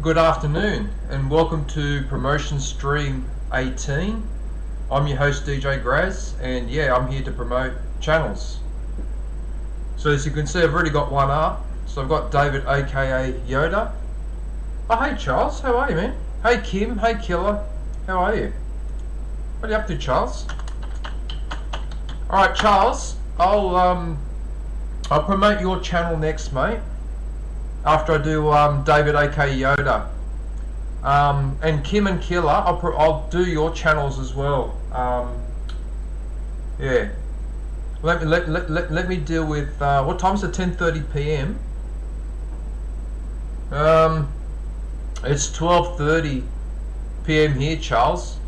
Good afternoon and welcome to Promotion Stream 18. I'm your host DJ Graz, and yeah, I'm here to promote channels. So as you can see, I've already got one up. So I've got David aka Yoda. Oh hey Charles, how are you, man? Hey Kim, hey Killer, how are you? What are you up to, Charles? Alright Charles, I'll promote your channel next, mate. After I do David aka Yoda, and Kim and Killer, I'll do your channels as well. Yeah. Let me deal with what time is it? 10:30 p.m. It's 12:30 p.m. here, Charles.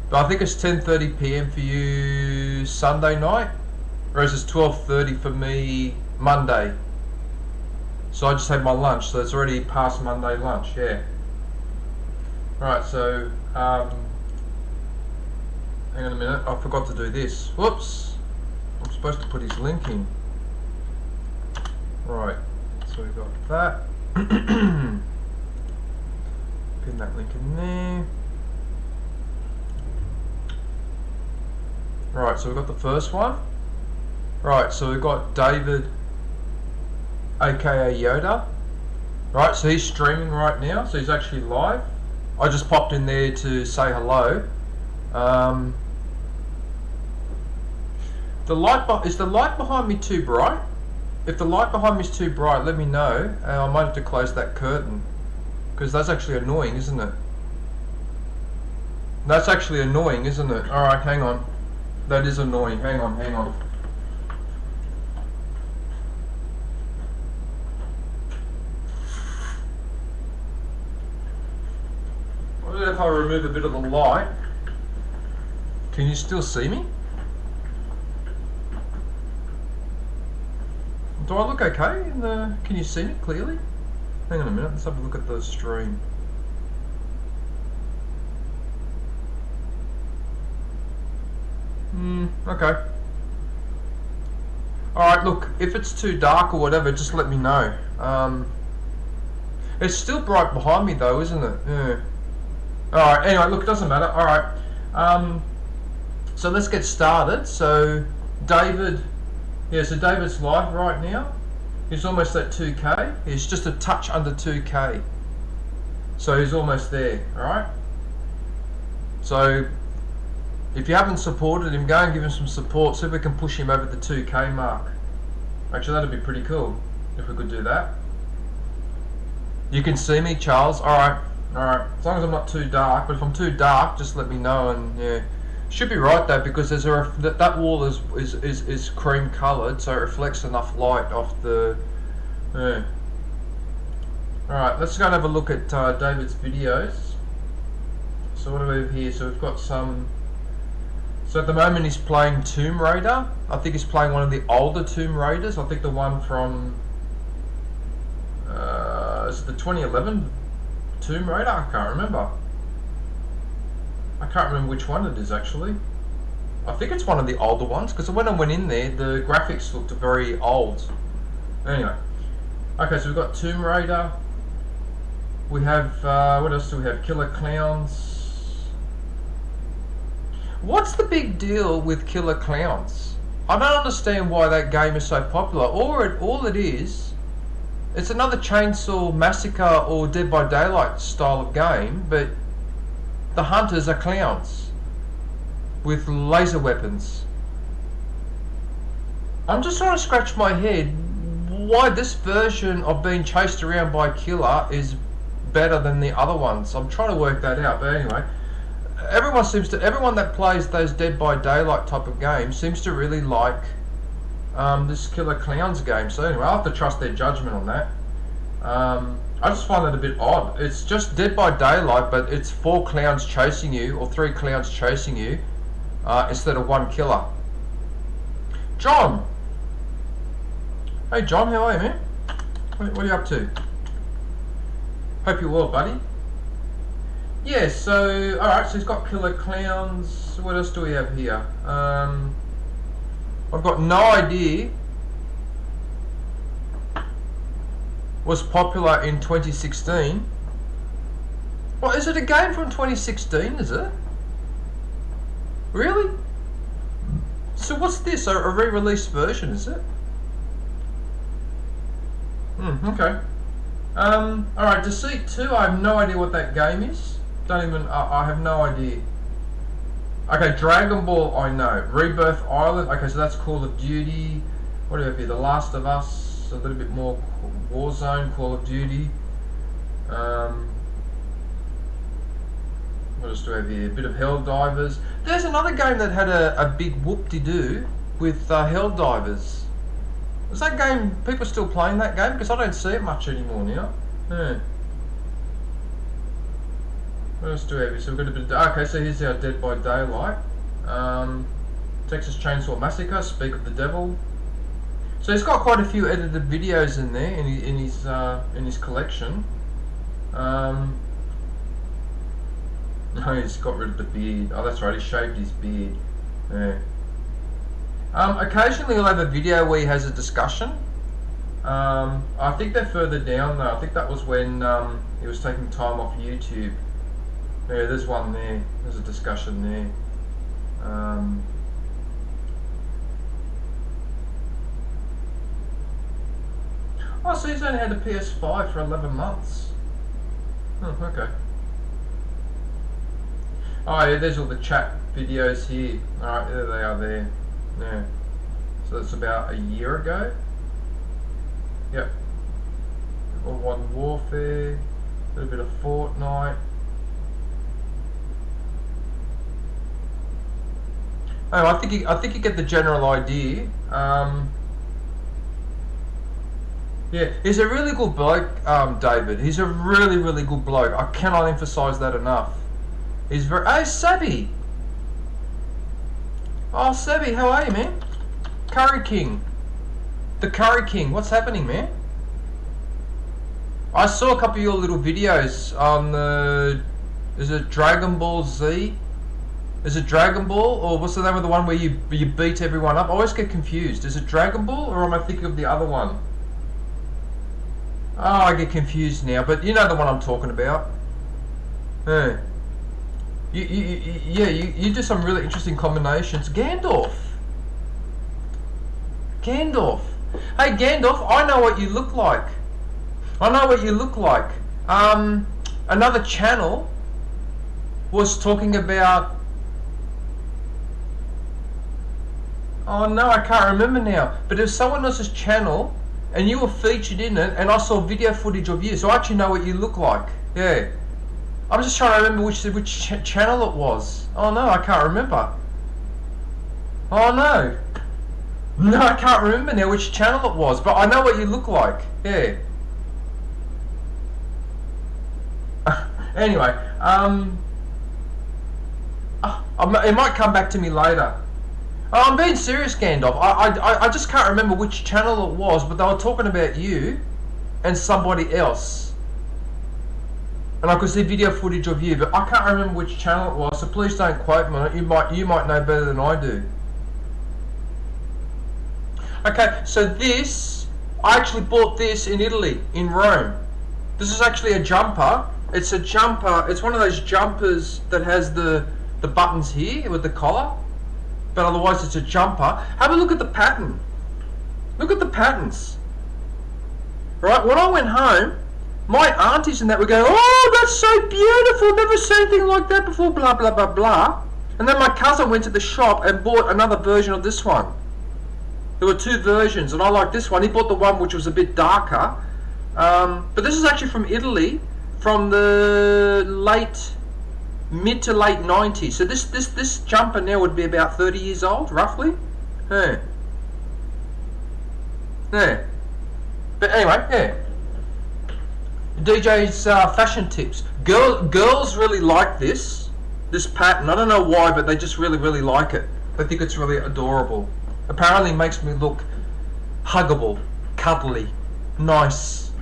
But I think it's 10:30 p.m. for you Sunday night, whereas it's 12:30 for me Monday. So I just had my lunch, so it's already past Monday lunch, yeah. Right, so, hang on a minute, I forgot to do this. Whoops! I'm supposed to put his link in. Right, so we got that. Pin that link in there. Right, so we've got the first one. Right, so we've got David aka Yoda. Right, so he's streaming right now, so he's actually live. I just popped in there to say hello. Is the light behind me too bright? If the light behind me is too bright, let me know. I might have to close that curtain, because that's actually annoying, isn't it? That's actually annoying, isn't it? Alright, hang on. That is annoying. Hang on. If I remove a bit of the light, can you still see me? Do I look okay? Can you see me clearly? Hang on a minute, let's have a look at the stream. Okay. Alright, look, if it's too dark or whatever, just let me know. It's still bright behind me though, isn't it? Yeah. Alright, anyway, look, it doesn't matter. Alright, so let's get started. So, David, yeah, so David's live right now. He's almost at 2K. He's just a touch under 2K. So he's almost there, alright? So, if you haven't supported him, go and give him some support. See if we can push him over the 2K mark. Actually, that'd be pretty cool if we could do that. You can see me, Charles. Alright. Alright, as long as I'm not too dark, but if I'm too dark, just let me know. And yeah, should be right though, because there's that wall is cream coloured, so it reflects enough light off the. Yeah. Alright, let's go and have a look at David's videos. So what do we have here? So we've got some. So at the moment he's playing Tomb Raider. I think he's playing one of the older Tomb Raiders. I think the one from. Is it the 2011? Tomb Raider? I can't remember. I can't remember which one it is actually. I think it's one of the older ones, because when I went in there, the graphics looked very old. Anyway. Okay, so we've got Tomb Raider. We have, what else do we have? Killer Clowns. What's the big deal with Killer Clowns? I don't understand why that game is so popular. All it is, it's another Chainsaw Massacre or Dead by Daylight style of game, but the hunters are clowns with laser weapons. I'm just trying to scratch my head why this version of being chased around by a killer is better than the other ones. I'm trying to work that out, but anyway, everyone that plays those Dead by Daylight type of games seems to really like this Killer Clowns game. So anyway, I have to trust their judgment on that. I just find that a bit odd. It's just Dead by Daylight, but it's 4 clowns chasing you, or 3 clowns chasing you, instead of 1 killer. John! Hey John, how are you, man? What are you up to? Hope you're well, buddy. Yeah, so, alright, so he's got Killer Clowns. What else do we have here? I've got no idea was popular in 2016. What, is it a game from 2016, is it? Really? So what's this? A re-released version, is it? Okay. Alright, Deceit 2, I have no idea what that game is. Don't even, I have no idea. Okay, Dragon Ball, I know. Rebirth Island, okay, so that's Call of Duty. What do we have here? The Last of Us, a little bit more Warzone, Call of Duty. What else do we have here? A bit of Helldivers. There's another game that had a big whoop-de-doo with Helldivers. Is that game, people still playing that game? Because I don't see it much anymore now. Yeah. What else do we have here? So we've got a bit of, okay, so here's our Dead by Daylight. Texas Chainsaw Massacre, Speak of the Devil. So he's got quite a few edited videos in there, in his collection. No, he's got rid of the beard. Oh, that's right, he shaved his beard. Yeah. Occasionally he'll have a video where he has a discussion. I think they're further down though. I think that was when he was taking time off YouTube. Yeah, there's one there. There's a discussion there. Oh, so he's only had a PS5 for 11 months. Oh, okay. Oh yeah, there's all the chat videos here. Alright, there they are there. Yeah. So that's about a year ago. Yep. Modern Warfare, a little bit of Fortnite. Oh, I think you get the general idea. Yeah, he's a really good bloke, David. He's a really, really good bloke. I cannot emphasise that enough. He's very... Hey, Sabby! Oh, Sabby, how are you, man? Curry King. The Curry King. What's happening, man? I saw a couple of your little videos on the... Is it Dragon Ball Z? Is it Dragon Ball? Or what's the name of the one where you beat everyone up? I always get confused. Is it Dragon Ball or am I thinking of the other one? Oh, I get confused now, but you know the one I'm talking about. Yeah. You do some really interesting combinations. Gandalf. Gandalf. Hey Gandalf, I know what you look like. I know what you look like. Another channel was talking about... Oh no, I can't remember now. But it was someone else's channel and you were featured in it and I saw video footage of you. So I actually know what you look like. Yeah. I'm just trying to remember which channel it was. Oh no, I can't remember. Oh no. No, I can't remember now which channel it was, but I know what you look like. Yeah. Anyway, it might come back to me later. Oh, I'm being serious, Gandalf. I just can't remember which channel it was, but they were talking about you and somebody else. And I could see video footage of you, but I can't remember which channel it was, so please don't quote me on it. You might know better than I do. Okay, so this, I actually bought this in Italy, in Rome. This is actually a jumper. It's a jumper, it's one of those jumpers that has the buttons here with the collar. But otherwise it's a jumper. Have a look at the pattern. Look at the patterns. Right, when I went home, my aunties and that were going, oh, that's so beautiful, never seen anything like that before, blah, blah, blah, blah. And then my cousin went to the shop and bought another version of this one. There were two versions, and I like this one. He bought the one which was a bit darker. But this is actually from Italy, from the mid to late 90s. So this jumper now would be about 30 years old, roughly. Yeah. Yeah. But anyway, yeah. DJ's fashion tips. Girls really like this pattern. I don't know why, but they just really, really like it. They think it's really adorable. Apparently it makes me look huggable, cuddly, nice.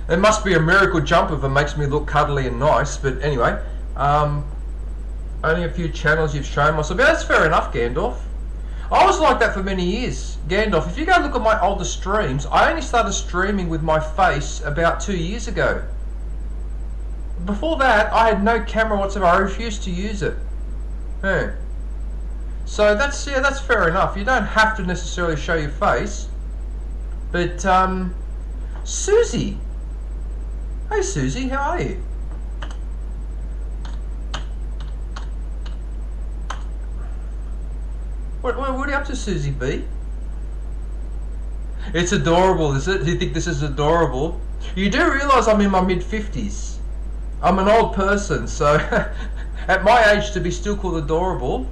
It must be a miracle jumper if it makes me look cuddly and nice, but anyway, only a few channels you've shown myself. Yeah, that's fair enough, Gandalf. I was like that for many years. Gandalf, if you go look at my older streams, I only started streaming with my face about 2 years ago. before that, I had no camera whatsoever. I refused to use it. Yeah. So that's fair enough. You don't have to necessarily show your face. But Susie. Hey Susie, how are you? What are you up to, Susie B? It's adorable, is it? Do you think this is adorable? You do realise I'm in my mid-50s. I'm an old person, so at my age to be still called adorable,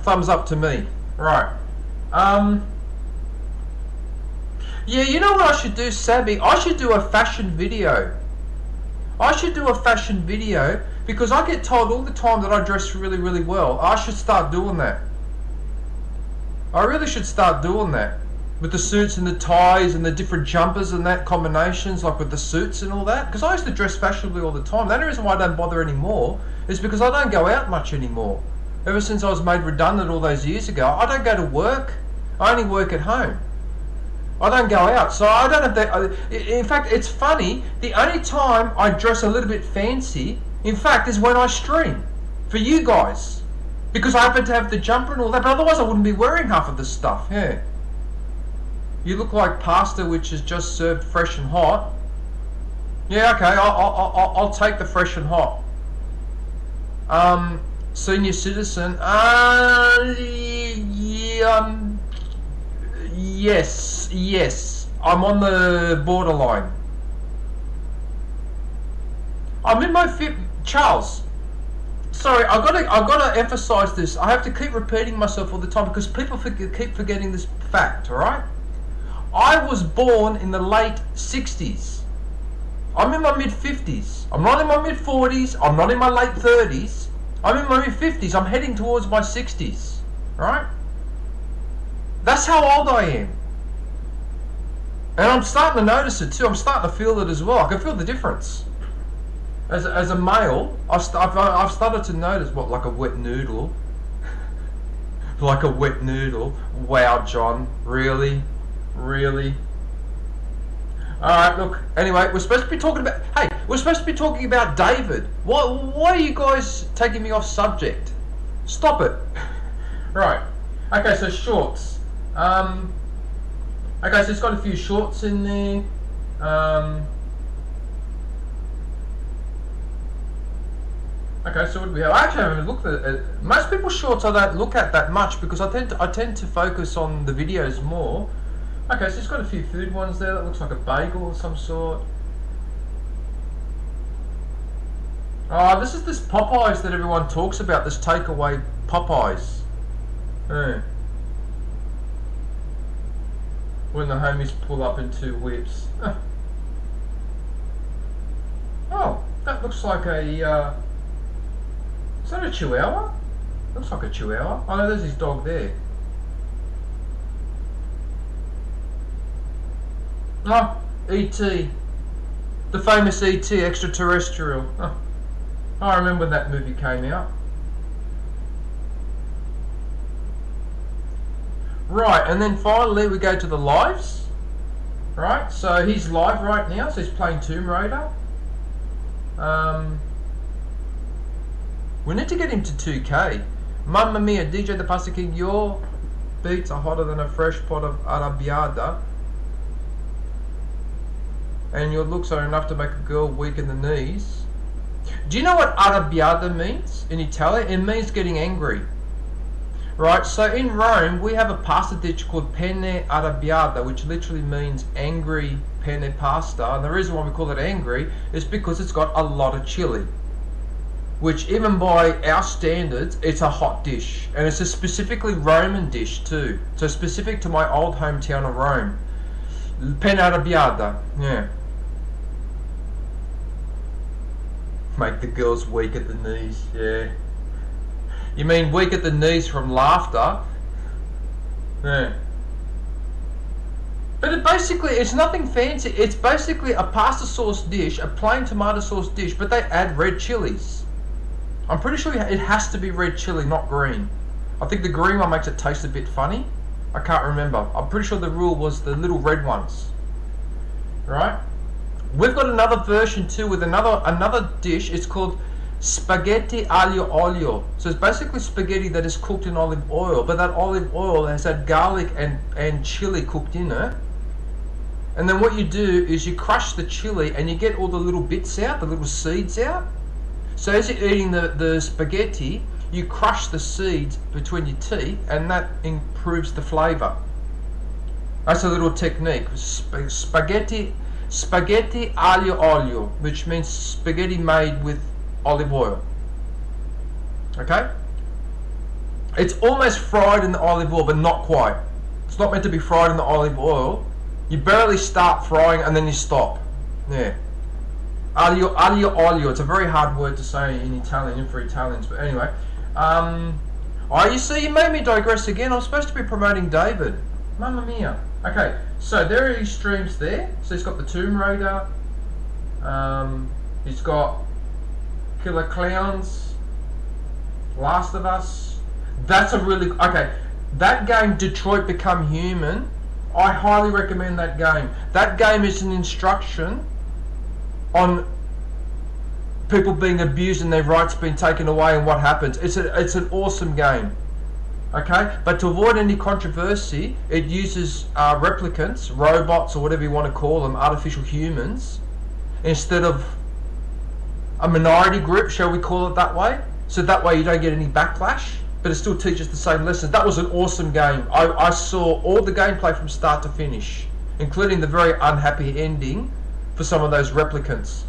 thumbs up to me. Right. Yeah, you know what I should do, Sabby? I should do a fashion video. I should do a fashion video because I get told all the time that I dress really, really well. I should start doing that. I really should start doing that. With the suits and the ties and the different jumpers and that combinations, like with the suits and all that. Because I used to dress fashionably all the time. The only reason why I don't bother anymore is because I don't go out much anymore. Ever since I was made redundant all those years ago, I don't go to work. I only work at home. I don't go out, so I don't have that. In fact, it's funny, the only time I dress a little bit fancy, in fact, is when I stream. For you guys. Because I happen to have the jumper and all that, but otherwise I wouldn't be wearing half of this stuff, yeah. You look like pasta which is just served fresh and hot. Yeah, okay, I'll take the fresh and hot. Senior citizen, yes, I'm on the borderline. I'm in my Charles. Sorry, I gotta emphasize this. I have to keep repeating myself all the time because people keep forgetting this fact. All right, I was born in the late 60s. I'm in my mid 50s. I'm not in my mid 40s. I'm not in my late 30s. I'm in my mid 50s. I'm heading towards my 60s. All right. That's how old I am. And I'm starting to notice it too. I'm starting to feel it as well. I can feel the difference. As a male, I've started to notice what, like a wet noodle. Like a wet noodle. Wow, John. Really? Really? Alright, look. Anyway, we're supposed to be talking about... Hey, we're supposed to be talking about David. Why are you guys taking me off subject? Stop it. Right. Okay, so shorts. Okay, so it's got a few shorts in there. Okay, so what do we have? I actually haven't looked at it. Most people's shorts I don't look at that much because I tend to focus on the videos more. Okay, so it's got a few food ones there. That looks like a bagel of some sort. Oh, this is this Popeyes that everyone talks about. This takeaway Popeyes. Yeah. When the homies pull up in two whips. Oh, that looks like a... is that a Chihuahua? Looks like a Chihuahua. Oh no, there's his dog there. Oh, E.T. The famous E.T. extraterrestrial. Oh, I remember when that movie came out. Right, and then finally we go to the lives. Right, so he's live right now, so he's playing Tomb Raider. We need to get him to 2K. Mamma mia, DJ the Pasta King, your beats are hotter than a fresh pot of arrabbiata. And your looks are enough to make a girl weak in the knees. Do you know what arrabbiata means in Italian? It means getting angry. Right, so in Rome we have a pasta dish called penne arrabbiata, which literally means angry penne pasta. And the reason why we call it angry is because it's got a lot of chili. Which even by our standards, it's a hot dish. And it's a specifically Roman dish too. So specific to my old hometown of Rome. Penne arrabbiata, yeah. Make the girls weak at the knees, yeah. You mean weak at the knees from laughter? Yeah. But it's nothing fancy. It's basically a pasta sauce dish, a plain tomato sauce dish, but they add red chilies. I'm pretty sure it has to be red chili, not green. I think the green one makes it taste a bit funny. I can't remember. I'm pretty sure the rule was the little red ones. Right? We've got another version too with another dish. It's called spaghetti aglio olio. So it's basically spaghetti that is cooked in olive oil, but that olive oil has had garlic and chili cooked in it. And then what you do is you crush the chili and you get all the little bits out, the little seeds out. So as you're eating the spaghetti, you crush the seeds between your teeth, and that improves the flavour. That's a little technique. Spaghetti aglio olio, which means spaghetti made with olive oil. Okay? It's almost fried in the olive oil, but not quite. It's not meant to be fried in the olive oil. You barely start frying and then you stop. Yeah. Aglio olio. It's a very hard word to say in Italian, for Italians. But anyway. Oh, you see, you made me digress again. I'm supposed to be promoting David. Mamma mia. Okay, so there are his streams there. So he's got the Tomb Raider. He's got Killer Clowns. Last of Us. That's a really... Okay, that game, Detroit Become Human, I highly recommend that game. That game is an instruction on people being abused and their rights being taken away and what happens. It's an awesome game. Okay, but to avoid any controversy, it uses replicants, robots, or whatever you want to call them, artificial humans, instead of a minority group, shall we call it that way? So that way you don't get any backlash, but it still teaches the same lessons. That was an awesome game. I saw all the gameplay from start to finish, including the very unhappy ending for some of those replicants.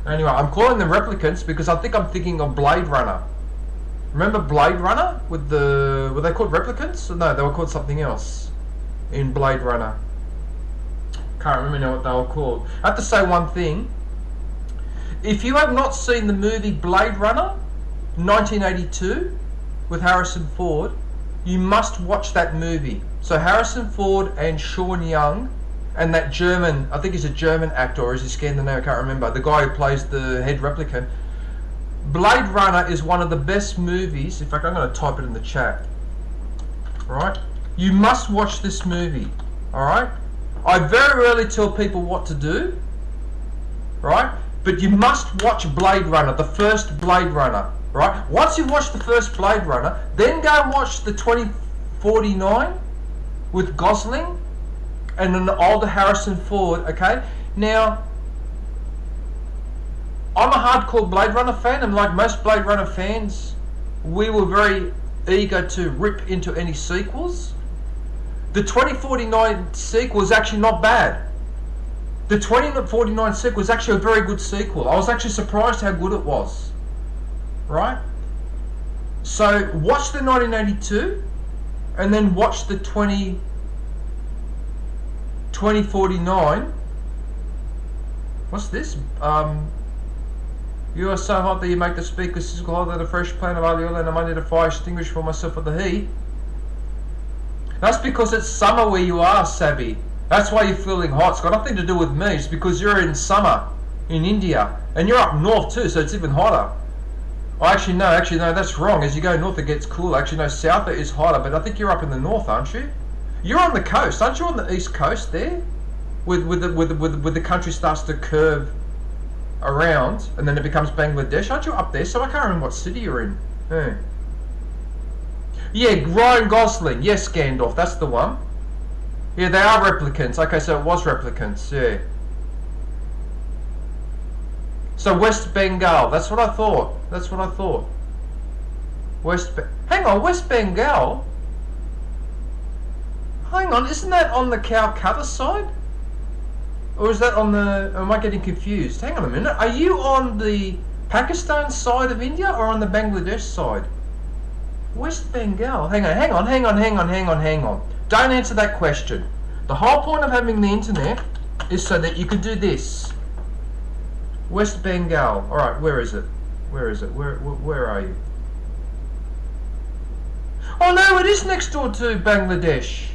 Anyway, I'm calling them replicants because I think I'm thinking of Blade Runner. Remember Blade Runner with the... Were they called replicants? No, they were called something else in Blade Runner. Can't remember now what they were called. I have to say one thing. If you have not seen the movie Blade Runner 1982 with Harrison Ford, you must watch that movie. So Harrison Ford and Sean Young and that German, I think he's a German actor, or is he Scandinavian, I can't remember, the guy who plays the head replicant. Blade Runner is one of the best movies. In fact, I'm going to type it in the chat. Right? You must watch this movie. Alright? I very rarely tell people what to do. Right? But you must watch Blade Runner, the first Blade Runner. Right? Once you've watched the first Blade Runner, then go and watch the 2049 with Gosling and an older Harrison Ford. Okay? Now, I'm a hardcore Blade Runner fan, and like most Blade Runner fans, we were very eager to rip into any sequels. The 2049 sequel is actually not bad. The 2049 sequel is actually a very good sequel. I was actually surprised how good it was. Right? So watch the 1982 and then watch the 2049. What's this? You are so hot that you make the speaker sizzle hotter than a fresh plant of oil, and I might need a fire extinguisher for myself for the heat. That's because it's summer where you are, Sabby. That's why you're feeling hot. It's got nothing to do with me. It's because you're in summer in India, and you're up north too, so it's even hotter. Oh, actually no, that's wrong. As you go north, it gets cooler. Actually, no, south it is hotter, but I think you're up in the north, aren't you? You're on the coast, aren't you? On the east coast there, with the country starts to curve around, and then it becomes Bangladesh. Aren't you up there? So I can't remember what city you're in. Yeah, Ryan Gosling. Yes, Gandalf. That's the one. Yeah, they are replicants. Okay, so it was replicants. Yeah. So West Bengal. That's what I thought. Hang on, West Bengal. Hang on, isn't that on the Calcutta side? Or is that on the... Am I getting confused? Hang on a minute. Are you on the Pakistan side of India or on the Bangladesh side? West Bengal. Hang on. Don't answer that question. The whole point of having the internet is so that you could do this. West Bengal. Alright, where is it? Where are you? Oh no, it is next door to Bangladesh.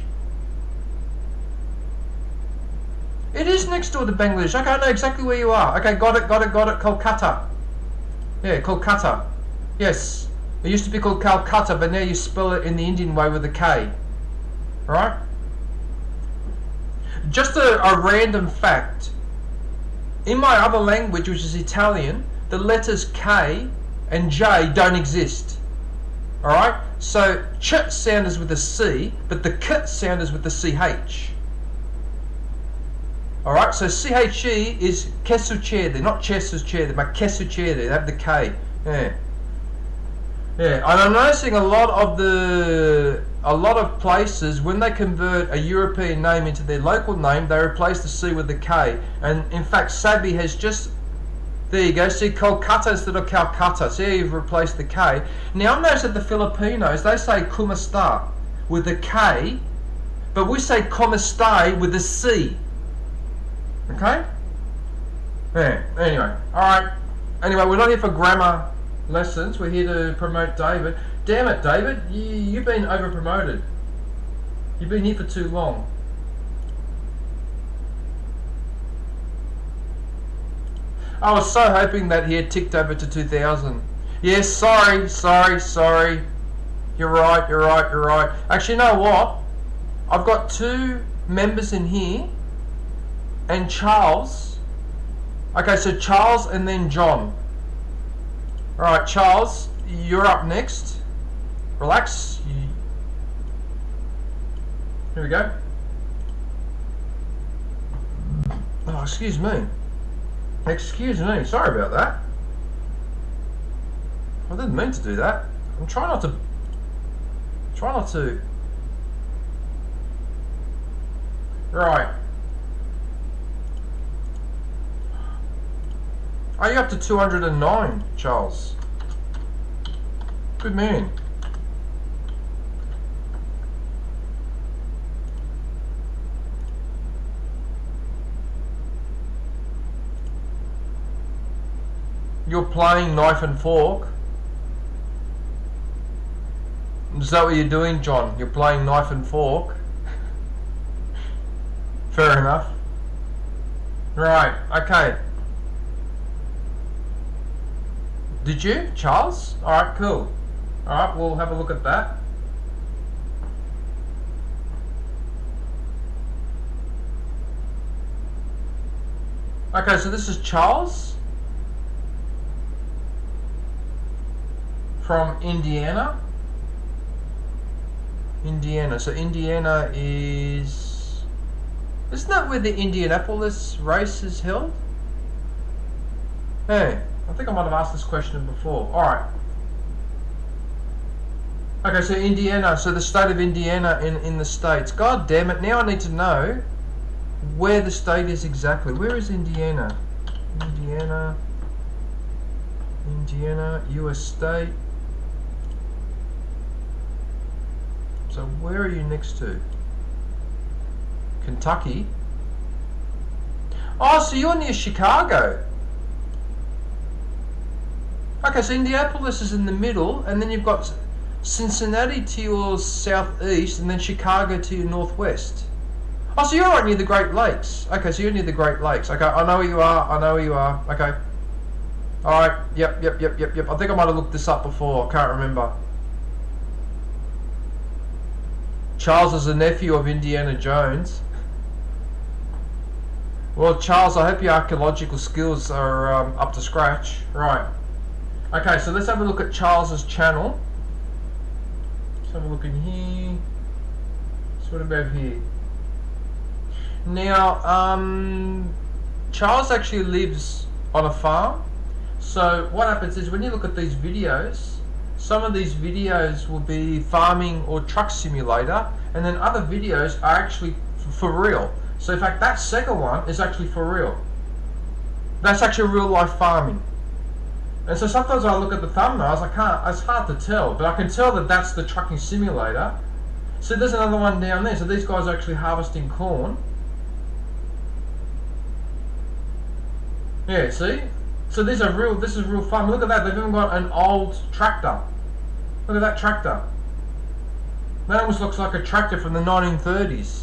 It is next door to Bangladesh. Okay, I know exactly where you are. Okay, got it. Kolkata. Yeah, Kolkata. Yes. It used to be called Calcutta, but now you spell it in the Indian way with a K. Alright? Just a random fact. In my other language, which is Italian, the letters K and J don't exist. Alright? So ch sound is with a C, but the k sound is with the CH. Alright, so CHE is che succede, not che succede, but che succede. They have the K. Yeah. Yeah, and I'm noticing a lot of places, when they convert a European name into their local name, they replace the C with the K. And in fact, Sabi has just, there you go, see Kolkata instead of Calcutta. See, you've replaced the K. Now I've noticed that the Filipinos, they say Kumasta with the K, but we say Komastay with the C. Okay? Yeah, anyway, alright. Anyway, we're not here for grammar lessons, we're here to promote David. Damn it, David, you've been over promoted. You've been here for too long. I was so hoping that he had ticked over to 2000. Yes, sorry. You're right. Actually, you know what? I've got 2 members in here and Charles. Okay, so Charles and then John. Alright, Charles, you're up next. Relax. Here we go. Oh, excuse me. Sorry about that. I didn't mean to do that. I'm trying not to. Right. Are you up to 209, Charles? Good man. You're playing knife and fork. Is that what you're doing, John? You're playing knife and fork? Fair enough. Right, okay. Did you, Charles? Alright, cool. Alright, we'll have a look at that. Okay, so this is Charles from Indiana. So Indiana is... Isn't that where the Indianapolis race is held? Hey. I think I might have asked this question before. Alright. Okay, so Indiana, so the state of Indiana in the States. God damn it, now I need to know where the state is exactly. Where is Indiana? Indiana, US state. So where are you next to? Kentucky? Oh, so you're near Chicago. Okay, so Indianapolis is in the middle, and then you've got Cincinnati to your southeast, and then Chicago to your northwest. Oh, so you're right near the Great Lakes. Okay, so you're near the Great Lakes. Okay, I know where you are. Okay. Alright, yep. I think I might have looked this up before. I can't remember. Charles is a nephew of Indiana Jones. Well, Charles, I hope your archaeological skills are up to scratch. Right. Okay, so let's have a look at Charles's channel. Let's have a look in here. So what about here? Now, Charles actually lives on a farm. So what happens is when you look at these videos, some of these videos will be farming or truck simulator, and then other videos are actually for real. So in fact, that second one is actually for real. That's actually real life farming. And so sometimes I look at the thumbnails, it's hard to tell, but I can tell that that's the trucking simulator. So there's another one down there. So these guys are actually harvesting corn. Yeah, see? So this is real farm. Look at that, they've even got an old tractor. Look at that tractor. That almost looks like a tractor from the 1930s.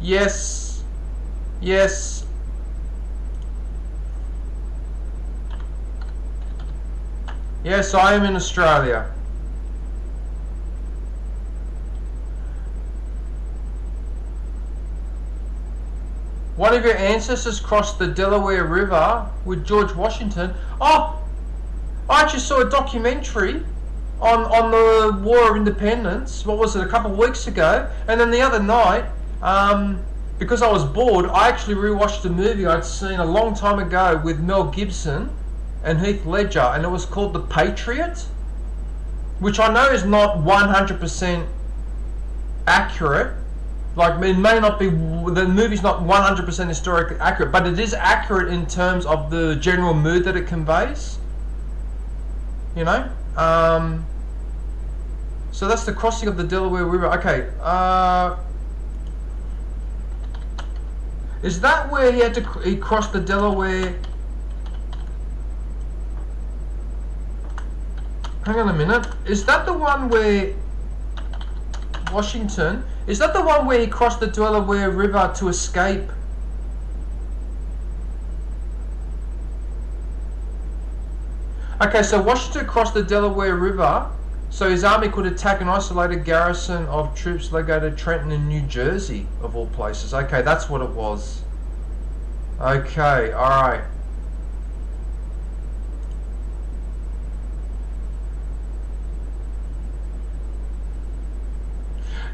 Yes. Yes. Yes, I am in Australia. One of your ancestors crossed the Delaware River with George Washington. Oh, I actually saw a documentary on the War of Independence. What was it, a couple of weeks ago? And then the other night, because I was bored, I actually rewatched a movie I'd seen a long time ago with Mel Gibson and Heath Ledger, and it was called The Patriot, which I know is not 100% accurate. Like, it may not be, the movie's not 100% historically accurate, but it is accurate in terms of the general mood that it conveys. You know? So that's the crossing of the Delaware River. Okay, is that where he crossed the Delaware? Hang on a minute. Is that the one where Washington? Is that the one where he crossed the Delaware River to escape? Okay, so Washington crossed the Delaware River so his army could attack an isolated garrison of troops located at Trenton in New Jersey, of all places. Okay, that's what it was. Okay, alright.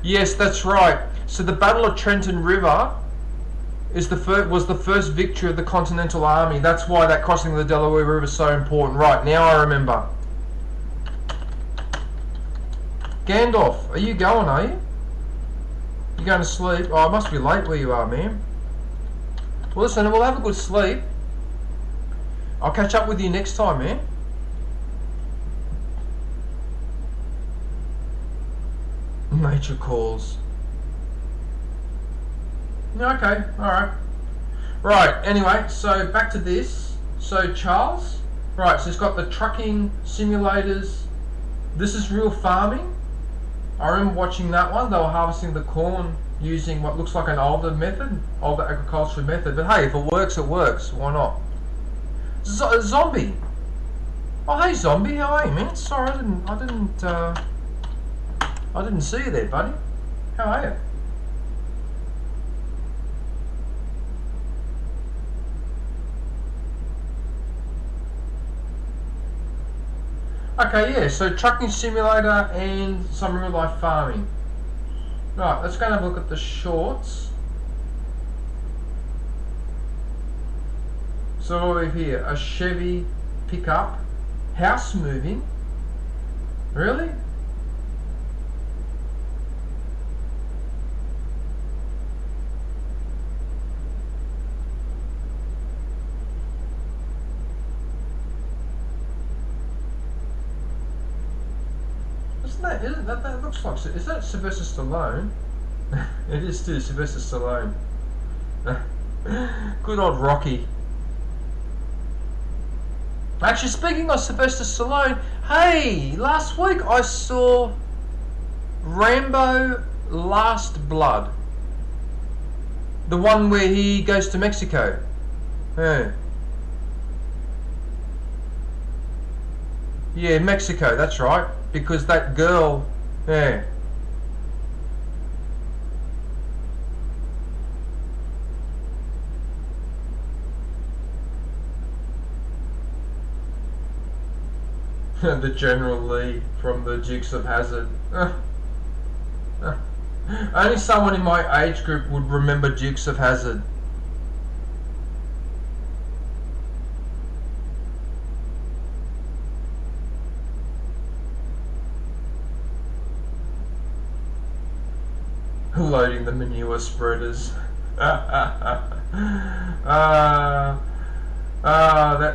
Yes, that's right. So the Battle of Trenton River was the first victory of the Continental Army. That's why that crossing of the Delaware River is so important. Right, now I remember. Gandalf, are you going, are you? You going to sleep? Oh, it must be late where you are, man. Well, listen, we'll have a good sleep. I'll catch up with you next time, man. Nature calls. Okay, alright. Right, anyway, so back to this. So Charles, right, so it's got the trucking simulators. This is real farming. I remember watching that one. They were harvesting the corn using what looks like an older agricultural method. But hey, if it works, it works. Why not? Zombie. Oh, hey, Zombie. How are you, man? Sorry, I didn't see you there, buddy. How are you? Okay, yeah, so trucking simulator and some real life farming. Right, let's go and have a look at the shorts. So over here, a Chevy pickup, house moving. Really? Isn't that looks like, is that Sylvester Stallone? It is too, Sylvester Stallone. Good old Rocky. Actually, speaking of Sylvester Stallone, hey, last week I saw Rambo Last Blood. The one where he goes to Mexico. Yeah. Yeah, Mexico, that's right. Because that girl, yeah. The General Lee from the Dukes of Hazzard. Only someone in my age group would remember Dukes of Hazzard. Loading the manure spreaders. That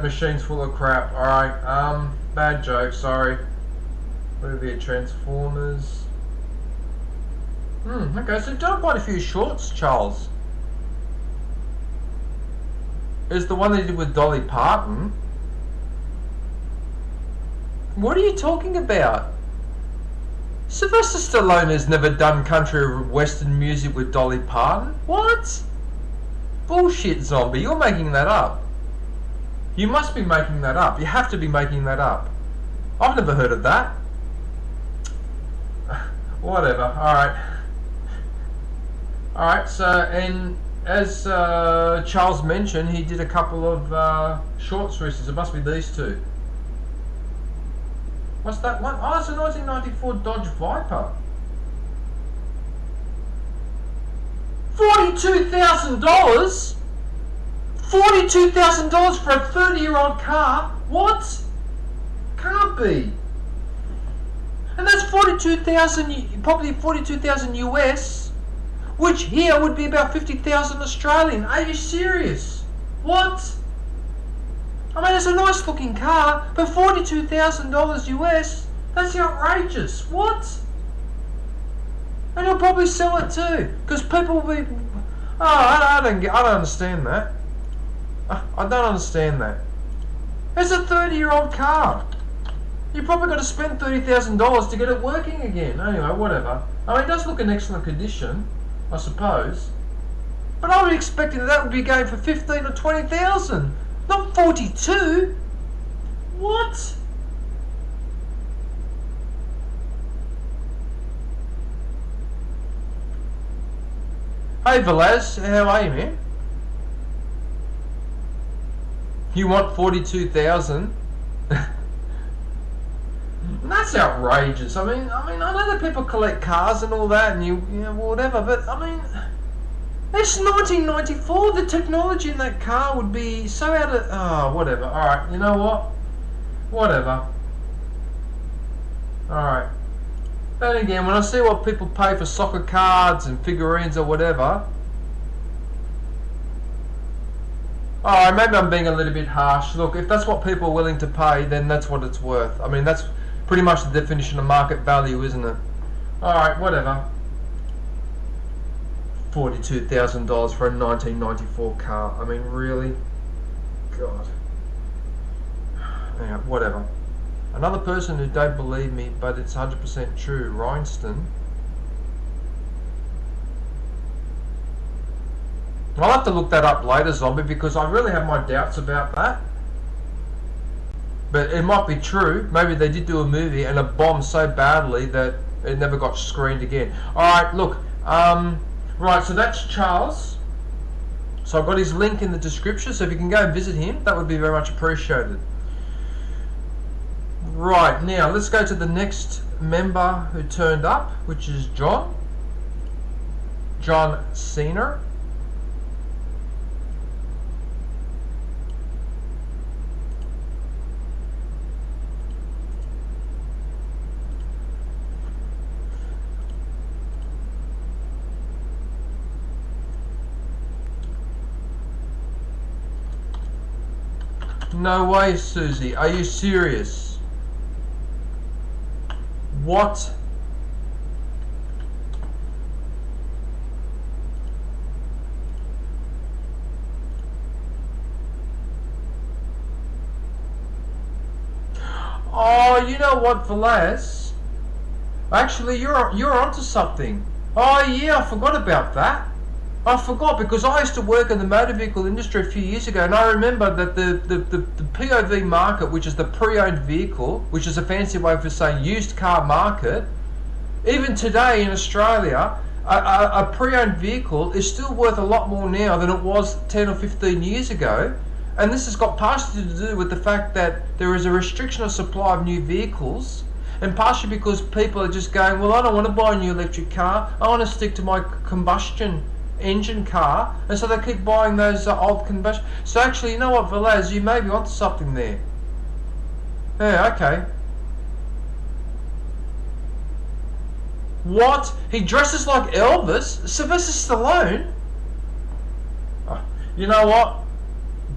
machine's full of crap. Alright, bad joke, sorry. What are the Transformers? Okay, so done quite a few shorts, Charles. Is the one they did with Dolly Parton. What are you talking about? Sylvester Stallone has never done country or western music with Dolly Parton. What? Bullshit, Zombie. You're making that up. You must be making that up. You have to be making that up. I've never heard of that. Whatever. Alright. Alright, so, and as Charles mentioned, he did a couple of shorts recently. It must be these two. What's that one? Oh, it's a 1994 Dodge Viper. $42,000? $42,000 for a 30-year-old car? What? Can't be. And that's 42,000, probably 42,000 US, which here would be about 50,000 Australian. Are you serious? What? I mean, it's a nice looking car, but $42,000 US, that's outrageous. What? And he'll probably sell it too, because people will be, oh, I don't understand that. I don't understand that. It's a 30-year-old car. You probably got to spend $30,000 to get it working again. Anyway, whatever. I mean, it does look in excellent condition, I suppose. But I was expecting that would be going for 15 or 20,000, not 42. What? Hey Velaz, how are you, man? You want 42,000? That's outrageous. I mean, I know that people collect cars and all that, and you know, whatever. But I mean, it's 1994. The technology in that car would be so out of. Oh, whatever. All right. You know what? Whatever. All right. Then again, when I see what people pay for soccer cards and figurines or whatever. Alright, maybe I'm being a little bit harsh. Look, if that's what people are willing to pay, then that's what it's worth. I mean, that's pretty much the definition of market value, isn't it? Alright, whatever. $42,000 for a 1994 car. I mean, really? God. Yeah, whatever. Another person who don't believe me, but it's 100% true, Rhineston. I'll have to look that up later, Zombie, because I really have my doubts about that. But it might be true. Maybe they did do a movie and it bombed so badly that it never got screened again. Alright, look. Right, so that's Charles. So I've got his link in the description, so if you can go and visit him, that would be very much appreciated. Right, now let's go to the next member who turned up, which is John Cena. No way, Susie. Are you serious? What? Oh, you know what, Velaz? Actually, you're onto something. Oh yeah, I forgot about that. I forgot because I used to work in the motor vehicle industry a few years ago, and I remember that the POV market, which is the pre-owned vehicle, which is a fancy way for saying used car market, even today in Australia, a pre-owned vehicle is still worth a lot more now than it was 10 or 15 years ago. And this has got partially to do with the fact that there is a restriction of supply of new vehicles, and partially because people are just going, well, I don't want to buy a new electric car, I want to stick to my combustion engine car, and so they keep buying those old combustion. So actually, you know what, Velaz, you may be onto something there. Yeah, okay. What? He dresses like Elvis? Sylvester Stallone? Oh, you know what?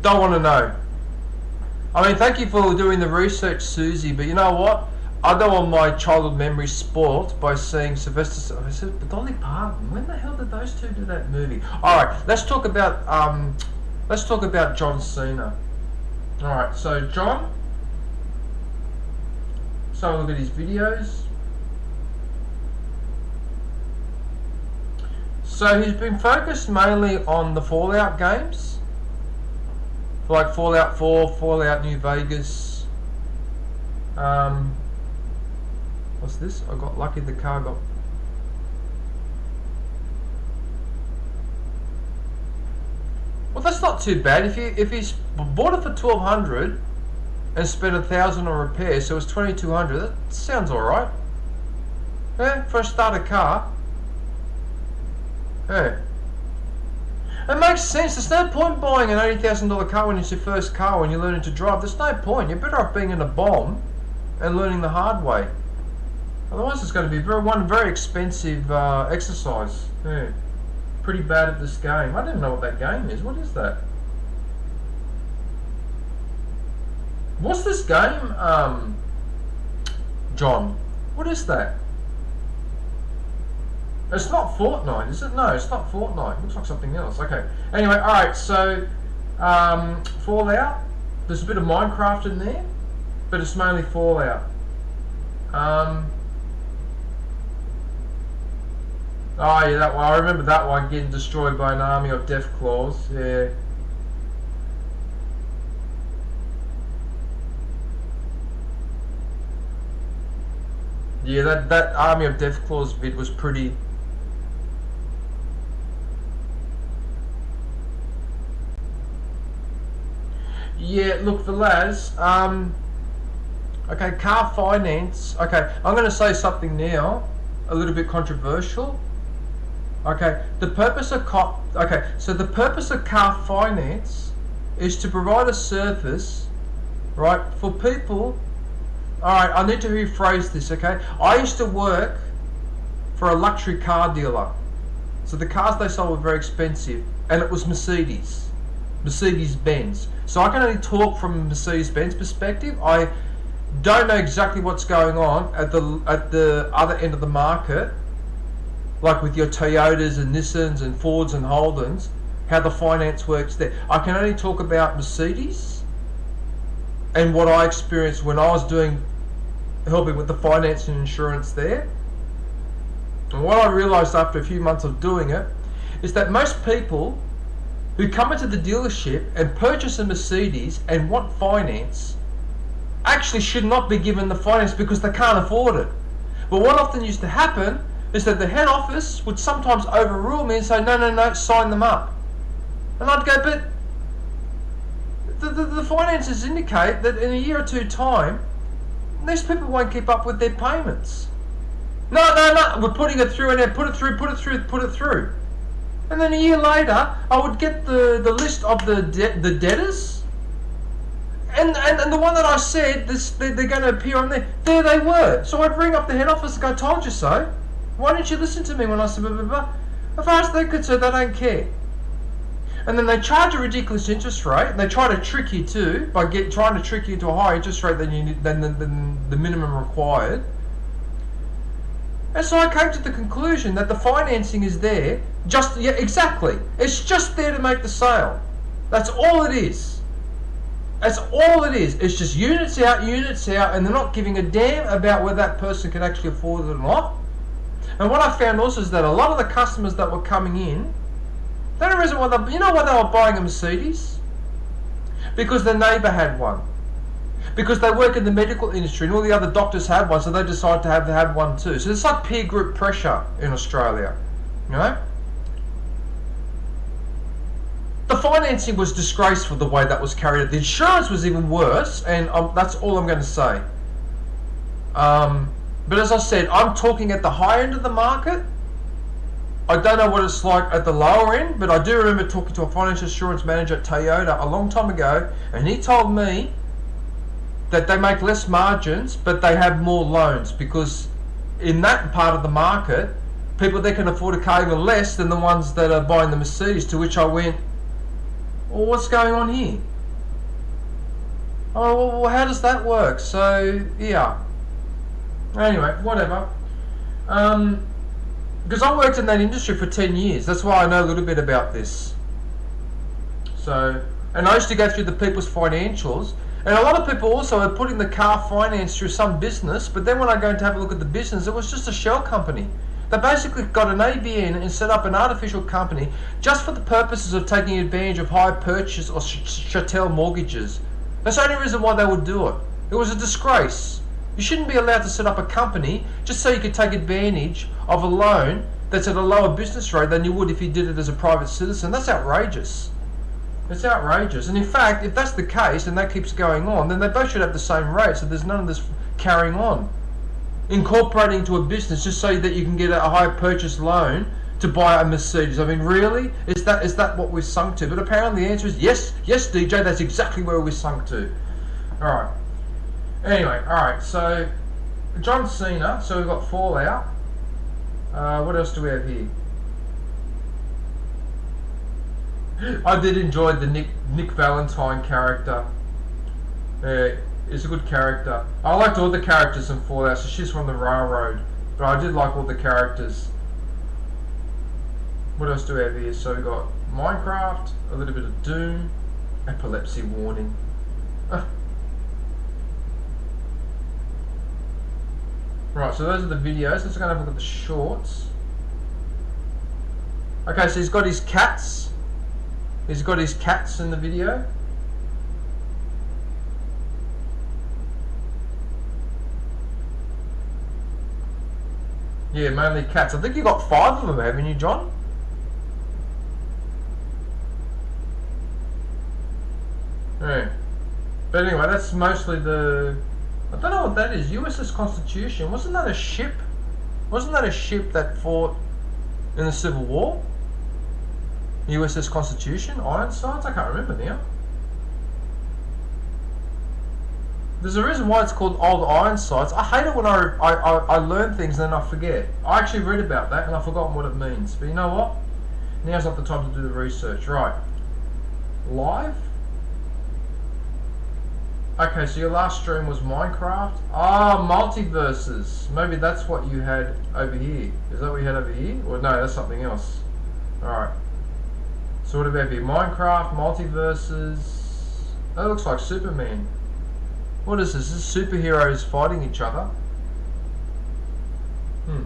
Don't want to know. I mean, thank you for doing the research, Susie, but you know what? I don't want my childhood memories spoilt by seeing Sylvester. I said, but Dolly Parton. When the hell did those two do that movie? All right, let's talk about John Cena. All right, so John. So look at his videos. So he's been focused mainly on the Fallout games, like Fallout 4, Fallout New Vegas. What's this? I got lucky. The car got. Well, that's not too bad. If he's bought it for 1,200 and spent 1,000 on repairs, so it's 2,200. That sounds all right. Yeah, for a starter car. Yeah. It makes sense. There's no point buying an $80,000 car when it's your first car when you're learning to drive. There's no point. You're better off being in a bomb and learning the hard way. Otherwise, it's going to be one very expensive exercise. Yeah. Pretty bad at this game. I don't know what that game is. What is that? What's this game, John? What is that? It's not Fortnite, is it? No, it's not Fortnite. It looks like something else. Okay. Anyway, alright, so Fallout. There's a bit of Minecraft in there, but it's mainly Fallout. Oh yeah, that one. I remember that one, getting destroyed by an army of Deathclaws. Yeah. Yeah, that army of Deathclaws vid was pretty. Yeah, look, Velaz, okay, car finance. Okay, I'm going to say something now, a little bit controversial. Okay, the purpose of car finance is to provide a service, right, for people. Alright, I need to rephrase this, okay? I used to work for a luxury car dealer. So the cars they sold were very expensive, and it was Mercedes-Benz. So I can only talk from a Mercedes-Benz perspective. I don't know exactly what's going on at the other end of the market, like with your Toyotas and Nissans and Fords and Holdens, how the finance works there. I can only talk about Mercedes and what I experienced when I was helping with the finance and insurance there. And what I realised after a few months of doing it is that most people who come into the dealership and purchase a Mercedes and want finance actually should not be given the finance because they can't afford it. But what often used to happen is that the head office would sometimes overrule me and say, no, sign them up. And I'd go, but the finances indicate that in a year or two time, these people won't keep up with their payments. No, we're putting it through and then put it through. And then a year later, I would get the list of the debtors. And the one that I said, they're going to appear on there they were. So I'd ring up the head office and go, told you so. Why didn't you listen to me when I said blah, blah, blah? As far as they're concerned, they don't care. And then they charge a ridiculous interest rate. And they try to trick you too by trying to trick you into a higher interest rate than the minimum required. And so I came to the conclusion that the financing is there exactly. It's just there to make the sale. That's all it is. That's all it is. It's just units out, and they're not giving a damn about whether that person can actually afford it or not. And what I found also is that a lot of the customers that were coming in, the only reason why why they were buying a Mercedes? Because their neighbour had one. Because they work in the medical industry and all the other doctors had one, so they decided to have one too. So it's like peer group pressure in Australia, you know? The financing was disgraceful the way that was carried out. The insurance was even worse, and that's all I'm going to say. But as I said, I'm talking at the high end of the market. I don't know what it's like at the lower end, but I do remember talking to a financial insurance manager at Toyota a long time ago, and he told me that they make less margins, but they have more loans, because in that part of the market, people that can afford a car even less than the ones that are buying the Mercedes, to which I went, well, what's going on here? Oh, well, how does that work? So, yeah. Anyway, whatever. Because I worked in that industry for 10 years. That's why I know a little bit about this. So, and I used to go through the people's financials. And a lot of people also are putting the car finance through some business. But then when I go to have a look at the business, it was just a shell company. They basically got an ABN and set up an artificial company just for the purposes of taking advantage of high purchase or chattel mortgages. That's the only reason why they would do it. It was a disgrace. You shouldn't be allowed to set up a company just so you could take advantage of a loan that's at a lower business rate than you would if you did it as a private citizen. That's outrageous. It's outrageous. And in fact, if that's the case and that keeps going on, then they both should have the same rate, so there's none of this carrying on. Incorporating into a business just so that you can get a higher purchase loan to buy a Mercedes. I mean, really? Is that what we've sunk to? But apparently the answer is yes, DJ, that's exactly where we're sunk to. Alright. Anyway, alright, so John Cena, so we've got Fallout. What else do we have here? I did enjoy the Nick Valentine character. It's a good character. I liked all the characters in Fallout, so she's from the railroad. But I did like all the characters. What else do we have here? So we got Minecraft, a little bit of Doom, epilepsy warning. Right, so those are the videos. Let's go and have a look at the shorts. Okay, so he's got his cats. He's got his cats in the video. Yeah, mainly cats. I think you got 5 of them, haven't you, John? Yeah. But anyway, that's mostly the... I don't know what that is. USS Constitution. Wasn't that a ship? Wasn't that a ship that fought in the Civil War? USS Constitution? Ironsides? I can't remember now. There's a reason why it's called Old Ironsides. I hate it when I learn things and then I forget. I actually read about that and I've forgotten what it means. But you know what? Now's not the time to do the research. Right. Live? Okay, so your last stream was Minecraft? Ah, multiverses. Maybe that's what you had over here. Is that what you had over here? Or no, that's something else. Alright. So what do we have here? Minecraft, multiverses. That looks like Superman. What is this? This is superheroes fighting each other.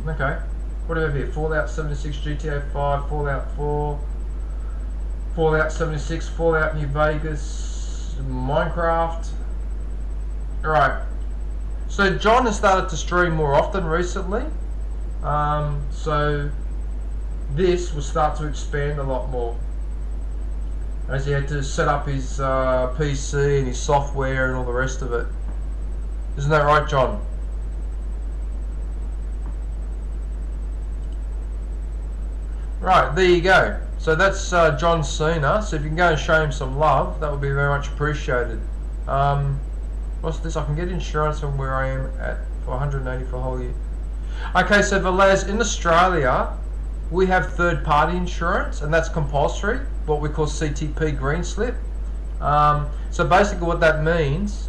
Okay. What do we have here? Fallout 76, GTA 5, Fallout 4, Fallout 76, Fallout New Vegas, Minecraft. Alright. So John has started to stream more often recently. So this will start to expand a lot more. As he had to set up his PC and his software and all the rest of it. Isn't that right, John? Right, there you go. So that's John Cena. So if you can go and show him some love, that would be very much appreciated. What's this? I can get insurance from where I am at for 180 for a whole year. Okay, so Velez, in Australia, we have third-party insurance, and that's compulsory, what we call CTP green slip. So basically what that means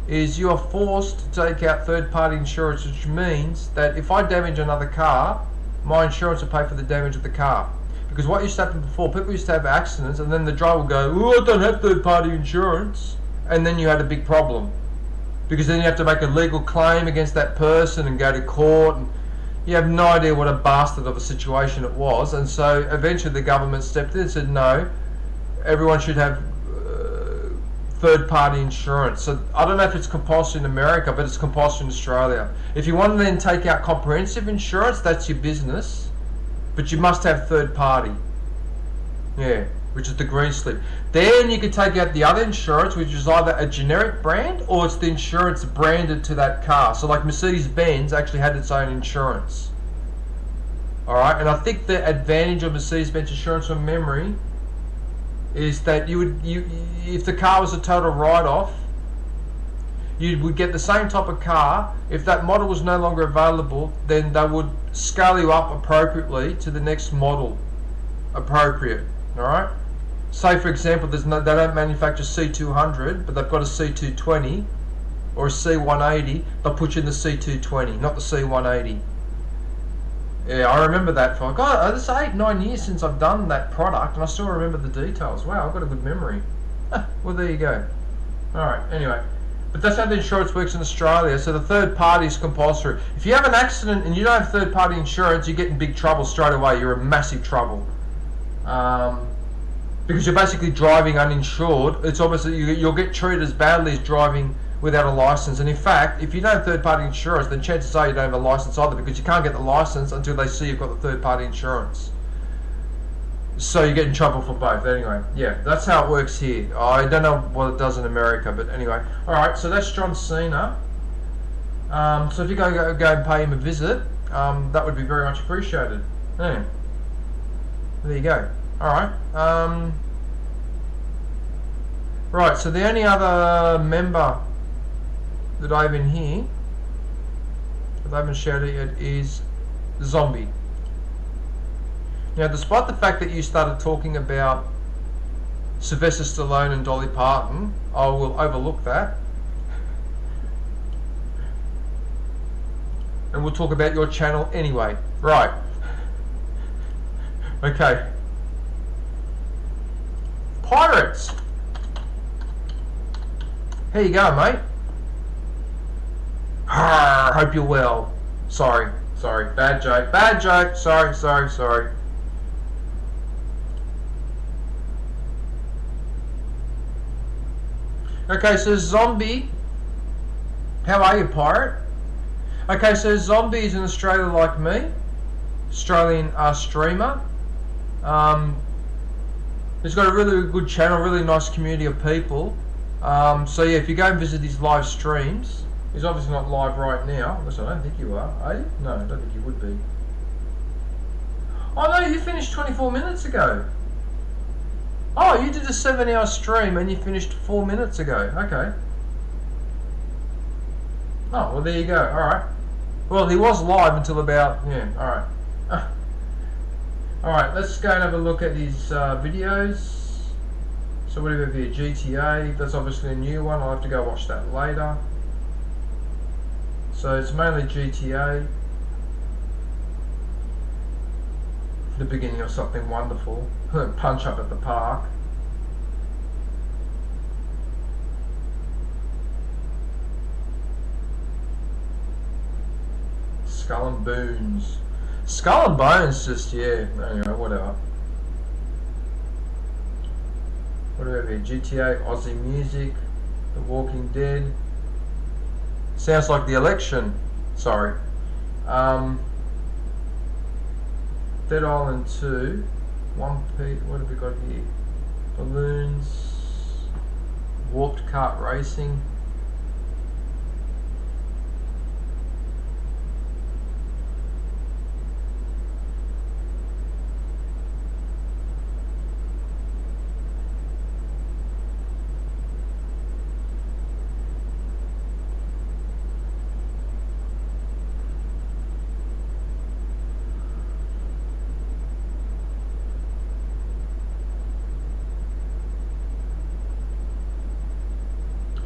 is you are forced to take out third-party insurance, which means that if I damage another car, my insurance will pay for the damage of the car. Because what used to happen before, people used to have accidents, and then the driver would go, "Oh, I don't have third-party insurance," and then you had a big problem. Because then you have to make a legal claim against that person and go to court, and you have no idea what a bastard of a situation it was. And so eventually the government stepped in and said, no, everyone should have third-party insurance. So I don't know if it's compulsory in America, but it's compulsory in Australia. If you want to then take out comprehensive insurance, that's your business, but you must have third-party. Yeah, which is the green slip. Then you can take out the other insurance, which is either a generic brand or it's the insurance branded to that car. So like Mercedes-Benz actually had its own insurance. Alright, and I think the advantage of Mercedes-Benz insurance from memory is that if the car was a total write-off, you would get the same type of car. If that model was no longer available, then they would scale you up appropriately to the next model appropriate. Alright? Say for example, they don't manufacture C200, but they've got a C220 or a C180, they'll put you in the C220, not the C180. Yeah, I remember that for, God, it's 8-9 years since I've done that product and I still remember the details. Wow, I've got a good memory. Well, there you go. Alright, anyway. But that's how the insurance works in Australia, so the third party is compulsory. If you have an accident and you don't have third party insurance, you get in big trouble straight away. You're in massive trouble. Because you're basically driving uninsured. It's almost you'll get treated as badly as driving without a license. And in fact, if you don't have third-party insurance, then chances are you don't have a license either, because you can't get the license until they see you've got the third-party insurance. So you get in trouble for both. Anyway, yeah, that's how it works here. I don't know what it does in America, but anyway. Alright, so that's John Cena. So if you go and pay him a visit, that would be very much appreciated. Yeah. There you go. Alright. Right, so the only other member that I haven't here, that I haven't shouted yet, is Zombie. Now, despite the fact that you started talking about Sylvester Stallone and Dolly Parton, I will overlook that. And we'll talk about your channel anyway. Right. Okay. Pirates! Here you go, mate. Hope you're well. Sorry. Bad joke. Sorry. Okay, so Zombie. How are you, pirate? Okay, so Zombie is in Australia like me. Australian streamer. He's got a really good channel, really nice community of people. So yeah, if you go and visit his live streams, he's obviously not live right now. Listen, I don't think you are. Are you? No, I don't think you would be. Oh no, you finished 24 minutes ago. Oh, you did a 7-hour stream and you finished 4 minutes ago. Okay. Oh, well there you go. Alright. Well, he was live until about, yeah, alright. Alright, let's go and have a look at his videos. So what do we have here? GTA, that's obviously a new one. I'll have to go watch that later. So it's mainly GTA. The beginning of something wonderful. Punch Up at the Park. Skull and Bones. Skull and Bones, just, yeah, anyway, whatever. What do we have here? GTA, Aussie Music, The Walking Dead. Sounds like the election. Sorry. Dead Island 2. 1P. What have we got here? Balloons. Warped Kart Racing.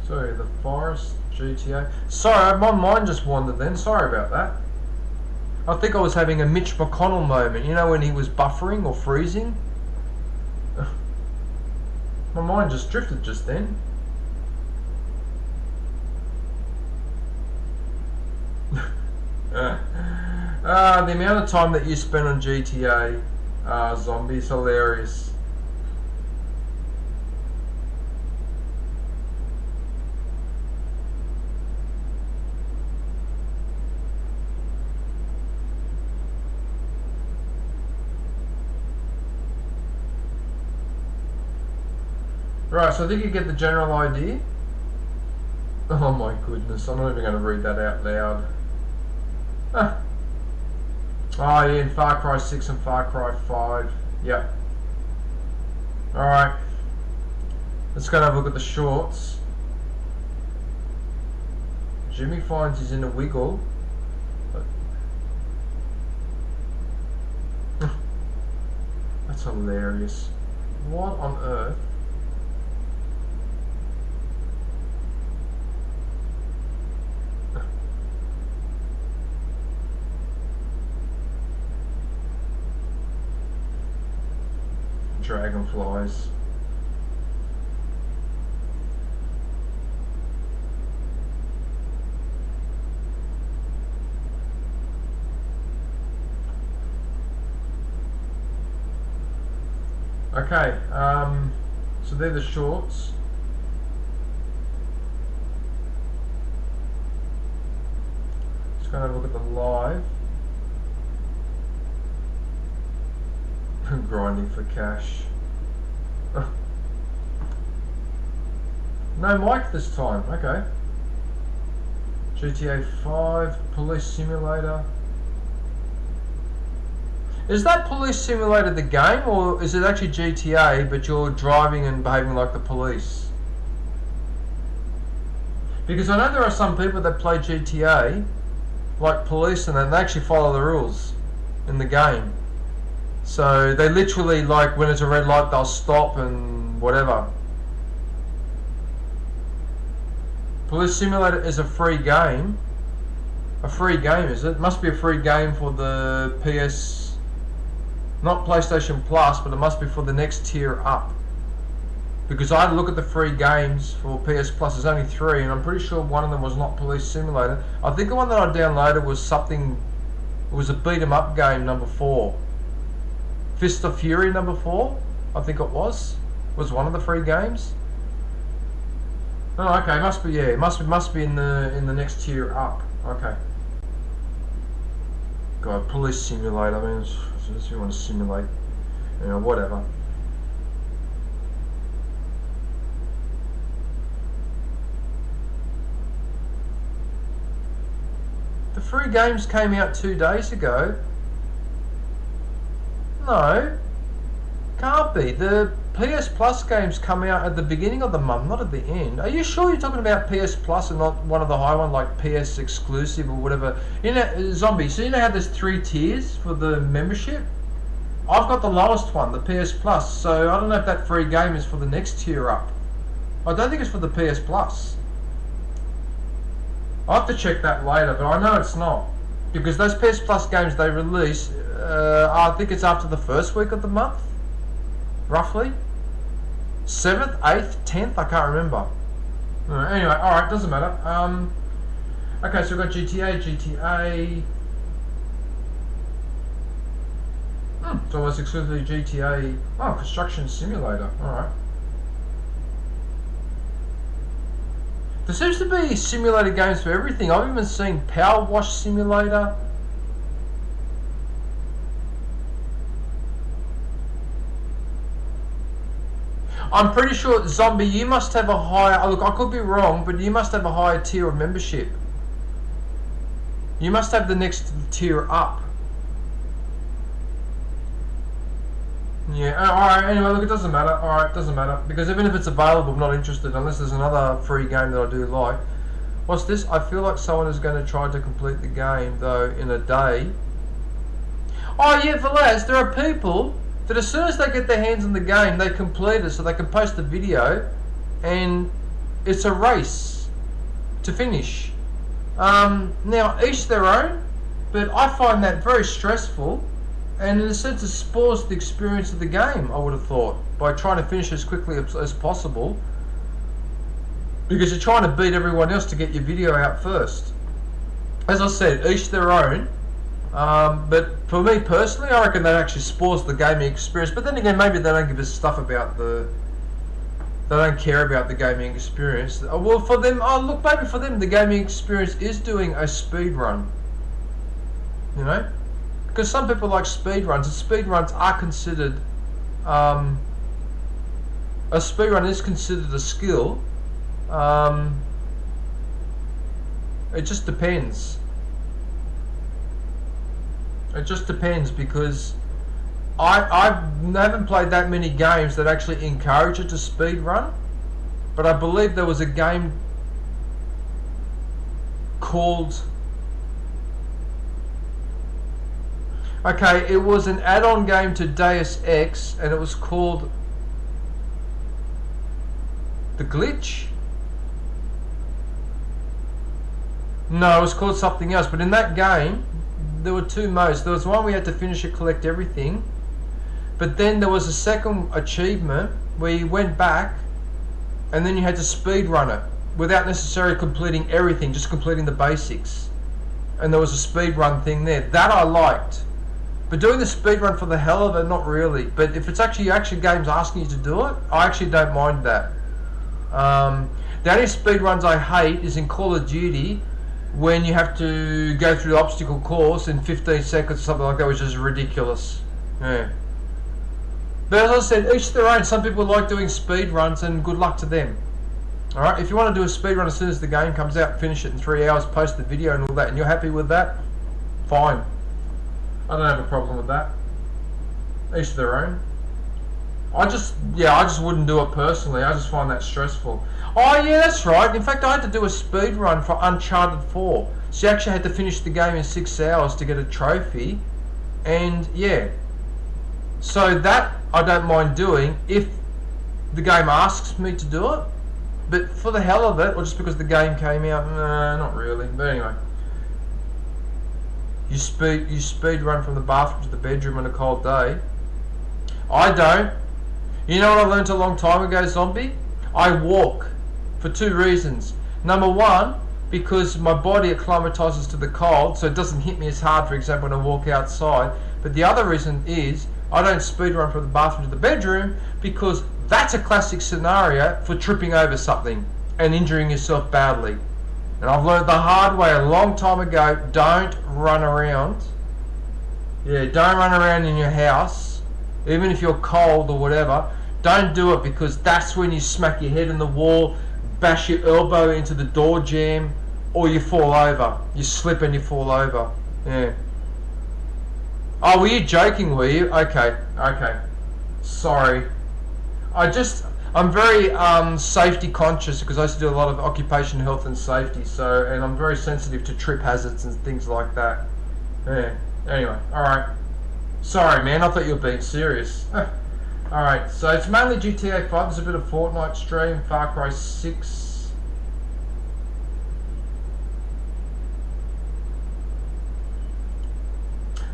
Sorry, the Forest, GTA. Sorry, my mind just wandered then. Sorry about that. I think I was having a Mitch McConnell moment. You know when he was buffering or freezing? My mind just drifted just then. The amount of time that you spent on GTA Zombie is hilarious. Right, so I think you get the general idea. Oh my goodness, I'm not even going to read that out loud. Ah. Oh yeah, in Far Cry 6 and Far Cry 5. Yep. Alright. Let's go and have a look at the shorts. Jimmy finds he's in a wiggle. That's hilarious. What on earth? Dragonflies. Okay, so they're the shorts. Just gonna have a look at the live. grinding for cash. No mic this time, okay. GTA 5, Police Simulator. Is that Police Simulator the game, or is it actually GTA, but you're driving and behaving like the police? Because I know there are some people that play GTA, like police, and they actually follow the rules in the game. So they literally, like, when it's a red light, they'll stop and whatever. Police Simulator is a free game. A free game, is it? Must be a free game for the PS, not PlayStation Plus, but it must be for the next tier up. Because I had to look at the free games for PS Plus. There's only 3, and I'm pretty sure one of them was not Police Simulator. I think the one that I downloaded was something. It was a beat 'em up game, number 4. Fist of Fury, number 4. I think it was one of the free games. Oh, okay. Must be, yeah. It must be in the next tier up. Okay. God, Police Simulator. I mean, if you want to simulate, you know, whatever. The free games came out 2 days ago. No, can't be. The PS Plus games come out at the beginning of the month, not at the end. Are you sure you're talking about PS Plus and not one of the high ones like PS Exclusive or whatever? You know, Zombie, so you know how there's 3 tiers for the membership? I've got the lowest one, the PS Plus, so I don't know if that free game is for the next tier up. I don't think it's for the PS Plus. I'll have to check that later, but I know it's not. Because those PS Plus games they release, I think it's after the first week of the month, roughly. 7th, 8th, 10th, I can't remember. Anyway, alright, doesn't matter. Okay, so we've got GTA. So it's exclusively GTA. Oh, Construction Simulator, alright. There seems to be simulator games for everything. I've even seen Power Wash Simulator. I'm pretty sure, Zombie, you must have a higher... Look, I could be wrong, but you must have a higher tier of membership. You must have the next tier up. Yeah, alright, anyway, look, it doesn't matter. Alright, doesn't matter. Because even if it's available, I'm not interested unless there's another free game that I do like. What's this? I feel like someone is going to try to complete the game, though, in a day. Oh, yeah, Velaz, there are people that as soon as they get their hands on the game, they complete it so they can post the video, and it's a race to finish. Now, each their own, but I find that very stressful. And in a sense, it spoils the experience of the game, I would have thought, by trying to finish as quickly as possible. Because you're trying to beat everyone else to get your video out first. As I said, each their own. But for me personally, I reckon that actually spoils the gaming experience. But then again, maybe they don't give us stuff about the... They don't care about the gaming experience. Well, for them, look, maybe for them, the gaming experience is doing a speed run. You know? Because some people like speedruns, and speedruns are considered, a speedrun is considered a skill. It just depends. It just depends, because I haven't played that many games that actually encourage it to speedrun, but I believe there was a game called... Okay, it was an add-on game to Deus Ex, and it was called The Glitch? No, it was called something else, but in that game, there were 2 modes. There was one where you had to finish it, collect everything, but then there was a second achievement where you went back, and then you had to speed run it, without necessarily completing everything, just completing the basics. And there was a speed run thing there. That I liked. But doing the speedrun for the hell of it, not really. But if it's actually games asking you to do it, I actually don't mind that. The only speedruns I hate is in Call of Duty, when you have to go through the obstacle course in 15 seconds or something like that, which is ridiculous. Yeah. But as I said, each to their own. Some people like doing speed runs, and good luck to them. Alright, if you want to do a speed run as soon as the game comes out, finish it in 3 hours, post the video and all that, and you're happy with that, fine. I don't have a problem with that. Each to their own. I just wouldn't do it personally. I just find that stressful. Oh yeah, that's right. In fact, I had to do a speed run for Uncharted 4. So you actually had to finish the game in 6 hours to get a trophy. And yeah. So that I don't mind doing if the game asks me to do it. But for the hell of it, or just because the game came out, nah, not really. But anyway. You speed run from the bathroom to the bedroom on a cold day. I don't. You know what I learned a long time ago, Zombie? I walk for 2 reasons. Number 1, because my body acclimatizes to the cold, so it doesn't hit me as hard, for example, when I walk outside. But the other reason is I don't speed run from the bathroom to the bedroom, because that's a classic scenario for tripping over something and injuring yourself badly. And I've learned the hard way a long time ago, don't run around. Yeah, don't run around in your house, even if you're cold or whatever. Don't do it, because that's when you smack your head in the wall, bash your elbow into the door jamb, or you fall over. You slip and you fall over. Yeah. Oh, were you joking, were you? Okay. Sorry. I'm very safety conscious, because I used to do a lot of occupational health and safety, and I'm very sensitive to trip hazards and things like that. Yeah. Anyway, alright. Sorry, man, I thought you were being serious. Alright, so it's mainly GTA 5, there's a bit of Fortnite stream, Far Cry 6.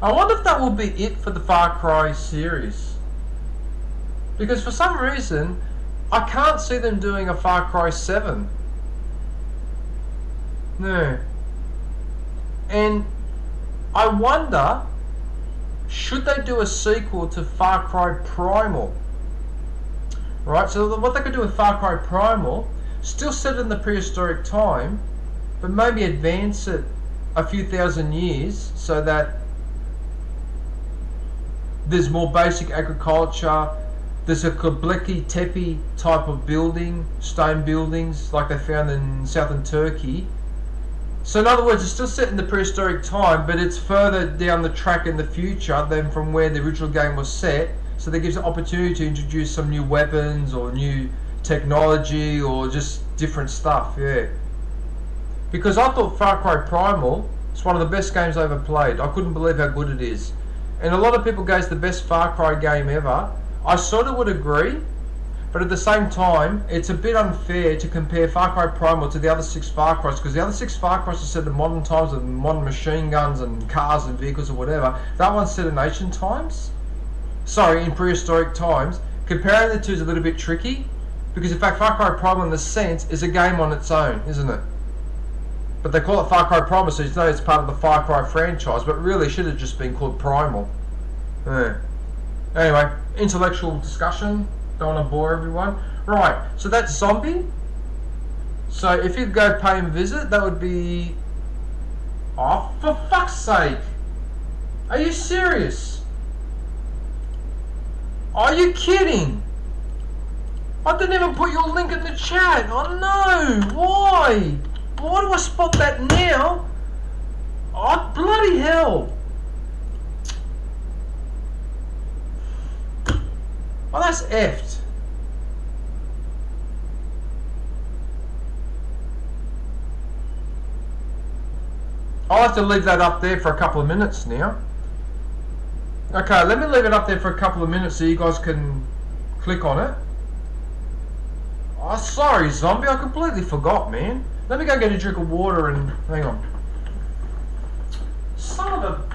I wonder if that will be it for the Far Cry series. Because for some reason, I can't see them doing a Far Cry 7. No. And I wonder, should they do a sequel to Far Cry Primal? Right, so what they could do with Far Cry Primal, still set in the prehistoric time, but maybe advance it a few thousand years so that there's more basic agriculture. There's a Göbekli Tepe type of building, stone buildings like they found in southern Turkey. So in other words, it's still set in the prehistoric time, but it's further down the track in the future than from where the original game was set. So that gives an opportunity to introduce some new weapons or new technology or just different stuff, yeah. Because I thought Far Cry Primal is one of the best games I ever played. I couldn't believe how good it is. And a lot of people go, it's the best Far Cry game ever. I sort of would agree, but at the same time, it's a bit unfair to compare Far Cry Primal to the other 6 Far Cries, because the other 6 Far Cries are set in modern times with modern machine guns and cars and vehicles or whatever. That one's set in ancient times. Sorry, in prehistoric times. Comparing the two is a little bit tricky, because in fact Far Cry Primal in the sense is a game on its own, isn't it? But they call it Far Cry Primal, so you know it's part of the Far Cry franchise, but really it should have just been called Primal. Yeah. Anyway, intellectual discussion. Don't want to bore everyone. Right, so that's Zombie. So if you go pay him a visit, that would be... Oh, for fuck's sake! Are you serious? Are you kidding? I didn't even put your link in the chat. Oh no! Why? Why do I spot that now? Oh, bloody hell! Oh, that's effed. I'll have to leave that up there for a couple of minutes now. Okay, let me leave it up there for a couple of minutes so you guys can click on it. Oh, sorry, Zombie, I completely forgot, man. Let me go get a drink of water and... hang on. Son of a...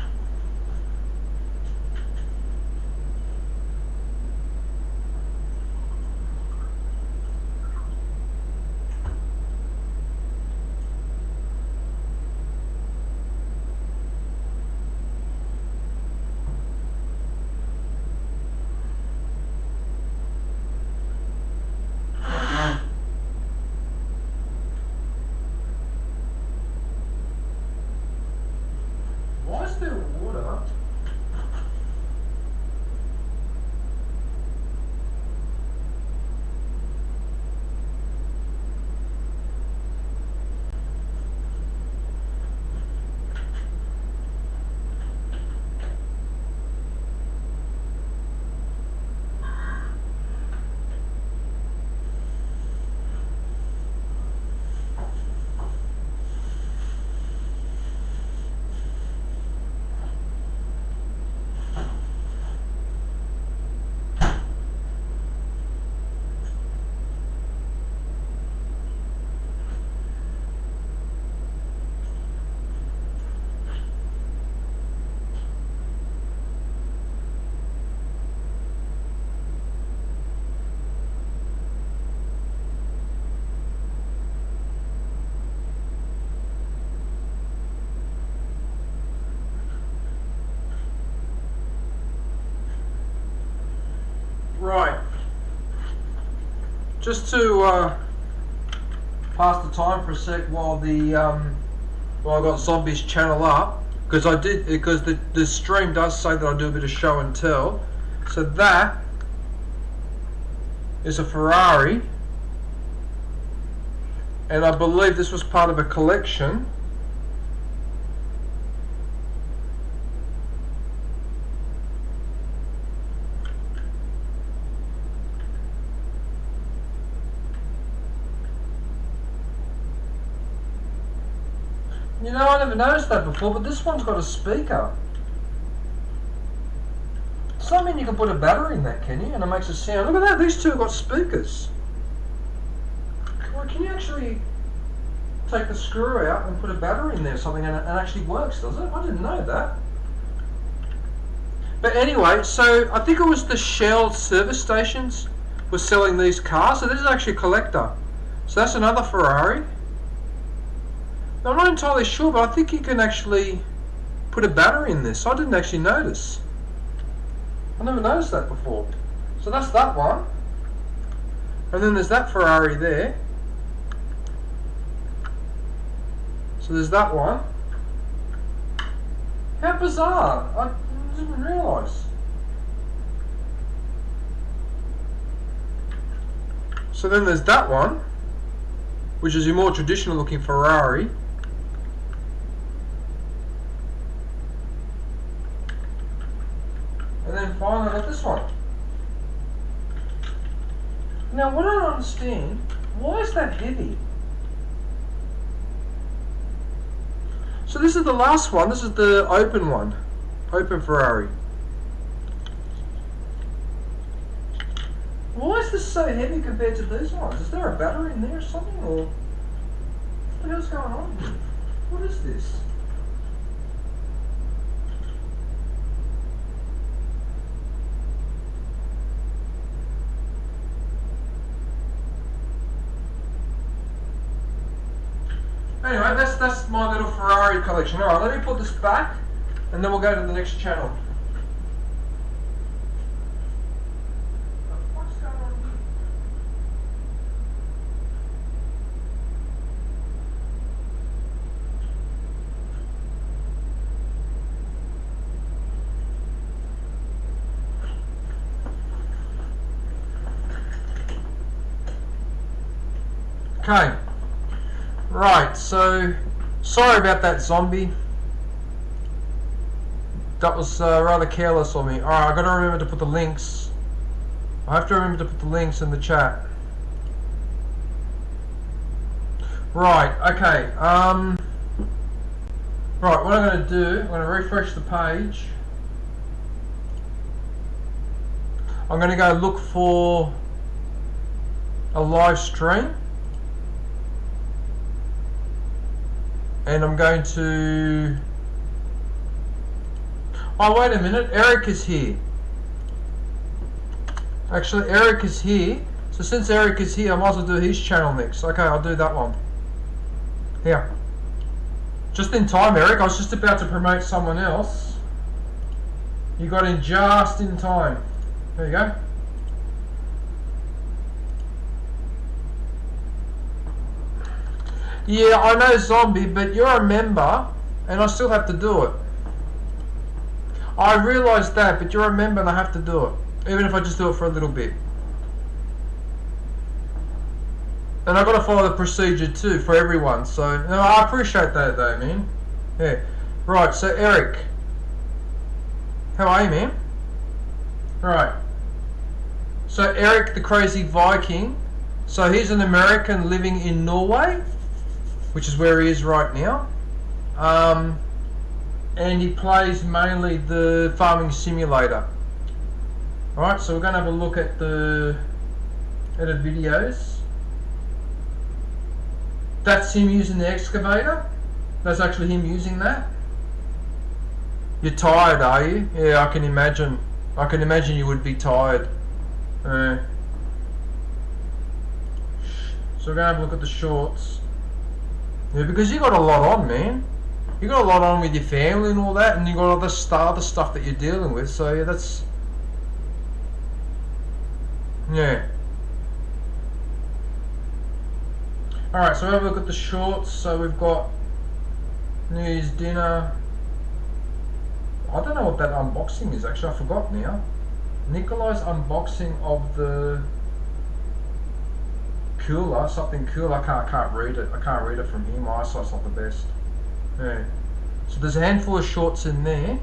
just to pass the time for a sec while I got Zombie's channel up, because the stream does say that I do a bit of show and tell. So that is a Ferrari, and I believe this was part of a collection. You know, I never noticed that before, but this one's got a speaker. Does that mean you can put a battery in that, can you? And it makes a sound. Look at that, these two have got speakers. Well, can you actually take the screw out and put a battery in there or something, and it actually works, does it? I didn't know that. But anyway, so I think it was the Shell service stations were selling these cars. So this is actually a collector. So that's another Ferrari. Now, I'm not entirely sure, but I think you can actually put a battery in this. I didn't actually notice. I never noticed that before. So that's that one. And then there's that Ferrari there. So there's that one. How bizarre. I didn't even realise. So then there's that one, which is a more traditional looking Ferrari. And then finally I got this one. Now what I don't understand, why is that heavy? So this is the last one, this is the open one. Open Ferrari. Why is this so heavy compared to these ones? Is there a battery in there or something? Or what the hell's going on here? What is this? Anyway, that's my little Ferrari collection. Alright, let me put this back and then we'll go to the next channel. What's going on here? Okay. Right, so sorry about that, Zombie. That was rather careless of me. Alright, I've got to remember to put the links. I have to remember to put the links in the chat. Right, okay. Right, what I'm going to do, I'm going to refresh the page. I'm going to go look for a live stream. And I'm going to... Oh, wait a minute. Eric is here. Actually, Eric is here. So since Eric is here, I might as well do his channel next. Okay, I'll do that one. Here. Just in time, Eric. I was just about to promote someone else. You got in just in time. There you go. Yeah, I know, Zombie, but you're a member, and I still have to do it. I realise that, but you're a member and I have to do it. Even if I just do it for a little bit. And I've got to follow the procedure too, for everyone, so... No, I appreciate that though, man. Yeah. Right, so Eric. How are you, man? Right. So Eric the Crazy Viking. So he's an American living in Norway, which is where he is right now. And he plays mainly the farming simulator. Alright, so we're going to have a look at the videos. That's him using the excavator. That's actually him using that. You're tired, are you? Yeah, I can imagine. I can imagine you would be tired. So we're going to have a look at the shorts. Yeah, because you got a lot on, man. You got a lot on with your family and all that, and you got all this other stuff that you're dealing with. So yeah, that's... Yeah. Alright, so have a look at the shorts. So we've got New Year's dinner. I don't know what that unboxing is actually, I forgot now. Nikolai's unboxing of the cooler, something cool. I can't read it. I can't read it from here. My eyesight's not the best. Yeah. So there's a handful of shorts in there.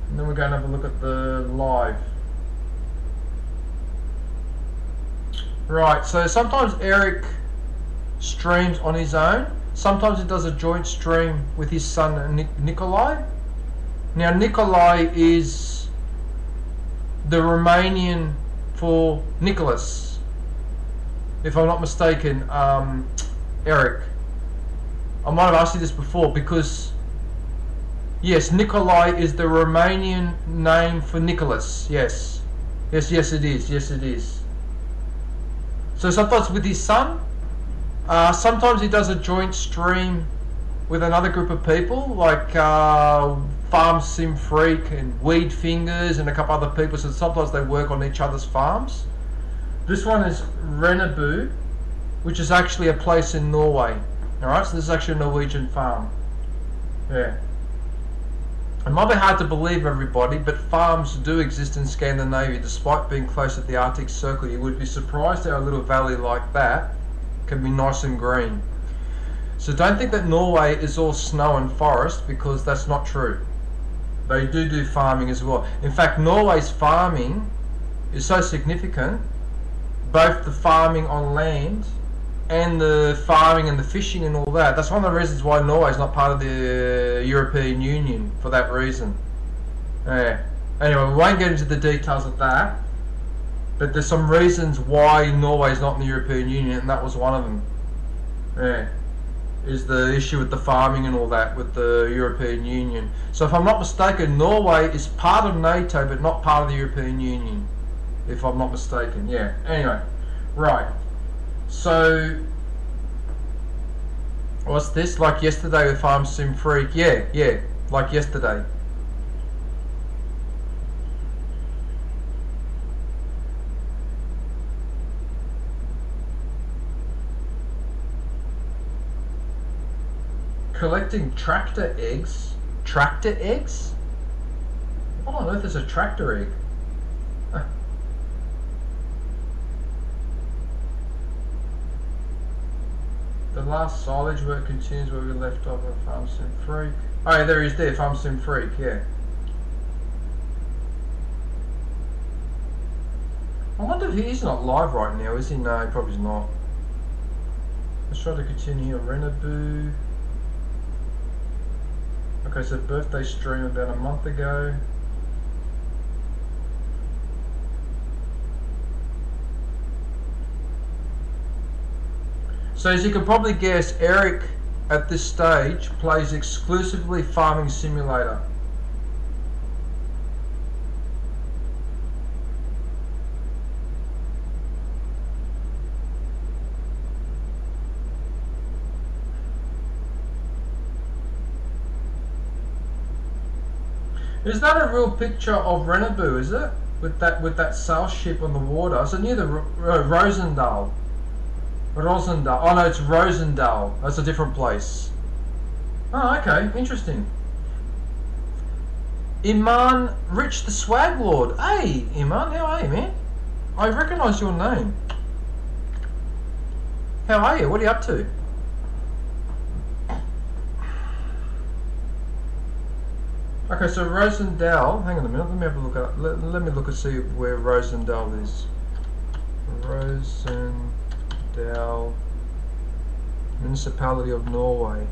And then we're going to have a look at the live. Right, so sometimes Eric streams on his own. Sometimes he does a joint stream with his son Nikolai. Now Nikolai is the Romanian for Nicholas, if I'm not mistaken. Eric, I might have asked you this before, because yes, Nikolai is the Romanian name for Nicholas. Yes it is. So sometimes with his son, sometimes he does a joint stream with another group of people, like Farm Sim Freak and Weed Fingers and a couple other people. So sometimes they work on each other's farms. This one is Rennebu, which is actually a place in Norway. Alright, so this is actually a Norwegian farm. Yeah. It might be hard to believe, everybody, but farms do exist in Scandinavia. Despite being close to the Arctic Circle, you would be surprised how a little valley like that can be nice and green. So don't think that Norway is all snow and forest, because that's not true. They do farming as well. In fact, Norway's farming is so significant, both the farming on land and the farming and the fishing and all that. That's one of the reasons why Norway is not part of the European Union, for that reason. Yeah. Anyway, we won't get into the details of that, but there's some reasons why Norway is not in the European Union, and that was one of them. Yeah. Is the issue with the farming and all that with the European Union. So if I'm not mistaken, Norway is part of NATO but not part of the European Union, if I'm not mistaken. Yeah. Anyway, right. So what's this? Like yesterday with Farm Sim Freak. Yeah, like yesterday. Collecting tractor eggs. Tractor eggs? What on earth is a tractor egg? The last silage work continues where we left off at Farm Sim Freak. Oh yeah, there he is there, Farm Sim Freak, yeah. I wonder if he's not live right now, is he? No, he probably is not. Let's try to continue on Rennebu. Okay, so birthday stream about a month ago. So as you can probably guess, Eric at this stage plays exclusively Farming Simulator. Is that a real picture of Rennebu, is it? With that sail ship on the water? So near the Rosendal. Rosendal. Oh no, it's Rosendal. That's a different place. Oh, okay. Interesting. Iman Rich the Swag Lord. Hey, Iman, how are you, man? I recognise your name. How are you? What are you up to? Okay, so Rosendal. Hang on a minute. Let me have a look at. Let me look and see where Rosendal is. Rosendal, Municipality of Norway.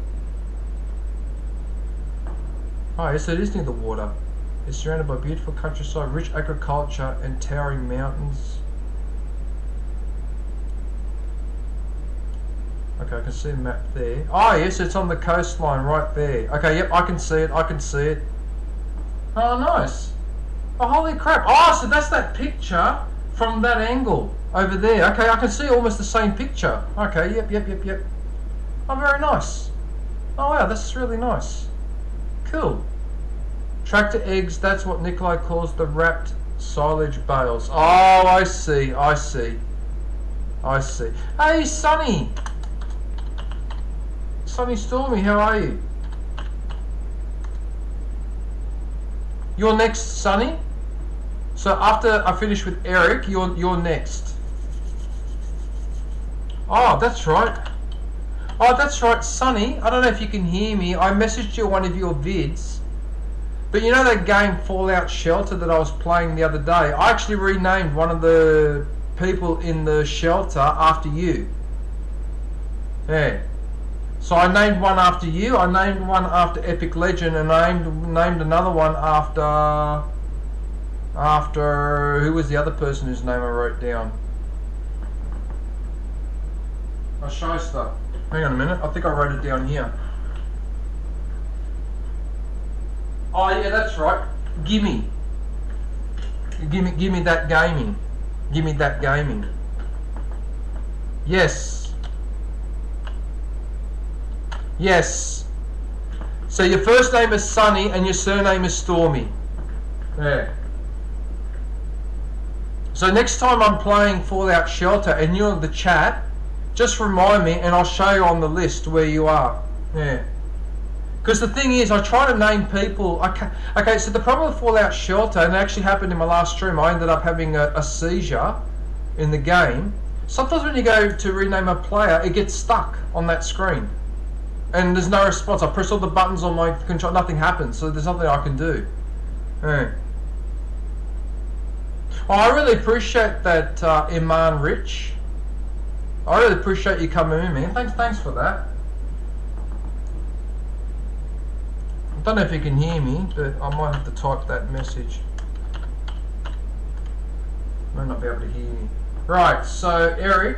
Oh, yes, it is near the water. It's surrounded by beautiful countryside, rich agriculture, and towering mountains. Okay, I can see a map there. Oh, yes, it's on the coastline right there. Okay, yep, I can see it. I can see it. Oh, nice. Oh, holy crap. Oh, so that's that picture from that angle over there. Okay, I can see almost the same picture. Okay, yep. Oh, very nice. Oh, wow, that's really nice. Cool. Tractor eggs, that's what Nikolai calls the wrapped Silage bales. Oh, I see. I see. I see. Hey, Sonny. Sonny Stormy, how are you? You're next, Sonny. So after I finish with Eric, you're next. Oh, that's right. Oh, that's right, Sonny. I don't know if you can hear me. I messaged you one of your vids. But you know that game Fallout Shelter that I was playing the other day? I actually renamed one of the people in the shelter after you. Yeah. So I named one after you, I named one after Epic Legend, and I named another one after who was the other person whose name I wrote down? I'll show stuff. Hang on a minute, I think I wrote it down here. Oh yeah, that's right. Gimme that gaming. Give me that gaming. Yes. Yes. So your first name is Sonny and your surname is Stormy. Yeah. So next time I'm playing Fallout Shelter and you're in the chat, just remind me and I'll show you on the list where you are. Yeah. Because the thing is, I try to name people. Okay, so the problem with Fallout Shelter, and it actually happened in my last stream, I ended up having a seizure in the game. Sometimes when you go to rename a player, it gets stuck on that screen. And there's no response. I press all the buttons on my control, nothing happens, so there's nothing I can do. Yeah. Oh, I really appreciate that, Iman Rich. I really appreciate you coming in, man. Thanks for that. I don't know if you can hear me, but I might have to type that message. Might not be able to hear me. Right, so Eric.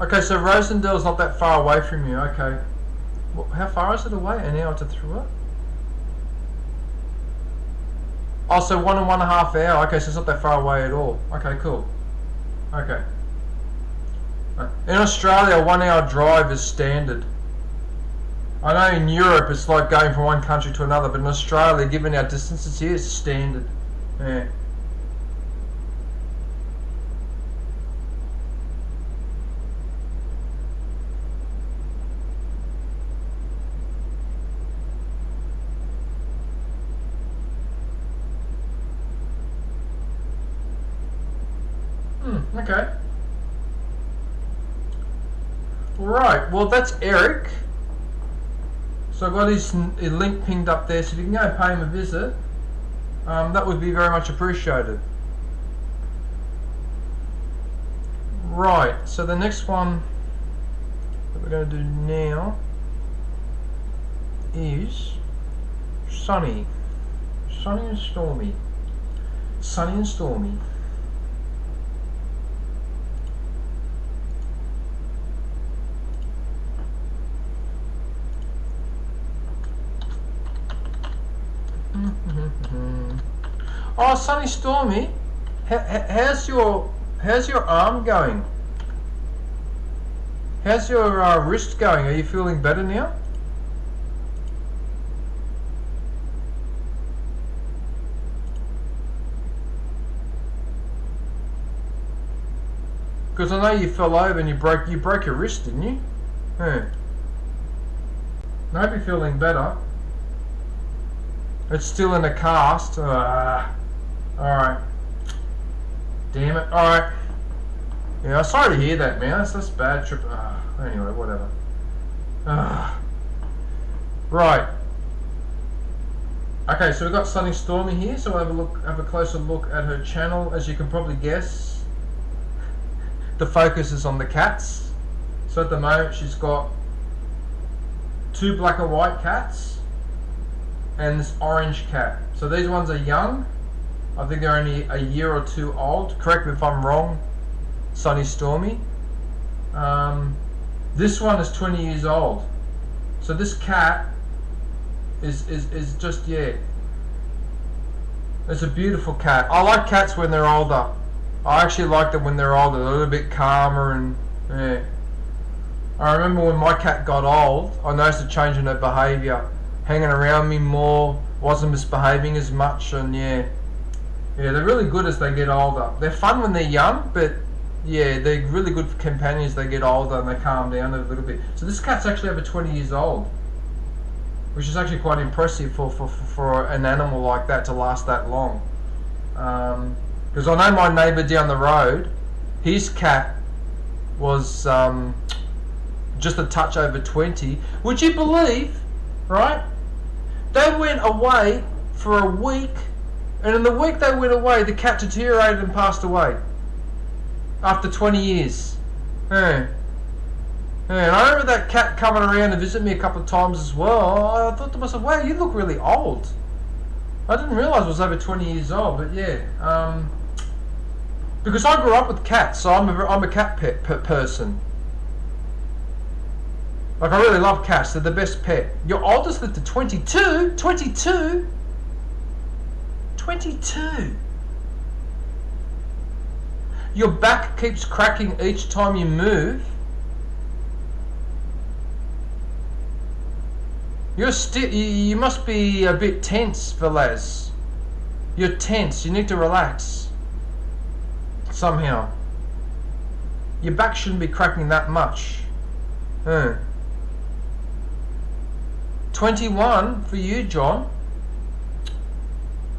Okay, so Rosendale's not that far away from you. Okay. Well, how far is it away? An hour to through it? Oh, so 1.5 hours. Okay, so it's not that far away at all. Okay, cool. Okay. In Australia, a 1 hour drive is standard. I know in Europe it's like going from one country to another, but in Australia, given our distances here, it's standard. Yeah. Okay. Right, well that's Eric. So I've got his link pinged up there, so if you can go and pay him a visit, that would be very much appreciated. Right, so the next one that we're going to do now is Sunny. Sunny and Stormy. Sunny and Stormy. Oh, Sunny Stormy, how's your arm going? How's your wrist going? Are you feeling better now? Because I know you fell over and you broke your wrist, didn't you? Yeah. I hope you're feeling better. It's still in a cast. Alright. Damn it. Alright. Yeah, I'm sorry to hear that, man. That's bad trip. Anyway, whatever. Right. Okay, so we've got Sunny Stormy here, so we'll have a closer look at her channel. As you can probably guess, the focus is on the cats. So at the moment she's got 2 black and white cats and this orange cat. So these ones are young. I think they're only a year or 2 old. Correct me if I'm wrong, Sunny Stormy. This one is 20 years old. So this cat is just, yeah. It's a beautiful cat. I like cats when they're older. I actually like them when they're older. They're a little bit calmer and, yeah. I remember when my cat got old, I noticed a change in her behaviour. Hanging around me more, wasn't misbehaving as much, and yeah. Yeah, they're really good as they get older. They're fun when they're young, but yeah, they're really good for companions as they get older and they calm down a little bit. So this cat's actually over 20 years old, which is actually quite impressive for an animal like that to last that long. Because I know my neighbour down the road, his cat was just a touch over 20. Would you believe, right? They went away for a week, and in the week they went away, the cat deteriorated and passed away after 20 years. Yeah. Yeah, and I remember that cat coming around to visit me a couple of times as well. I thought to myself, wow, you look really old. I didn't realise it was over 20 years old, but yeah. Because I grew up with cats, so I'm a cat pet person. Like, I really love cats. They're the best pet. Your oldest lived to 22? 22? 22? Your back keeps cracking each time you move. You must be a bit tense, Velaz. You're tense. You need to relax. Somehow. Your back shouldn't be cracking that much. 21 for you, John.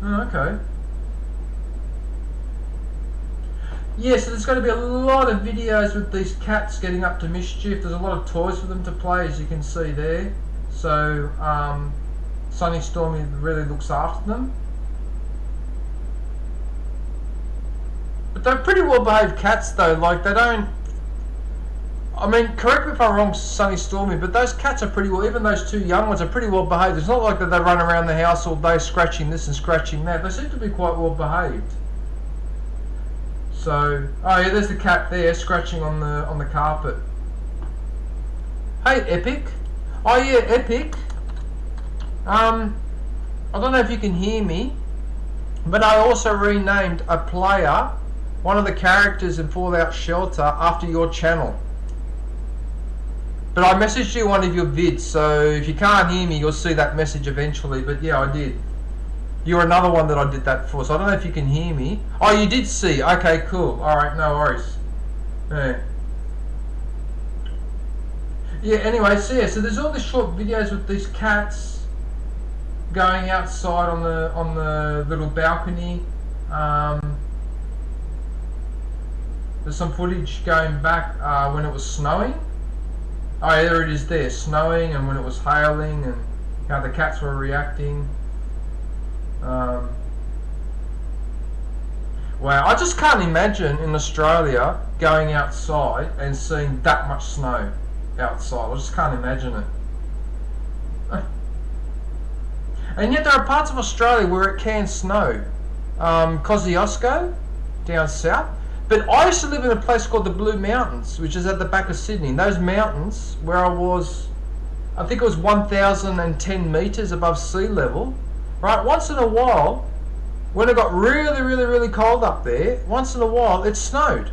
Okay. Yeah, so there's going to be a lot of videos with these cats getting up to mischief. There's a lot of toys for them to play, as you can see there. So, Sunny Stormy really looks after them. But they're pretty well behaved cats though, like they don't... I mean, correct me if I'm wrong, Sunny Stormy, but those cats are pretty well, even those two young ones are pretty well behaved. It's not like that they run around the house all day scratching this and scratching that. They seem to be quite well behaved. So, oh yeah, there's the cat there scratching on the carpet. Hey, Epic. Oh yeah, Epic. I don't know if you can hear me, but I also renamed a player, one of the characters in Fallout Shelter, after your channel. But I messaged you one of your vids, so if you can't hear me, you'll see that message eventually. But yeah, I did. You're another one that I did that for, so I don't know if you can hear me. Oh, you did see. Okay, cool. Alright, no worries. Yeah. Yeah, anyway, so yeah, so there's all these short videos with these cats going outside on the little balcony. There's some footage going back when it was snowing. Oh yeah, there it is there, snowing, and when it was hailing, and how the cats were reacting. Wow, I just can't imagine in Australia going outside and seeing that much snow outside. I just can't imagine it. And yet there are parts of Australia where it can snow. Kosciuszko, down south. But I used to live in a place called the Blue Mountains, which is at the back of Sydney. And those mountains, where I was, I think it was 1,010 metres above sea level, right? Once in a while, when it got really, really, really cold up there, once in a while it snowed.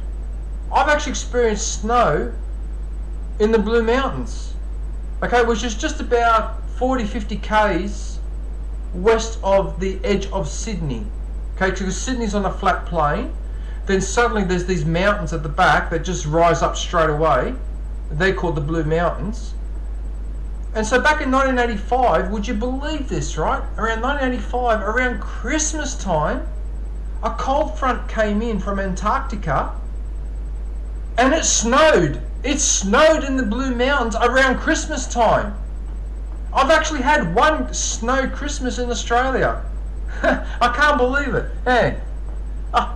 I've actually experienced snow in the Blue Mountains, okay, which is just about 40-50 k's west of the edge of Sydney, okay, because Sydney's on a flat plain. Then suddenly there's these mountains at the back that just rise up straight away. They're called the Blue Mountains. And so back in 1985, would you believe this, right? Around 1985, around Christmas time, a cold front came in from Antarctica and it snowed. It snowed in the Blue Mountains around Christmas time. I've actually had one snow Christmas in Australia. I can't believe it. Hey.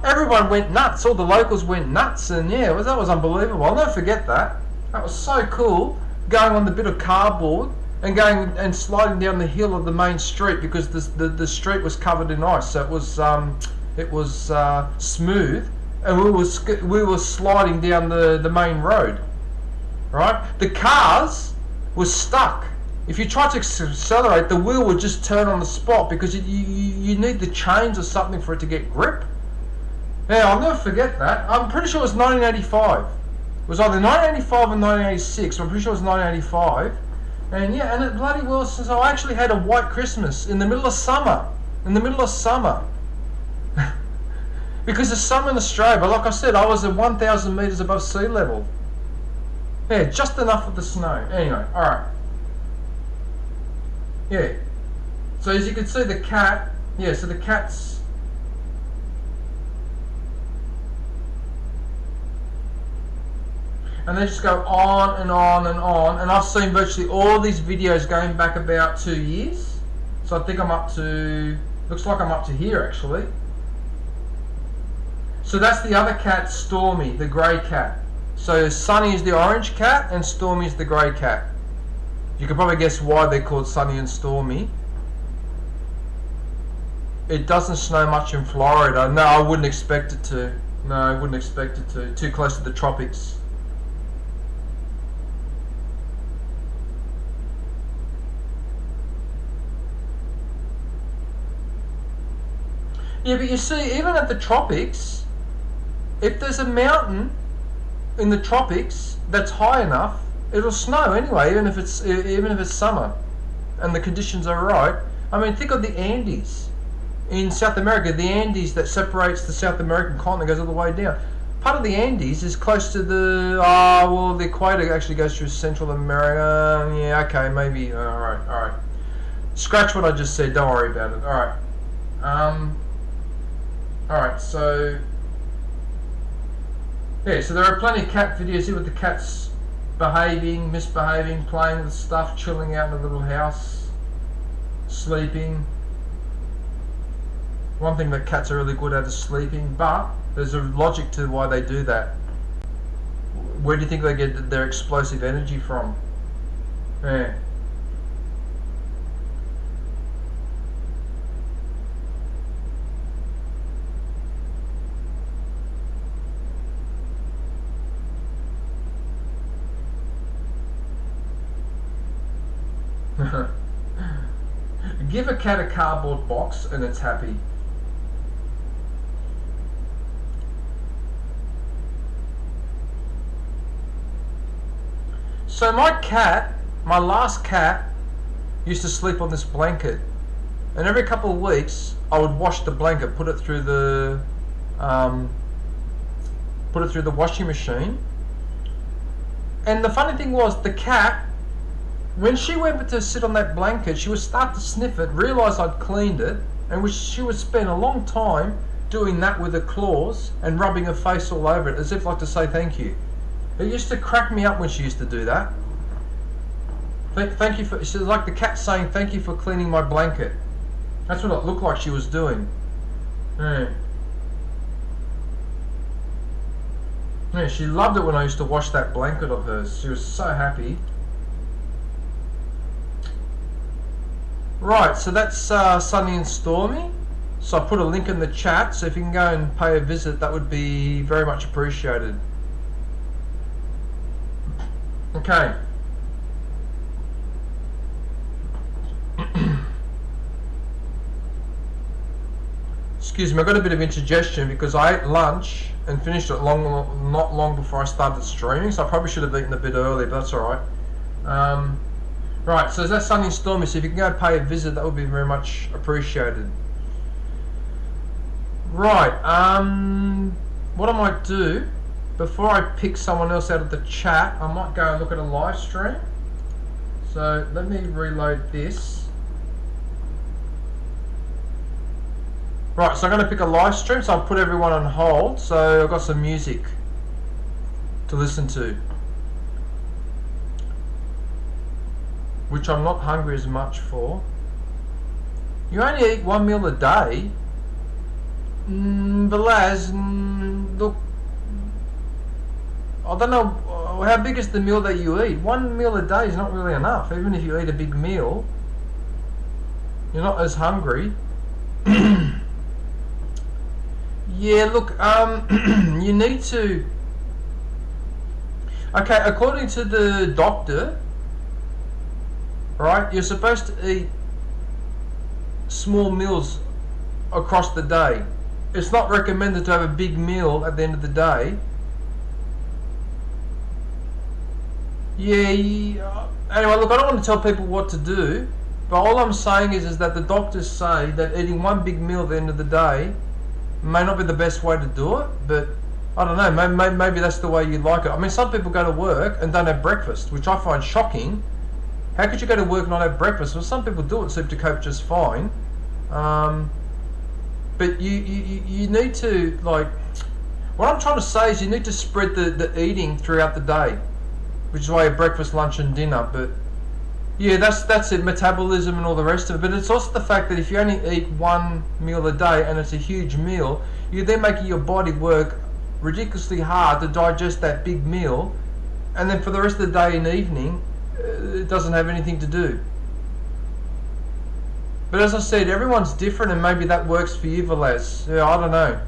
Everyone went nuts. All the locals went nuts, and yeah, that was unbelievable. I'll never forget that. That was so cool. Going on the bit of cardboard and going and sliding down the hill of the main street because the street was covered in ice, so it was smooth, and we were sliding down the main road. Right, the cars were stuck. If you tried to accelerate, the wheel would just turn on the spot because you need the chains or something for it to get grip. Yeah, I'll never forget that. I'm pretty sure it was 1985. It was either 1985 or 1986. I'm pretty sure it was 1985. And yeah, and it bloody well, since I actually had a white Christmas in the middle of summer. In the middle of summer. Because there's some in Australia, but like I said, I was at 1,000 metres above sea level. Yeah, just enough of the snow. Anyway, alright. Yeah. So as you can see, the cat, yeah, so the cat's, and they just go on and on and on, and I've seen virtually all these videos going back about 2 years. So I think I'm up to, looks like I'm up to here actually. So that's the other cat, Stormy, the grey cat. So Sunny is the orange cat and Stormy is the grey cat. You can probably guess why they're called Sunny and Stormy. It doesn't snow much in Florida. No, I wouldn't expect it to. No, I wouldn't expect it to. Too close to the tropics. Yeah, but you see, even at the tropics, if there's a mountain in the tropics that's high enough, it'll snow anyway, even if it's summer, and the conditions are right. I mean, think of the Andes in South America. The Andes that separates the South American continent goes all the way down. Part of the Andes is close to the the equator actually goes through Central America. Yeah, okay, maybe. All right. Scratch what I just said. Don't worry about it. All right. Alright, so yeah, so there are plenty of cat videos here with the cats behaving, misbehaving, playing with stuff, chilling out in a little house, sleeping. One thing that cats are really good at is sleeping, but there's a logic to why they do that. Where do you think they get their explosive energy from? Yeah. Give a cat a cardboard box and it's happy. So my last cat, used to sleep on this blanket, and every couple of weeks I would wash the blanket, put it through the washing machine. And the funny thing was, the cat, when she went to sit on that blanket, she would start to sniff it, realise I'd cleaned it, and she would spend a long time doing that with her claws and rubbing her face all over it, as if like to say thank you. It used to crack me up when she used to do that. Thank you for, it's like the cat saying thank you for cleaning my blanket. That's what it looked like she was doing. Yeah. Yeah, she loved it when I used to wash that blanket of hers. She was so happy. Right, so that's Sunny and Stormy. So I put a link in the chat, so if you can go and pay a visit, that would be very much appreciated. Okay. Excuse me, I got a bit of indigestion because I ate lunch and finished it not long before I started streaming, so I probably should have eaten a bit early, but that's alright. Right, so that's Sunny and Stormy, so if you can go pay a visit, that would be very much appreciated. Right, what I might do, before I pick someone else out of the chat, I might go and look at a live stream. So let me reload this. Right, so I'm going to pick a live stream, so I'll put everyone on hold, so I've got some music to listen to, which I'm not hungry as much for. You only eat one meal a day? Balaz, look, I don't know, how big is the meal that you eat? One meal a day is not really enough. Even if you eat a big meal, you're not as hungry. Yeah, look, you need to... Okay, according to the doctor, right, you're supposed to eat small meals across the day. It's not recommended to have a big meal at the end of the day. Yeah, anyway, look, I don't want to tell people what to do, but all I'm saying is that the doctors say that eating one big meal at the end of the day May not be the best way to do it, but I don't know, maybe that's the way you like it. I mean, some people go to work and don't have breakfast, which I find shocking. How could you go to work and not have breakfast? Well, some people do it, seem to cope just fine. But you need to, like, what I'm trying to say is you need to spread the eating throughout the day, which is why you have breakfast, lunch and dinner. But yeah, that's it, metabolism and all the rest of it. But it's also the fact that if you only eat one meal a day and it's a huge meal, you're then making your body work ridiculously hard to digest that big meal, and then for the rest of the day and evening, it doesn't have anything to do. But as I said, everyone's different, and maybe that works for you, Velaz. Yeah, I don't know.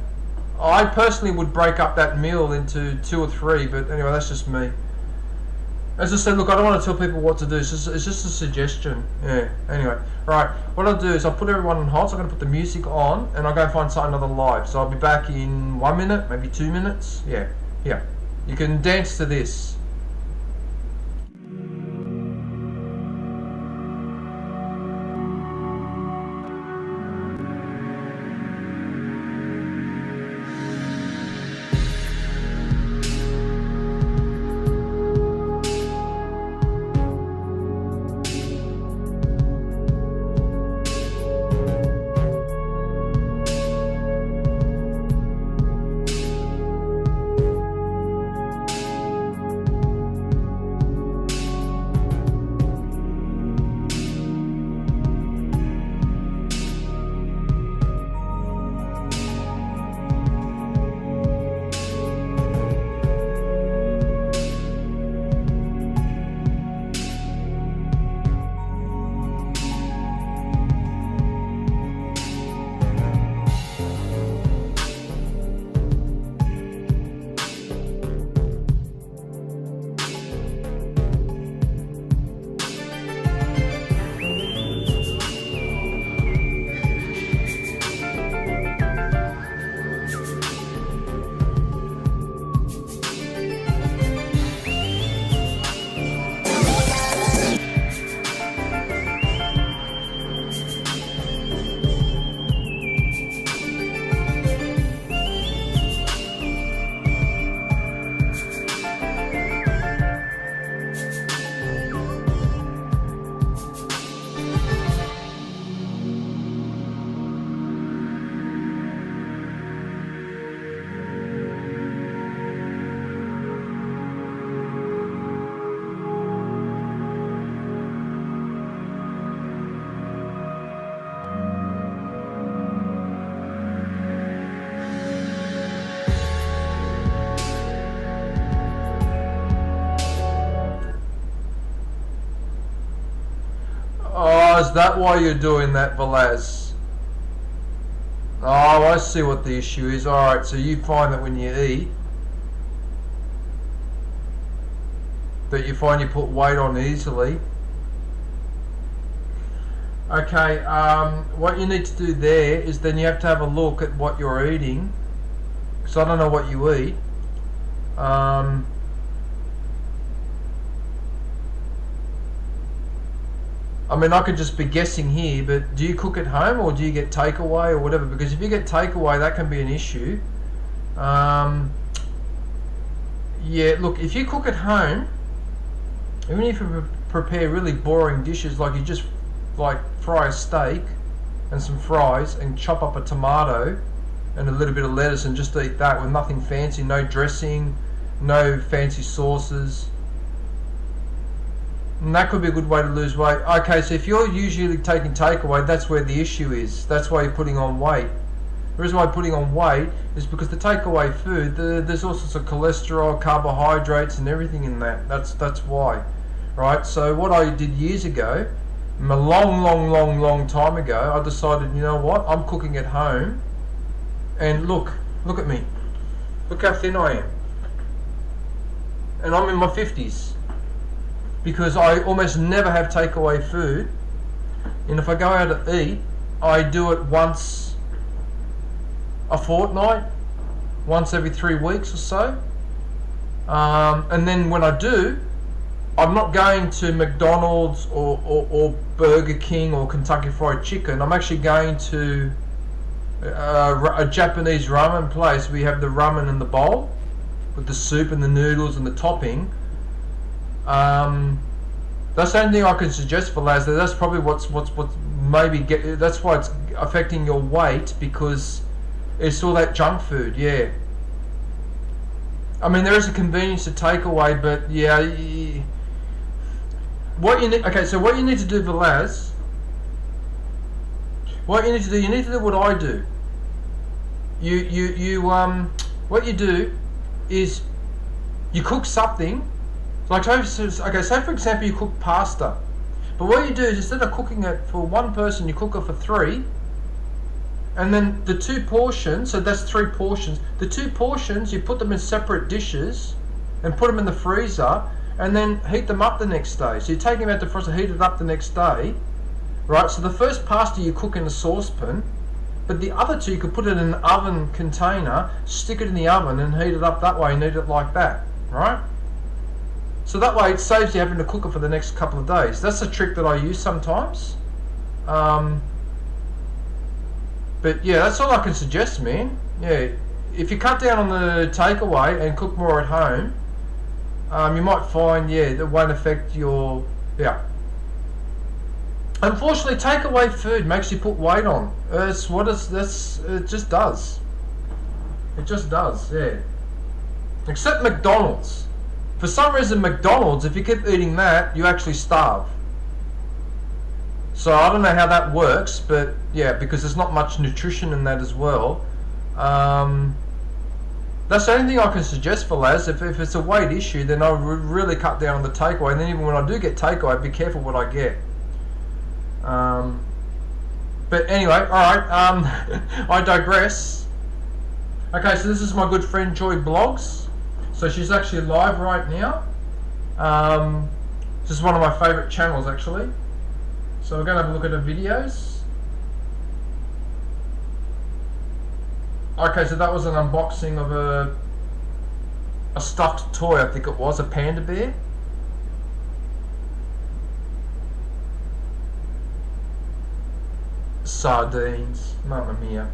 I personally would break up that meal into 2 or 3, but anyway, that's just me. As I said, look, I don't want to tell people what to do. It's just a suggestion. Yeah, anyway. Right, what I'll do is I'll put everyone on hold, so I'm going to put the music on, and I'll go and find another live. So I'll be back in 1 minute, maybe 2 minutes. Yeah. You can dance to this. Oh, is that why you're doing that, Velaz? Oh, I see what the issue is. Alright, so you find that when you eat, that you find you put weight on easily. Okay, what you need to do there is then you have to have a look at what you're eating, because I don't know what you eat. I mean, I could just be guessing here, but do you cook at home or do you get takeaway or whatever? Because if you get takeaway, that can be an issue. Yeah, look, if you cook at home, even if you prepare really boring dishes, like you just like fry a steak and some fries and chop up a tomato and a little bit of lettuce and just eat that with nothing fancy, no dressing, no fancy sauces. And that could be a good way to lose weight. Okay, so if you're usually taking takeaway, that's where the issue is. That's why you're putting on weight. The reason why you're putting on weight is because the takeaway food, there's all sorts of cholesterol, carbohydrates and everything in that. That's why. Right, so what I did years ago, a long time ago, I decided, you know what, I'm cooking at home. And look at me. Look how thin I am. And I'm in my 50s. Because I almost never have takeaway food, and if I go out to eat, I do it once a fortnight, once every 3 weeks or so. And then when I do, I'm not going to McDonald's or Burger King or Kentucky Fried Chicken. I'm actually going to a Japanese ramen place, we have the ramen in the bowl with the soup and the noodles and the topping. That's the only thing I can suggest for lads. That's probably what's maybe that's why it's affecting your weight, because it's all that junk food. Yeah. I mean, there is a convenience to takeaway, but yeah. What you need? Okay, so what you need to do, Velaz. What you need to do? You need to do what I do. What you do is you cook something. Like, okay, say for example you cook pasta, but what you do is instead of cooking it for one person, you cook it for three, and then the two portions, so that's 3 portions, the 2 portions you put them in separate dishes and put them in the freezer, and then heat them up the next day. So you take them out the frozen, heat it up the next day, right? So the first pasta you cook in a saucepan, but the other 2 you could put it in an oven container, stick it in the oven and heat it up that way and eat it like that, right? So that way it saves you having to cook it for the next couple of days. That's a trick that I use sometimes. But yeah, that's all I can suggest, man. Yeah, if you cut down on the takeaway and cook more at home, you might find, yeah, that won't affect your, yeah. Unfortunately, takeaway food makes you put weight on. It just does. It just does, yeah. Except McDonald's. For some reason, McDonald's, if you keep eating that, you actually starve. So I don't know how that works, but yeah, because there's not much nutrition in that as well. That's the only thing I can suggest for lads. If it's a weight issue, then I would really cut down on the takeaway. And then even when I do get takeaway, be careful what I get. But anyway, alright, I digress. Okay, so this is my good friend Joy Blogs. So she's actually live right now. This is one of my favourite channels actually. So we're going to have a look at her videos. Okay, so that was an unboxing of a stuffed toy, I think it was, a panda bear. Sardines, mamma mia.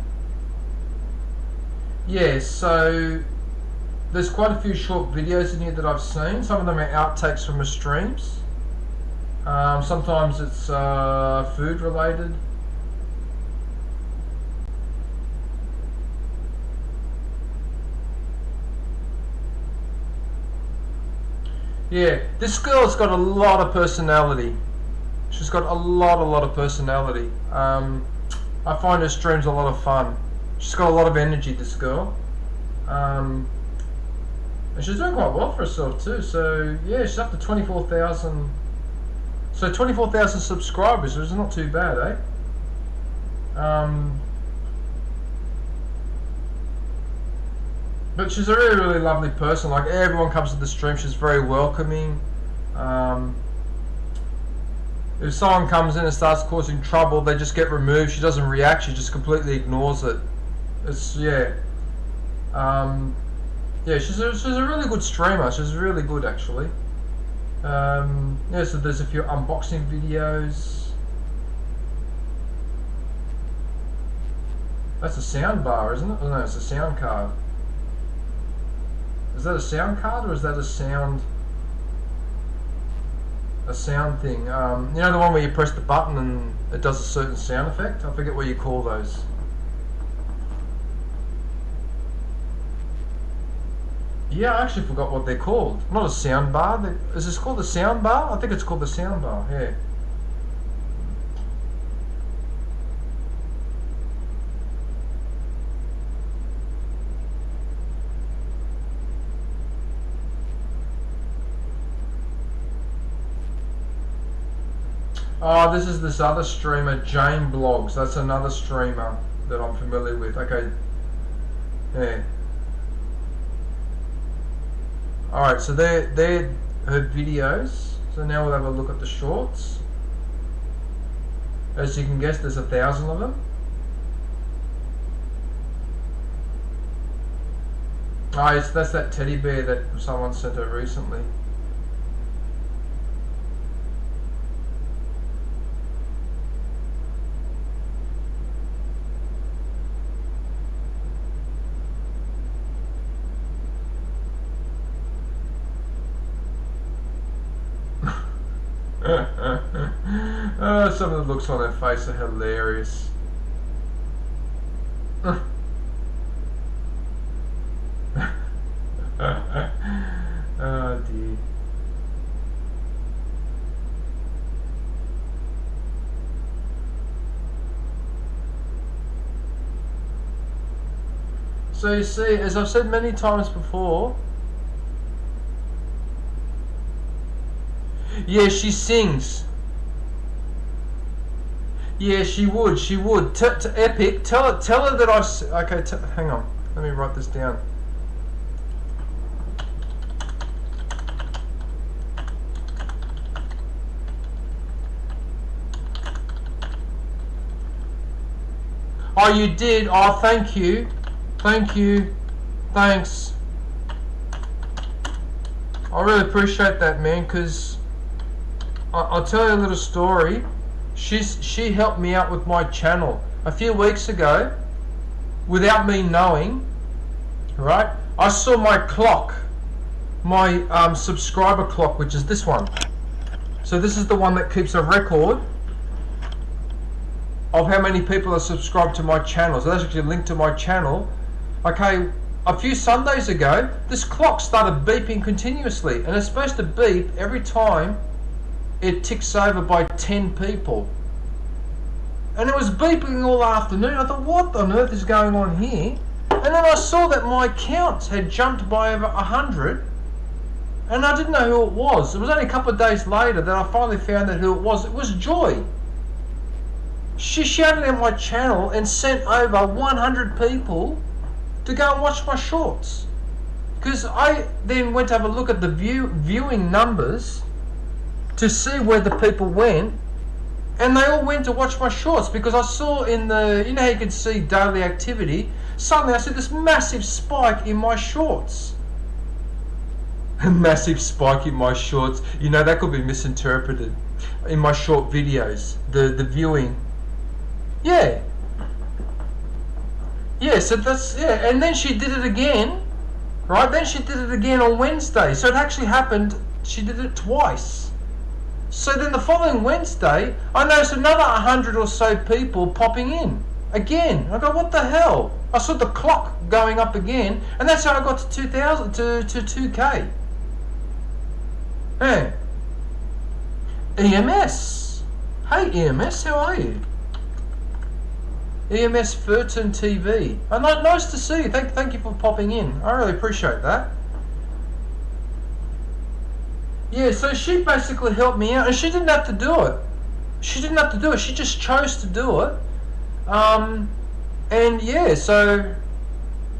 Yeah, so there's quite a few short videos in here that I've seen. Some of them are outtakes from her streams. Sometimes it's food related. Yeah, this girl's got a lot of personality. She's got a lot of personality. I find her streams a lot of fun. She's got a lot of energy, this girl. And she's doing quite well for herself too. So yeah, she's up to 24,000. So 24,000 subscribers, which is not too bad, eh? But she's a really lovely person. Like, everyone comes to the stream, she's very welcoming. If someone comes in and starts causing trouble, they just get removed. She doesn't react, she just completely ignores it. It's, yeah. Yeah, she's a really good streamer. She's really good, actually. Yeah, so there's a few unboxing videos. That's a sound bar, isn't it? Oh, no, it's a sound card. Is that a sound card or is that a sound thing? You know, the one where you press the button and it does a certain sound effect? I forget what you call those. Yeah, I actually forgot what they're called. Not a sound bar. Is this called the sound bar? I think it's called the sound bar, yeah. Oh, this is this other streamer, Jane Blogs. That's another streamer that I'm familiar with. Okay. Yeah. Alright, so they're her videos. So now we'll have a look at the shorts. As you can guess, there's 1,000 of them. Oh, that's that teddy bear that someone sent her recently. Oh, some of the looks on her face are hilarious. Oh dear. So you see, as I've said many times before, yeah, she sings. Yeah, she would. She would. Epic. Tell her that okay. Hang on. Let me write this down. Oh, you did. Oh, thank you. Thank you. Thanks. I really appreciate that, man. Because I'll tell you a little story. She helped me out with my channel a few weeks ago, without me knowing. Right? I saw my clock, my subscriber clock, which is this one. So this is the one that keeps a record of how many people are subscribed to my channel. So that's actually linked to my channel. Okay, a few Sundays ago, this clock started beeping continuously, and it's supposed to beep every time it ticks over by 10 people. And it was beeping all afternoon. I thought, what on earth is going on here? And then I saw that my counts had jumped by over 100, and I didn't know who it was. It was only a couple of days later that I finally found out who it was. It was Joy. She shouted at my channel and sent over 100 people to go and watch my shorts. Because I then went to have a look at the viewing numbers to see where the people went, and they all went to watch my shorts, because I saw in the, you know how you can see daily activity, suddenly I see this massive spike in my shorts. A massive spike in my shorts. You know, that could be misinterpreted. In my short videos, the viewing. Yeah. Yeah, so that's, yeah, and then she did it again, right? Then she did it again on Wednesday. So it actually happened, she did it twice. So then the following Wednesday, I noticed another 100 or so people popping in. Again. I go, what the hell? I saw the clock going up again, and that's how I got to 2,000, to 2K. Hey. EMS. Hey EMS, how are you? EMS Furton TV. Oh, nice to see you. Thank you for popping in. I really appreciate that. Yeah, so she basically helped me out, and she didn't have to do it. She didn't have to do it. She just chose to do it. And yeah, so,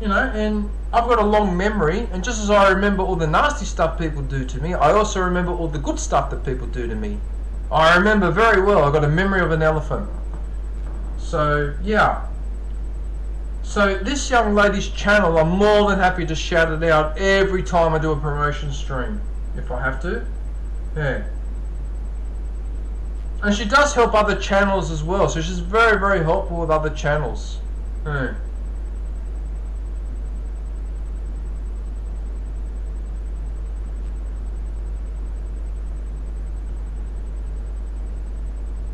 you know, and I've got a long memory, and just as I remember all the nasty stuff people do to me, I also remember all the good stuff that people do to me. I remember very well. I've got a memory of an elephant. So, yeah. So, this young lady's channel, I'm more than happy to shout it out every time I do a promotion stream, if I have to. Yeah. And she does help other channels as well, so she's very, very helpful with other channels. Yeah.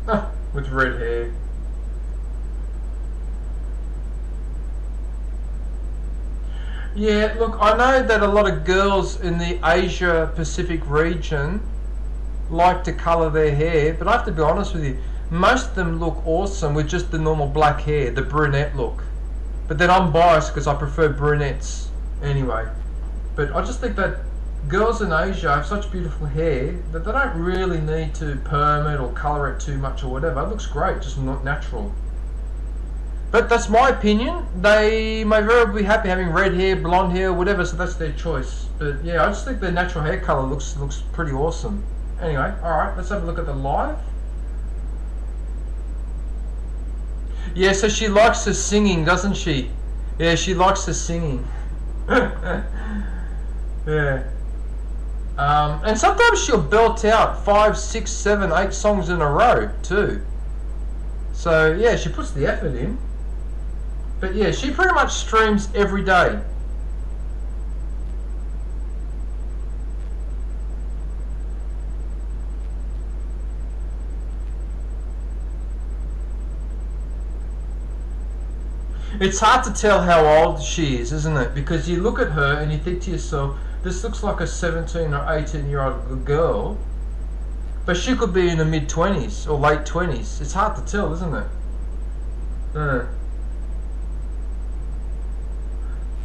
Ah, with red hair. Yeah, look, I know that a lot of girls in the Asia Pacific region like to colour their hair, but I have to be honest with you, most of them look awesome with just the normal black hair, the brunette look. But then I'm biased because I prefer brunettes anyway. But I just think that girls in Asia have such beautiful hair that they don't really need to perm it or colour it too much or whatever. It looks great, just not natural. But that's my opinion. They may very well be happy having red hair, blonde hair, whatever, so that's their choice. But yeah, I just think their natural hair colour looks pretty awesome. Anyway, alright, let's have a look at the live. Yeah, so she likes the singing, doesn't she? Yeah, she likes the singing. Yeah. And sometimes she'll belt out 5, 6, 7, 8 songs in a row too. So yeah, she puts the effort in. But yeah, she pretty much streams every day. It's hard to tell how old she is, isn't it? Because you look at her and you think to yourself, this looks like a 17 or 18-year-old girl, but she could be in the mid-20s or late 20s. It's hard to tell, isn't it?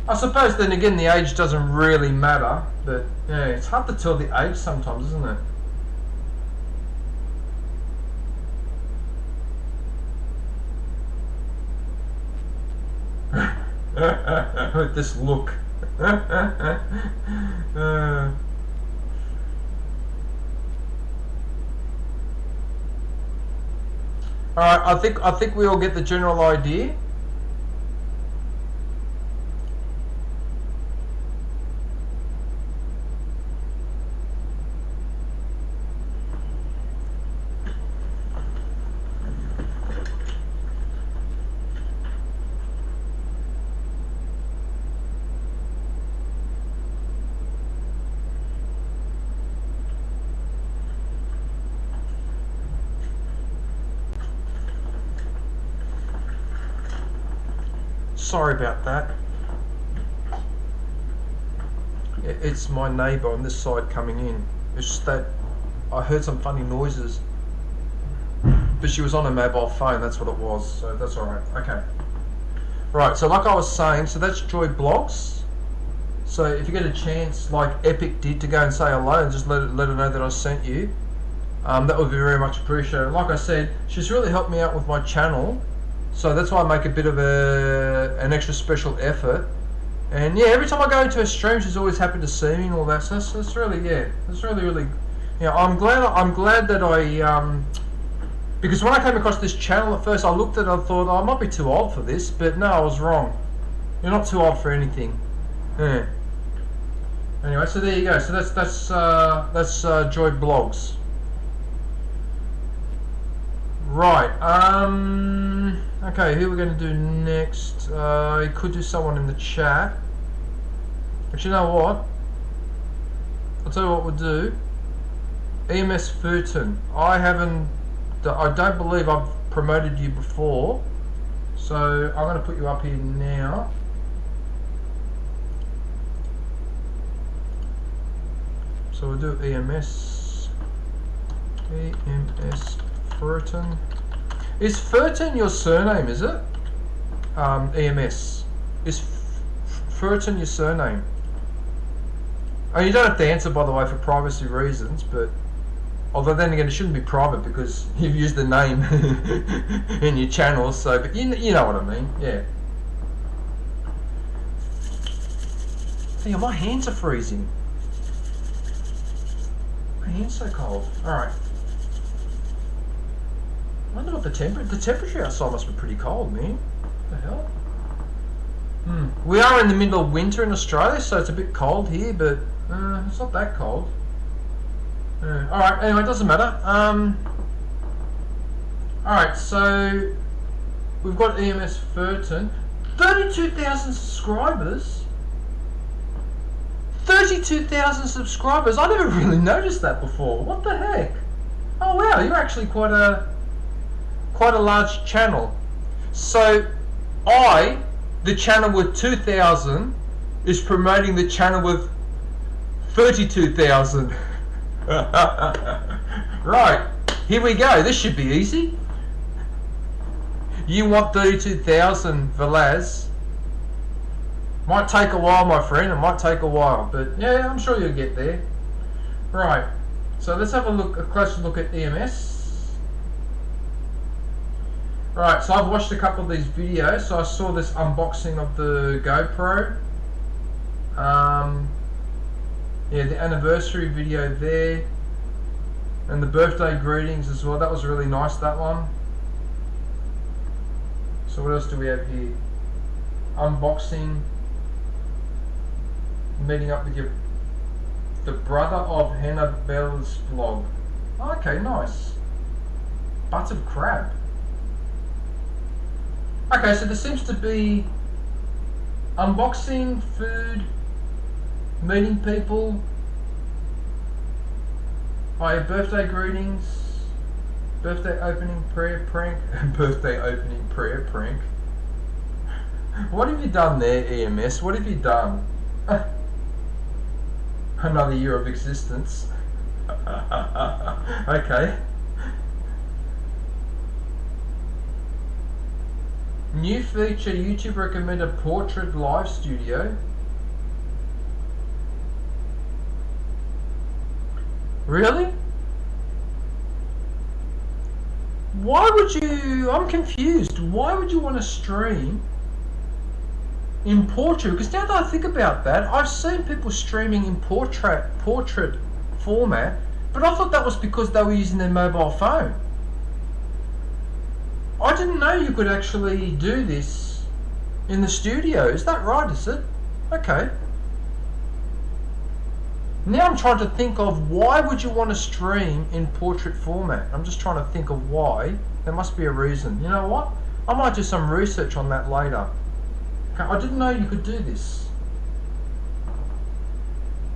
I suppose then again the age doesn't really matter, but yeah, it's hard to tell the age sometimes, isn't it? With this look. Alright, I think we all get the general idea. Sorry about that. It's my neighbour on this side coming in. It's just that I heard some funny noises. But she was on a mobile phone, that's what it was. So that's alright. Okay. Right, so like I was saying, so that's Joy Blogs. So if you get a chance, like Epic did, to go and say hello and just let her know that I sent you, that would be very much appreciated. Like I said, she's really helped me out with my channel. So that's why I make a bit of an extra special effort. And yeah, every time I go into a stream, she's always happy to see me and all that. So that's really, yeah, that's really, you know, I'm glad that I, because when I came across this channel at first, I looked at it and I thought, oh, I might be too old for this, but no, I was wrong. You're not too old for anything. Yeah. Anyway, so there you go. So that's Joy Blogs. Right, okay, who we're going to do next? You could do someone in the chat. But you know what? I'll tell you what we'll do. EMS Furton. I don't believe I've promoted you before. So I'm going to put you up here now. So we'll do EMS. EMS Furton. Is Furton your surname, is it? EMS. Is Furton your surname? Oh, you don't have to answer, by the way, for privacy reasons, but although then again it shouldn't be private because you've used the name in your channel, so, but you know what I mean, yeah. Damn, my hands are freezing. My hand's so cold. Alright. I wonder what the temperature outside must be pretty cold, man. What the hell? We are in the middle of winter in Australia, so it's a bit cold here, but it's not that cold. Alright, anyway, it doesn't matter. Alright, so we've got EMS Furton. 32,000 subscribers? 32,000 subscribers? I never really noticed that before. What the heck? Oh wow, you're actually quite a large channel. So the channel with 2,000 is promoting the channel with 32,000. Right, here we go. This should be easy. You want 32,000, Velaz. Might take a while, my friend. It might take a while, but yeah, I'm sure you'll get there. Right, so let's have a closer look at EMS. Right, so I've watched a couple of these videos. So I saw this unboxing of the GoPro. Yeah, the anniversary video there. And the birthday greetings as well. That was really nice, that one. So what else do we have here? Unboxing. Meeting up with the brother of Hannah Bell's vlog. Okay, nice. Buttered crab. Okay, so there seems to be unboxing, food, meeting people. Oh, birthday greetings, birthday opening prayer prank, birthday opening prayer prank. What have you done there, EMS? What have you done? Another year of existence. Okay. New feature, YouTube recommended portrait live studio. Really? Why would you... I'm confused. Why would you want to stream in portrait? Because now that I think about that, I've seen people streaming in portrait format, but I thought that was because they were using their mobile phone. I didn't know you could actually do this in the studio. Is that right, is it? Okay. Now I'm trying to think of why would you want to stream in portrait format. I'm just trying to think of why. There must be a reason. You know what? I might do some research on that later. Okay, I didn't know you could do this.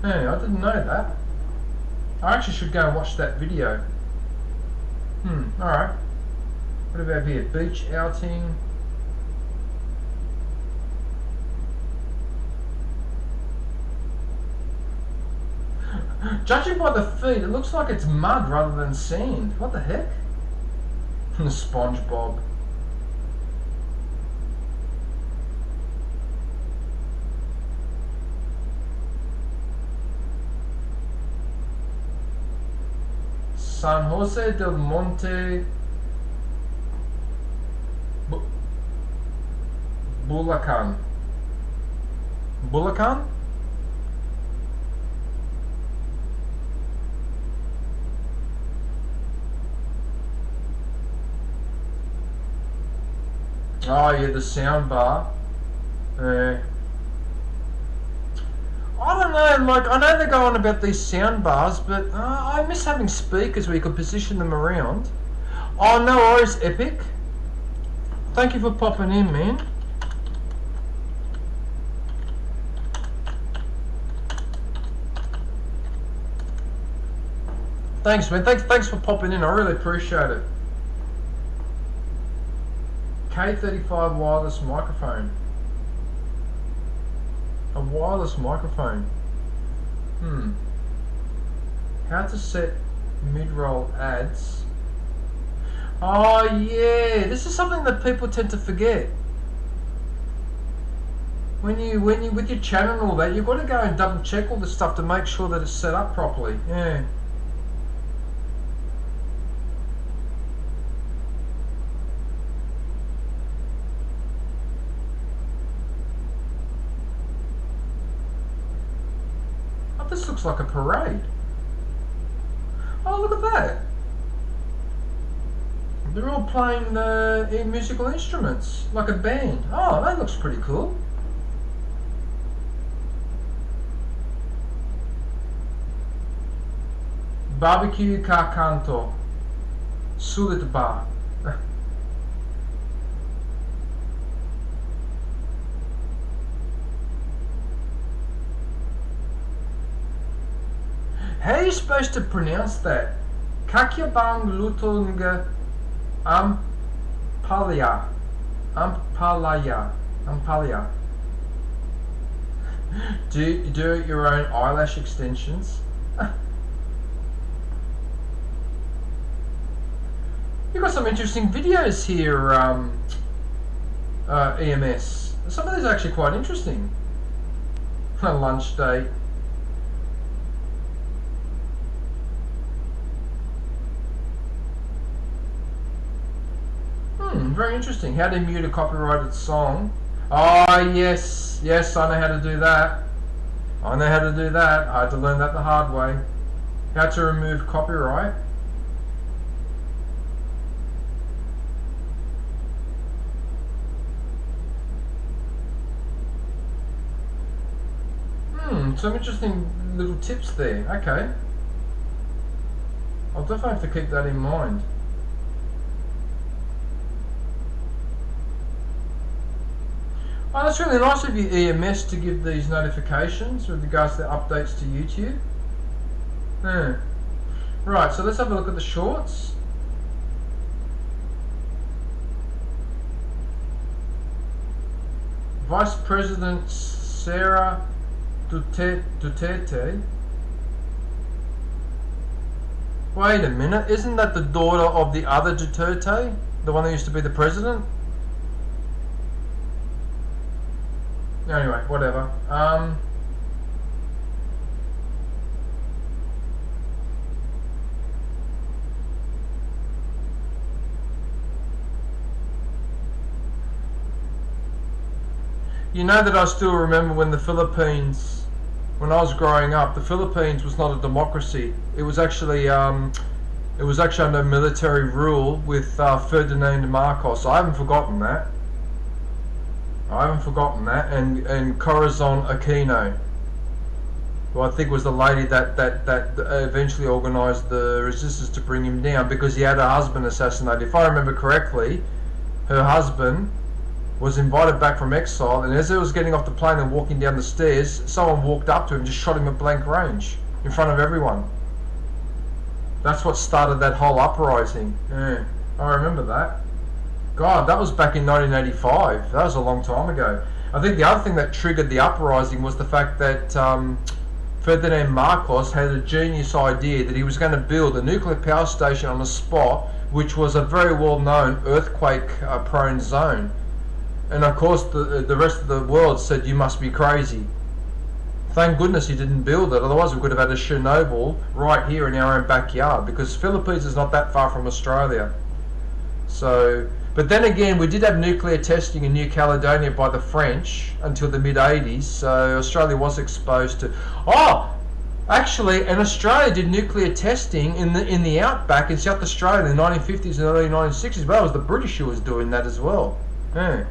Hey, I didn't know that. I actually should go and watch that video. Alright. What about here? Beach outing. Judging by the feet, it looks like it's mud rather than sand. What the heck? SpongeBob. San Jose del Monte Bulacan. Bulacan? Oh yeah, the sound bar. I don't know, like, I know they go on about these sound bars, but I miss having speakers where you could position them around. Oh, no worries, Epic. Thank you for popping in, man. Thanks, man. Thanks for popping in. I really appreciate it. K35 wireless microphone. A wireless microphone. How to set mid-roll ads. Oh yeah, this is something that people tend to forget. When you with your channel and all that, you've got to go and double check all this stuff to make sure that it's set up properly. Yeah. This looks like a parade. Oh, look at that. They're all playing the musical instruments, like a band. Oh, that looks pretty cool. Barbecue car canto. Sulit bar. How are you supposed to pronounce that? Kakyabang Lutunga Ampalaya. Ampalaya. Do your own eyelash extensions. You've got some interesting videos here, EMS. Some of these are actually quite interesting. A lunch date. Very interesting. How to mute a copyrighted song. Oh, yes. Yes, I know how to do that. I know how to do that. I had to learn that the hard way. How to remove copyright. Some interesting little tips there. Okay. I'll definitely have to keep that in mind. Oh, that's really nice of you, EMS, to give these notifications with regards to the updates to YouTube. Right, so let's have a look at the shorts. Vice President Sarah Duterte. Wait a minute, isn't that the daughter of the other Duterte? The one that used to be the president? Anyway, whatever. You know that I still remember when the Philippines, when I was growing up, the Philippines was not a democracy. It was actually under military rule with Ferdinand Marcos. I haven't forgotten that. And Corazon Aquino, who I think was the lady that eventually organised the resistance to bring him down, because he had her husband assassinated. If I remember correctly, her husband was invited back from exile, and as he was getting off the plane and walking down the stairs, someone walked up to him and just shot him at blank range in front of everyone. That's what started that whole uprising. Yeah, I remember that. God, that was back in 1985. That was a long time ago. I think the other thing that triggered the uprising was the fact that Ferdinand Marcos had a genius idea that he was going to build a nuclear power station on a spot which was a very well-known earthquake-prone zone. And of course the rest of the world said, you must be crazy. Thank goodness he didn't build it, otherwise we could have had a Chernobyl right here in our own backyard, because Philippines is not that far from Australia. So, but then again, we did have nuclear testing in New Caledonia by the French until the mid-80s, so Australia was exposed to... Actually, and Australia did nuclear testing in the outback in South Australia in the 1950s and early 1960s, but that was the British who was doing that as well. Yeah.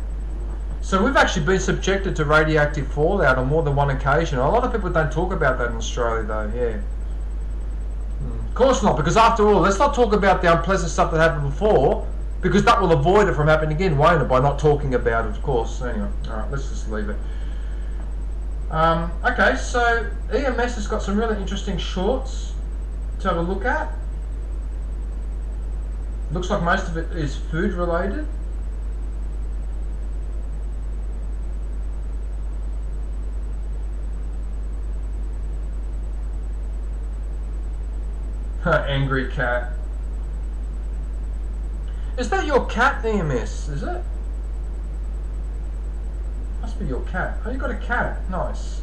So we've actually been subjected to radioactive fallout on more than one occasion. A lot of people don't talk about that in Australia though, yeah. Of course not, because after all, let's not talk about the unpleasant stuff that happened before, because that will avoid it from happening again, won't it, by not talking about it, of course. Anyway, alright, let's just leave it. Okay, so EMS has got some really interesting shorts to have a look at. Looks like most of it is food related. Angry cat. Is that your cat, EMS? Is it? Must be your cat. Oh, you got a cat. Nice.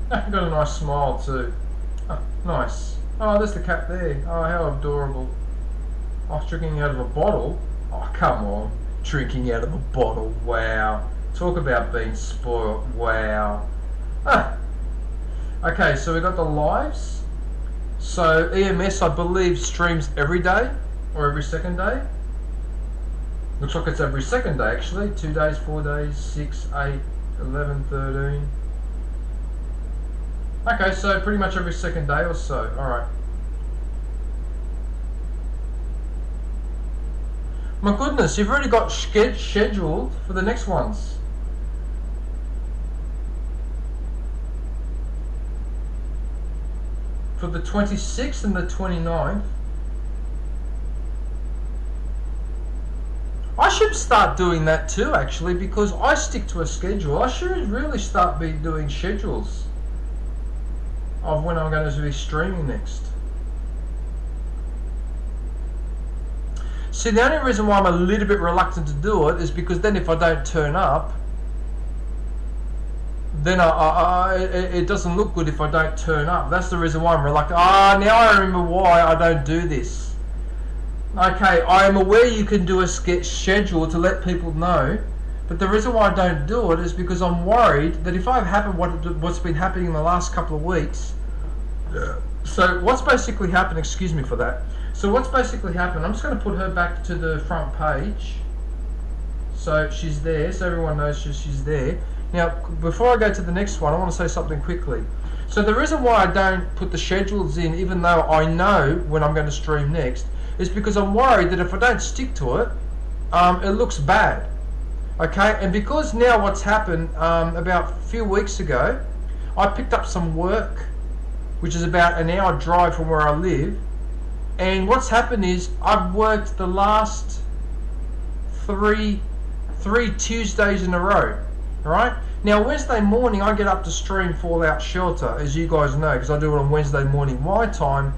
You got a nice smile too. Oh, nice. Oh, there's the cat there. Oh, how adorable. Oh, drinking out of a bottle. Oh, come on. Drinking out of a bottle. Wow. Talk about being spoiled. Wow. Okay, so we got the lives. So EMS, I believe, streams every day or every second day. Looks like it's every second day actually. 2 days, 4 days, 6, 8, 11, 13. Okay, so pretty much every second day or so. Alright. My goodness, you've already got scheduled for the next ones. For the 26th and the 29th. I should start doing that too actually, because I stick to a schedule. I should really start doing schedules of when I'm going to be streaming next. See, the only reason why I'm a little bit reluctant to do it is because then if I don't turn up, then it doesn't look good if I don't turn up. That's the reason why I'm reluctant. Now I remember why I don't do this. Okay, I am aware you can do a schedule to let people know, but the reason why I don't do it is because I'm worried that if I've happened what's been happening in the last couple of weeks. So what's basically happened, excuse me for that. So what's basically happened, I'm just going to put her back to the front page. So she's there, so everyone knows she's there. Now, before I go to the next one, I want to say something quickly. So the reason why I don't put the schedules in, even though I know when I'm going to stream next, is because I'm worried that if I don't stick to it, it looks bad. Okay, and because now what's happened, about a few weeks ago, I picked up some work, which is about an hour drive from where I live, And what's happened is I've worked the last three Tuesdays in a row, right? Now Wednesday morning I get up to stream Fallout Shelter, as you guys know, because I do it on Wednesday morning my time,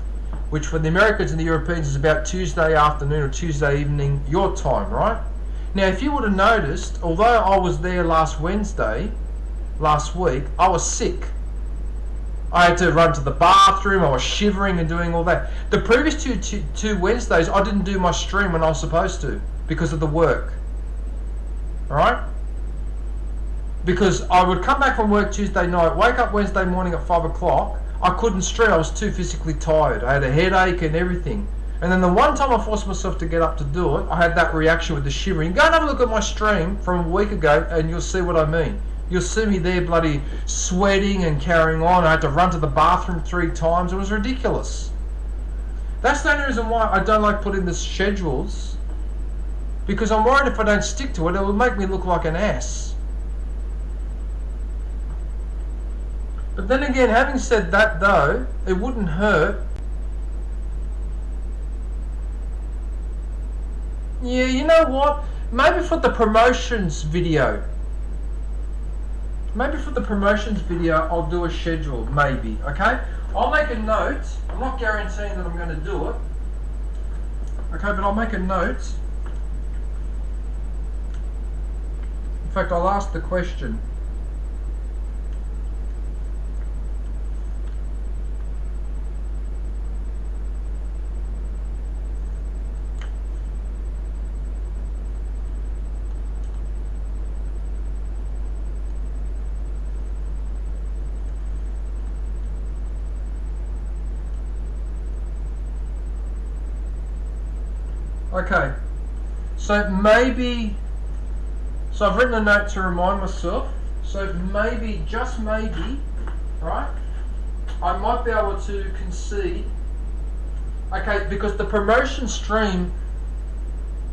which for the Americans and the Europeans is about Tuesday afternoon or Tuesday evening your time, right? Now if you would have noticed, although I was there last week, I was sick. I had to run to the bathroom, I was shivering and doing all that. The previous two Wednesdays I didn't do my stream when I was supposed to because of the work. Alright? Because I would come back from work Tuesday night, wake up Wednesday morning at 5 o'clock, I couldn't stream, I was too physically tired. I had a headache and everything. And then the one time I forced myself to get up to do it, I had that reaction with the shivering. Go and have a look at my stream from a week ago and you'll see what I mean. You'll see me there bloody sweating and carrying on. I had to run to the bathroom 3 times. It was ridiculous. That's the only reason why I don't like putting the schedules. Because I'm worried if I don't stick to it, it will make me look like an ass. But then again, having said that though, it wouldn't hurt. Yeah, you know what? Maybe for the promotions video. I'll do a schedule, maybe, okay? I'll make a note. I'm not guaranteeing that I'm going to do it. Okay, but I'll make a note. In fact, I'll ask the question. Okay, so I've written a note to remind myself, so maybe, just maybe, right, I might be able to concede, okay, because the promotion stream,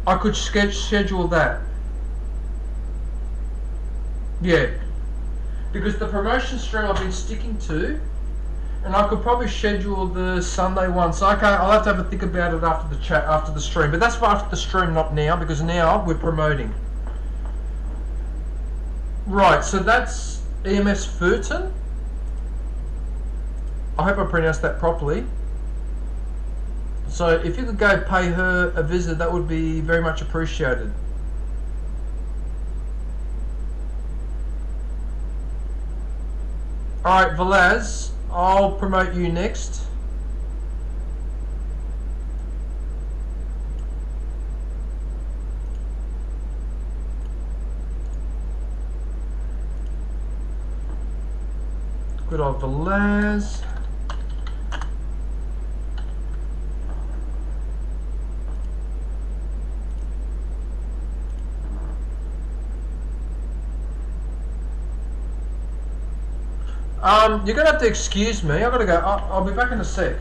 I could schedule that, yeah, because the promotion stream I've been sticking to, and I could probably schedule the Sunday one. So okay, I'll have to have a think about it after the chat, after the stream. But that's for after the stream, not now, because now we're promoting. Right, so that's EMS Furton. I hope I pronounced that properly. So if you could go pay her a visit, that would be very much appreciated. Alright, Velaz, I'll promote you next. Good old Velaz. You're gonna have to excuse me. I've got to go. I'll be back in a sec.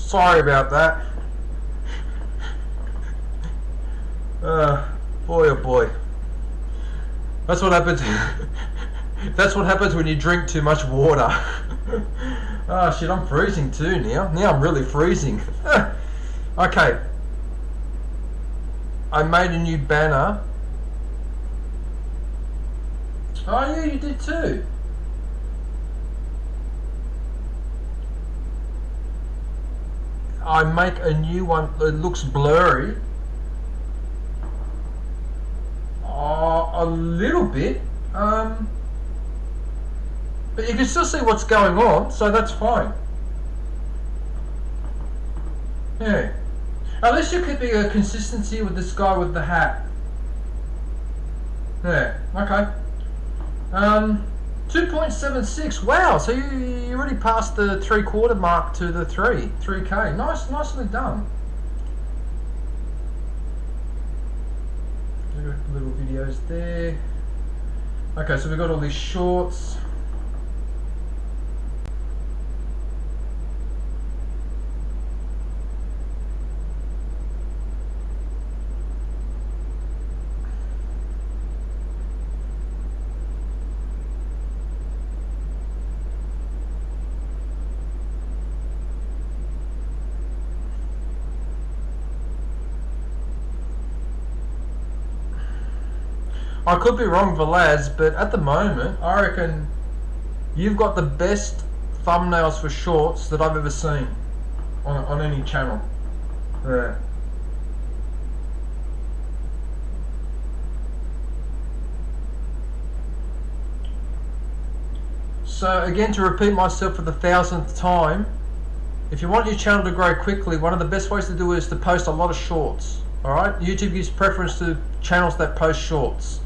Sorry about that. Boy oh boy. That's what happens. That's what happens when you drink too much water. Oh shit, I'm freezing too now. Now I'm really freezing. Okay. I made a new banner. Oh yeah, you did too. I make a new one. It looks blurry. A little bit. But you can still see what's going on, so that's fine. Yeah. At least you're keeping a consistency with this guy with the hat. Yeah, okay. 2.76. Wow, so you already passed the 3/4 mark to the 3K. Nicely done. Little videos there. Okay, so we've got all these shorts. I could be wrong, Velaz, but at the moment, I reckon you've got the best thumbnails for shorts that I've ever seen on any channel. Yeah. So again, to repeat myself for the 1000th time, if you want your channel to grow quickly, one of the best ways to do it is to post a lot of shorts. Alright? YouTube gives preference to channels that post shorts.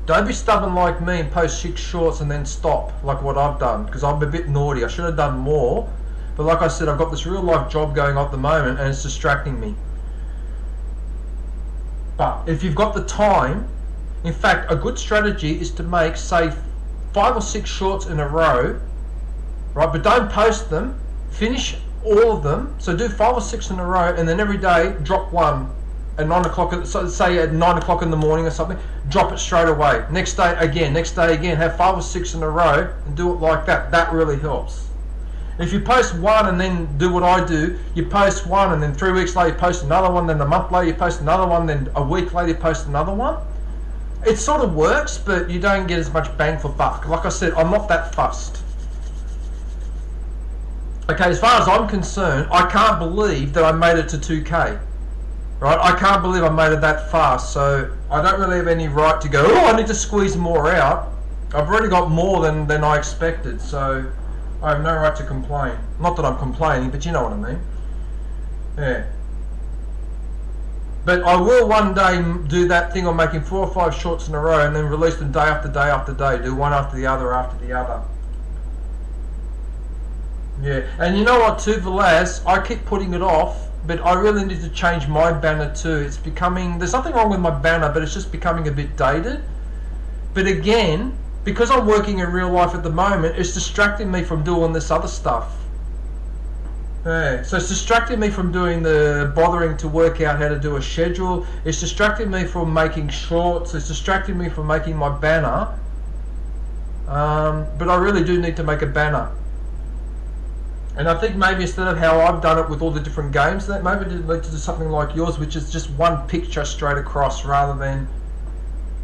Don't be stubborn like me and post 6 shorts and then stop, like what I've done, because I'm a bit naughty. I should have done more, but like I said, I've got this real life job going on at the moment and it's distracting me. But if you've got the time, in fact, a good strategy is to make, say, 5 or 6 shorts in a row, right? But don't post them, finish all of them, so do 5 or 6 in a row, and then every day drop one. At 9 o'clock, so say at 9 o'clock in the morning or something, drop it straight away. Next day again, have 5 or 6 in a row and do it like that. That really helps. If you post one and then do what I do, you post one and then 3 weeks later you post another one, then a month later you post another one, then a week later you post another one. It sort of works, but you don't get as much bang for buck. Like I said, I'm not that fussed. Okay, as far as I'm concerned, I can't believe that I made it to 2K. Right, I can't believe I made it that fast, so I don't really have any right to go, oh, I need to squeeze more out. I've already got more than I expected, so I have no right to complain. Not that I'm complaining, but you know what I mean. Yeah. But I will one day do that thing of making 4 or 5 shorts in a row and then release them day after day after day, do one after the other after the other. Yeah, and you know what too, Velaz, I keep putting it off, but I really need to change my banner too. It's becoming, there's nothing wrong with my banner, but it's just becoming a bit dated. But again, because I'm working in real life at the moment, it's distracting me from doing this other stuff. Yeah, so it's distracting me from doing bothering to work out how to do a schedule. It's distracting me from making shorts. It's distracting me from making my banner. But I really do need to make a banner. And I think maybe instead of how I've done it with all the different games, that maybe I'd like to do something like yours, which is just one picture straight across, rather than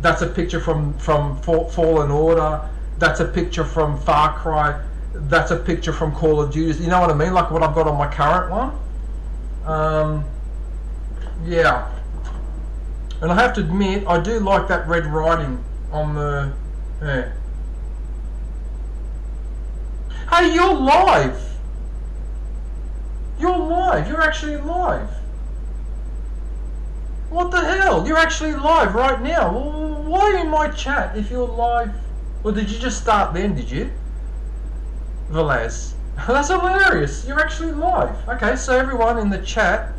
that's a picture from Fallen Order, that's a picture from Far Cry, that's a picture from Call of Duty. You know what I mean? Like what I've got on my current one. Yeah. And I have to admit, I do like that red writing on the... Yeah. Hey, you're live! You're live. You're actually live. What the hell? You're actually live right now. Why are you in my chat if you're live? Or did you just start then, did you? Velaz. That's hilarious. You're actually live. Okay, so everyone in the chat,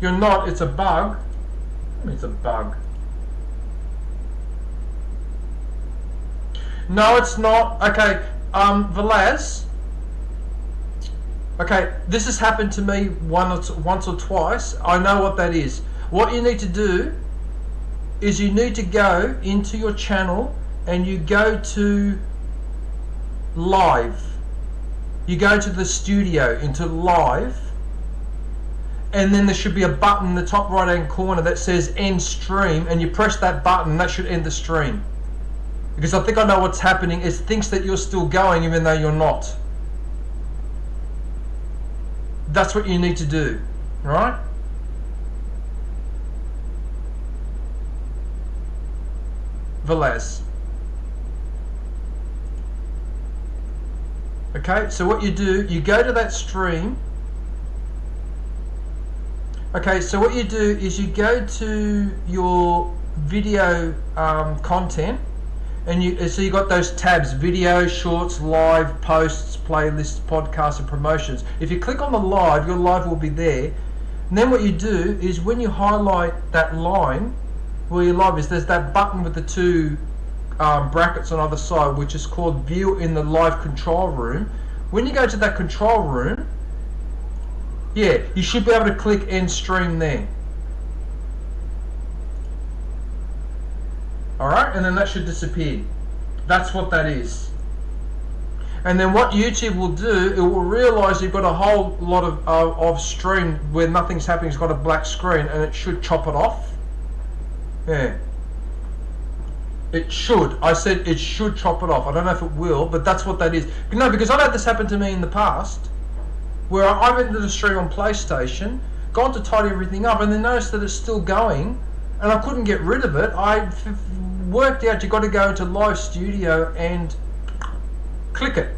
you're not. It's a bug. It's a bug. No, it's not. Okay. Velaz, Okay, this has happened to me once or twice. I know what that is. What you need to do is you need to go into your channel and you go to live. You go to the studio, into live, and then there should be a button in the top right hand corner that says end stream, and you press that button. That should end the stream. Because I think I know what's happening. It thinks that you're still going even though you're not. That's what you need to do, right? Velez. Okay, so what you do, you go to that stream. Okay, so what you do is you go to your video content, and so you got those tabs: video, shorts, live, posts, playlists, podcasts, and promotions. If you click on the live, your live will be there. And then what you do is when you highlight that line where your live is, there's that button with the two brackets on either side, which is called view in the live control room. When you go to that control room, yeah, you should be able to click end stream there. Alright, and then that should disappear. That's what that is. And then what YouTube will do, it will realise you've got a whole lot of stream where nothing's happening, it's got a black screen, and it should chop it off. Yeah. It should. I said it should chop it off. I don't know if it will, but that's what that is. No, because I've had this happen to me in the past, where I've entered a stream on PlayStation, gone to tidy everything up, and then noticed that it's still going, and I couldn't get rid of it. I worked out you've got to go into Live Studio and click it.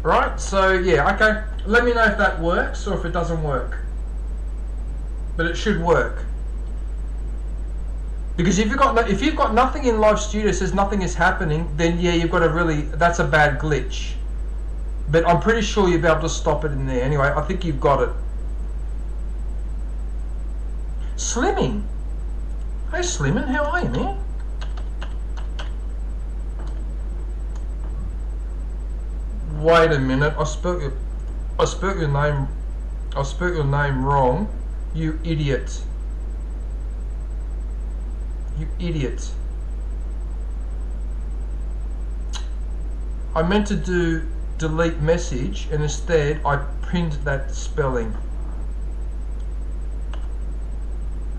Right, so yeah, okay. Let me know if that works or if it doesn't work. But it should work. Because if you've got nothing in Live Studio, says nothing is happening, then yeah, you've got to really, that's a bad glitch. But I'm pretty sure you'll be able to stop it in there. Anyway, I think you've got it. Slimming. Hey Slimming, how are you, man? Wait a minute, I spelt your name wrong. You idiot. You idiot. I meant to do delete message and instead I pinned that spelling.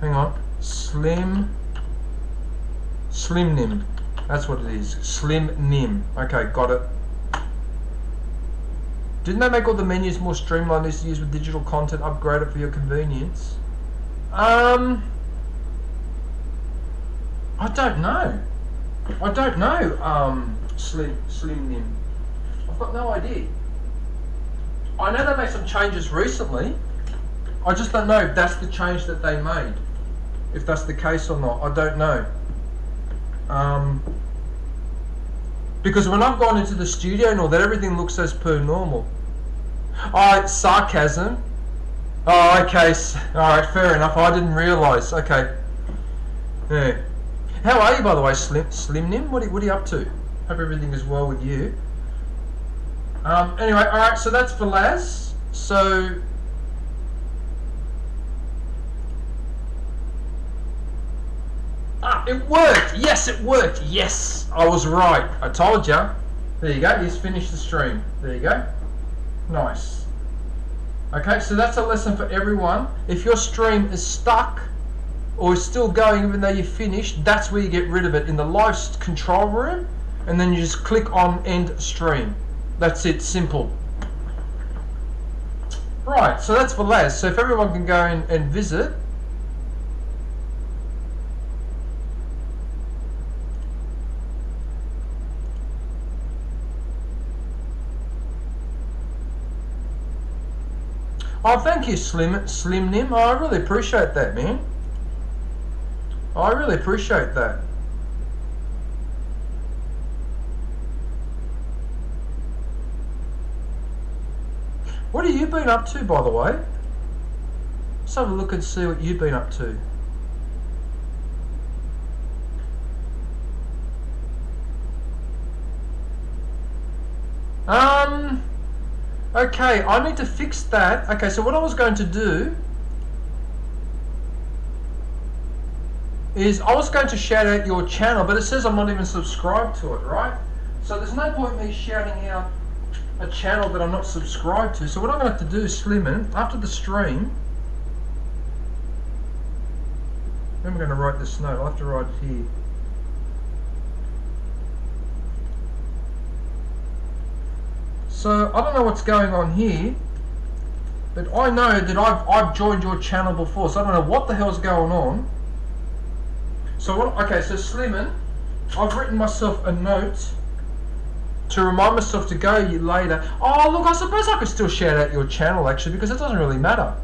Hang on. Slimnim. That's what it is. Slimnim. Okay, got it. Didn't they make all the menus more streamlined to use with digital content upgraded for your convenience? I don't know. Slimnim. I've got no idea. I know they made some changes recently. I just don't know if that's the change that they made. If that's the case or not, I don't know. Because when I've gone into the studio and all that, everything looks as per normal. Oh, sarcasm. Oh, okay. Alright, fair enough. I didn't realise. Okay. Yeah. How are you, by the way, Slimnim? What are you up to? Hope everything is well with you. Anyway, alright, so that's for Laz. So... Ah, it worked! Yes, it worked! Yes! I was right. I told you. There you go. He's finished the stream. There you go. Nice. Okay, so that's a lesson for everyone. If your stream is stuck or is still going even though you finished, that's where you get rid of it, in the live control room, and then you just click on end stream. That's it. Simple. Right, so that's for Laz. So if everyone can go in and visit. Oh, thank you, Slimnim. Oh, I really appreciate that, man. I really appreciate that. What have you been up to, by the way? Let's have a look and see what you've been up to. Okay, I need to fix that. Okay, so what I was going to do is I was going to shout out your channel, but it says I'm not even subscribed to it, right? So there's no point in me shouting out a channel that I'm not subscribed to. So what I'm going to have to do, Slimmin, after the stream, I'm going to write this note. I'll have to write it here. So I don't know what's going on here, but I know that I've joined your channel before, so I don't know what the hell's going on. So what? Okay, so Slimmin, I've written myself a note to remind myself to go later. Oh look, I suppose I could still shout out your channel actually, because it doesn't really matter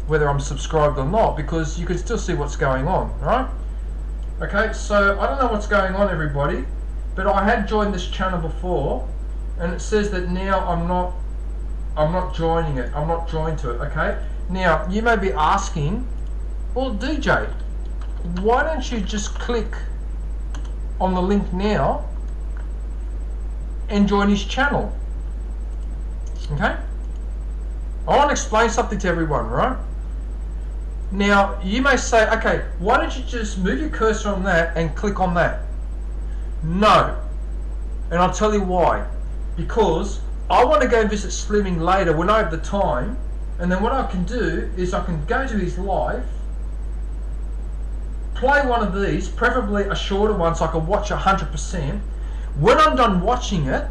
whether I'm subscribed or not, because you can still see what's going on, right? Okay, so I don't know what's going on, everybody, but I had joined this channel before, and it says that now I'm not joining it. I'm not joined to it. Okay. Now you may be asking, well, DJ, why don't you just click on the link now and join his channel? Okay. I want to explain something to everyone, right? Now you may say, okay, why don't you just move your cursor on that and click on that? No, and I'll tell you why. Because I want to go visit Slimming later when I have the time, and then what I can do is I can go to his live, play one of these, preferably a shorter one so I can watch 100%. When I'm done watching it,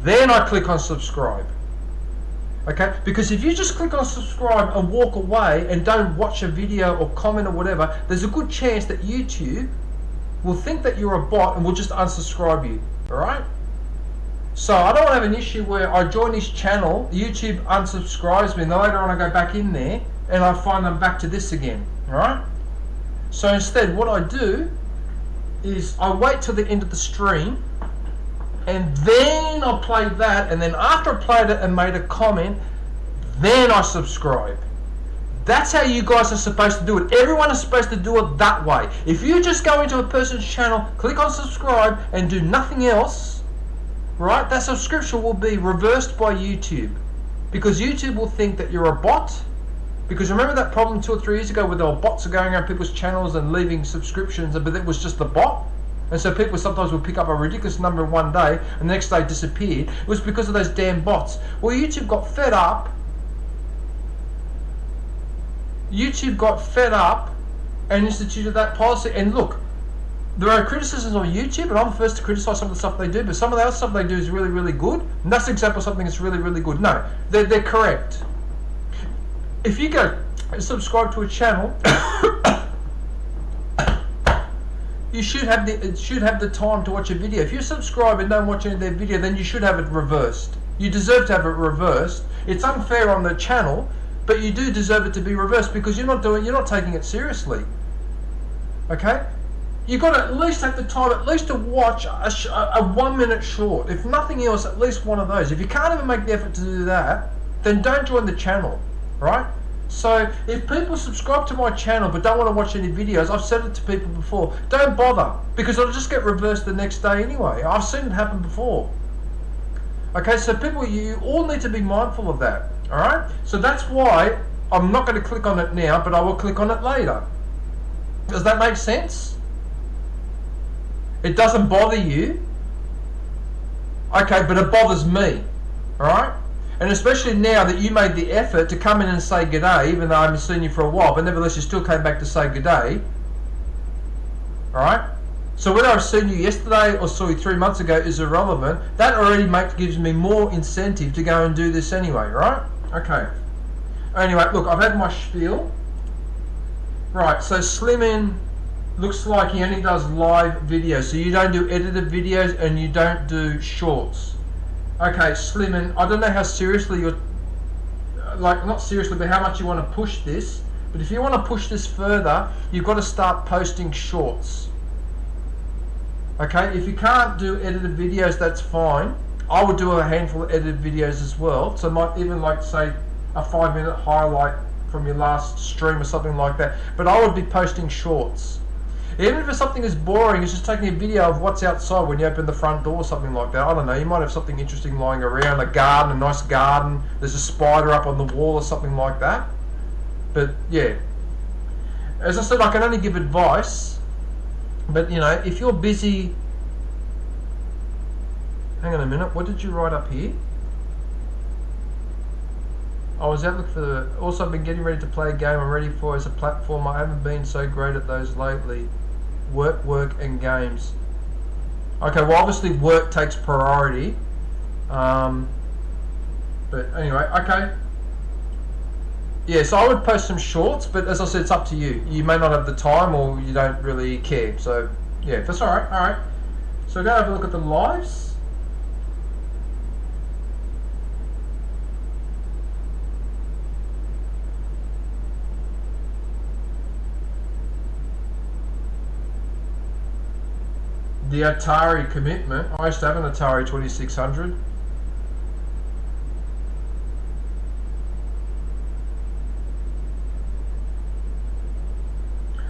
then I click on subscribe. Okay, because if you just click on subscribe and walk away and don't watch a video or comment or whatever, there's a good chance that YouTube will think that you're a bot and will just unsubscribe you. Alright? So I don't want to have an issue where I join his channel, YouTube unsubscribes me, and then later on I go back in there and I find I'm back to this again. Alright? So instead what I do is I wait till the end of the stream, and then I'll play that, and then after I played it and made a comment, then I subscribe. That's how you guys are supposed to do it. Everyone is supposed to do it that way. If you just go into a person's channel, click on subscribe and do nothing else, right, that subscription will be reversed by YouTube, because YouTube will think that you're a bot. Because remember that problem 2 or 3 years ago where there were bots going around people's channels and leaving subscriptions, but it was just a bot? And so people sometimes would pick up a ridiculous number in one day and the next day disappeared. It was because of those damn bots. Well, YouTube got fed up. YouTube got fed up and instituted that policy. And look, there are criticisms on YouTube, and I'm the first to criticize some of the stuff they do, but some of the other stuff they do is really, really good. And that's an example of something that's really, really good. No, they're correct. If you go and subscribe to a channel, you should have the time to watch a video. If you subscribe and don't watch any of their video, then you should have it reversed. You deserve to have it reversed. It's unfair on the channel, but you do deserve it to be reversed, because you're not taking it seriously. Okay? You've got to at least have the time, at least to watch a 1 minute short. If nothing else, at least one of those. If you can't even make the effort to do that, then don't join the channel. Right? So if people subscribe to my channel but don't want to watch any videos, I've said it to people before, don't bother, because it'll just get reversed the next day anyway. I've seen it happen before. Okay, so people, you all need to be mindful of that. Alright? So that's why I'm not going to click on it now, but I will click on it later. Does that make sense? It doesn't bother you. Okay, but it bothers me. Alright? And especially now that you made the effort to come in and say good day, even though I haven't seen you for a while, but nevertheless you still came back to say good day. Alright? So whether I've seen you yesterday or saw you 3 months ago is irrelevant. That already gives me more incentive to go and do this anyway, right? Okay. Anyway, look, I've had my spiel. Right, so Slimmin looks like he only does live videos. So you don't do edited videos and you don't do shorts. Okay, Slimmin, I don't know how seriously you're, like, not seriously, but how much you want to push this. But if you want to push this further, you've got to start posting shorts. Okay, if you can't do edited videos, that's fine. I would do a handful of edited videos as well. So I might even, like, say a 5-minute highlight from your last stream or something like that. But I would be posting shorts. Even if it's something as boring as just taking a video of what's outside when you open the front door or something like that. I don't know, you might have something interesting lying around, a garden, a nice garden, there's a spider up on the wall or something like that. But yeah, as I said, I can only give advice, but you know, if you're busy... Hang on a minute, what did you write up here? I was out looking for the... Also, I've been getting ready to play a game I'm ready for as a platform. I haven't been so great at those lately. Work, and games. Okay, well, obviously work takes priority. But anyway, okay. Yeah, so I would post some shorts, but as I said, it's up to you. You may not have the time or you don't really care. So, yeah, that's alright, alright. So go have a look at the lives. The Atari commitment. I used to have an Atari 2600.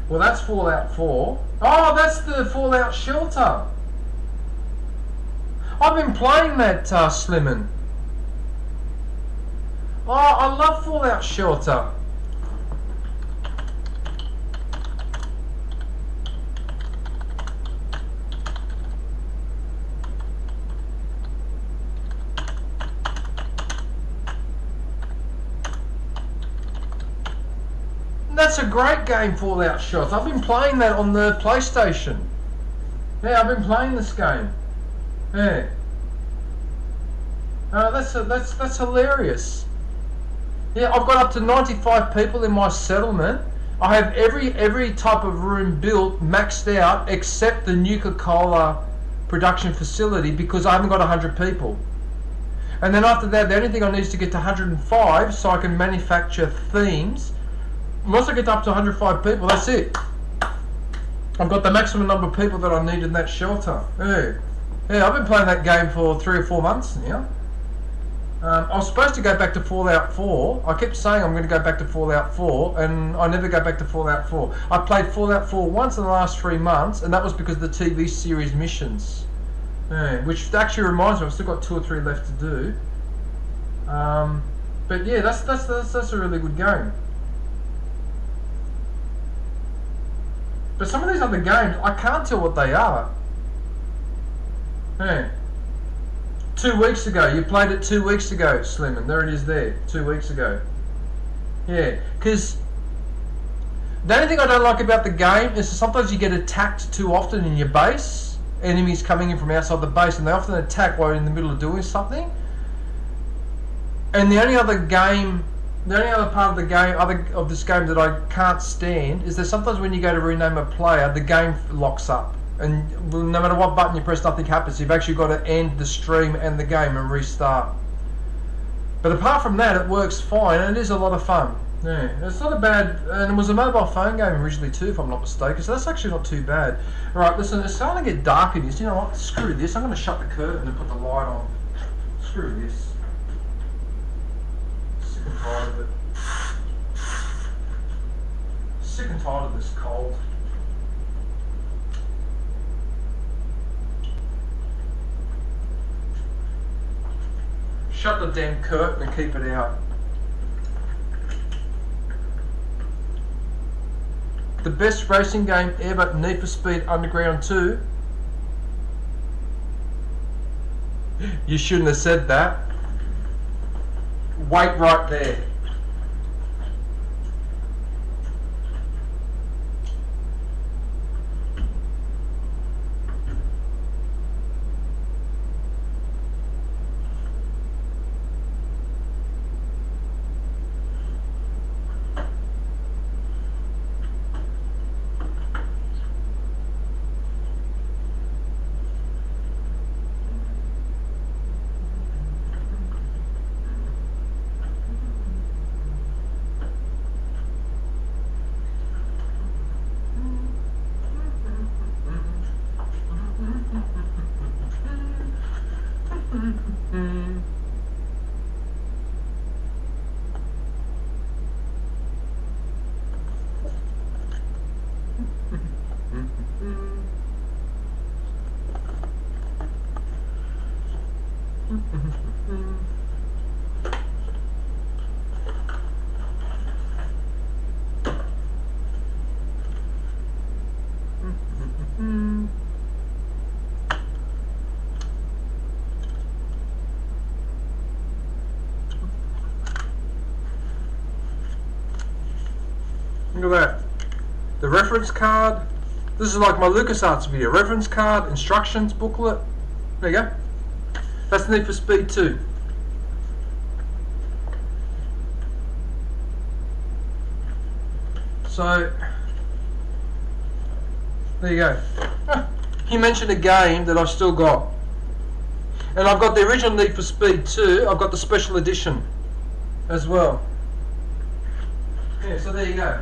Well, that's Fallout 4. Oh, that's the Fallout Shelter. I've been playing that, Slimmin. Oh, I love Fallout Shelter. That's a great game, Fallout Shelter. I've been playing that on the PlayStation. Yeah, I've been playing this game. Yeah. That's hilarious. Yeah, I've got up to 95 people in my settlement. I have every type of room built, maxed out, except the Nuka-Cola production facility because I haven't got 100 people. And then after that, the only thing I need is to get to 105 so I can manufacture themes. Once I get up to 105 people, that's it. I've got the maximum number of people that I need in that shelter. Yeah, I've been playing that game for 3 or 4 months now. I was supposed to go back to Fallout 4. I kept saying I'm going to go back to Fallout 4, and I never go back to Fallout 4. I played Fallout 4 once in the last 3 months, and that was because of the TV series missions. Yeah, which actually reminds me, I've still got 2 or 3 left to do. But yeah, that's a really good game. But some of these other games, I can't tell what they are. Yeah. 2 weeks ago, you played it 2 weeks ago, Slimmin. There it is there, 2 weeks ago. Yeah, because the only thing I don't like about the game is that sometimes you get attacked too often in your base. Enemies coming in from outside the base, and they often attack while you're in the middle of doing something. And the only other part of the game, of this game that I can't stand is that sometimes when you go to rename a player, the game locks up, and no matter what button you press, nothing happens. You've actually got to end the stream and the game and restart. But apart from that, it works fine, and it is a lot of fun. Yeah, it's not a bad, and it was a mobile phone game originally too, if I'm not mistaken. So that's actually not too bad. All right, listen, it's starting to get dark in here. So you know what? Screw this. I'm going to shut the curtain and put the light on. Screw this. Sick and tired of it. Sick and tired of this cold. Shut the damn curtain and keep it out. The best racing game ever, Need for Speed Underground 2. You shouldn't have said that. Wait right there. Look at that. The reference card. This is like my LucasArts video. Reference card, instructions booklet. There you go. That's Need for Speed 2. So, there you go. He mentioned a game that I've still got. And I've got the original Need for Speed 2. I've got the special edition as well. Yeah, so there you go.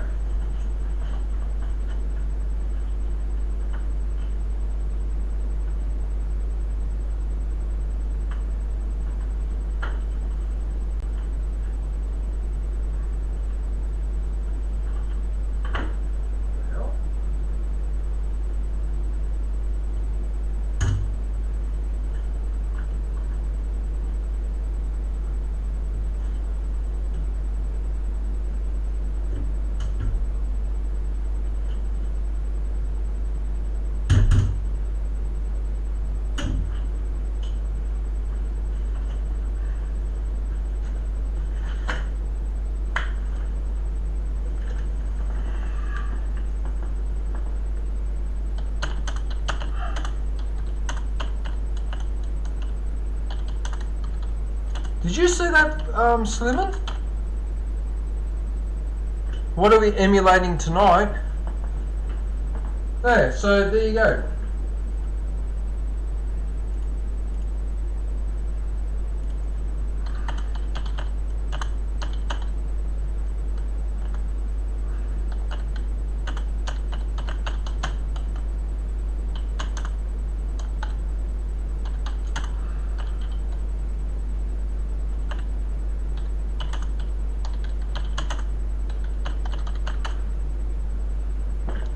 Did you see that, Slimmin? What are we emulating tonight? There, so there you go.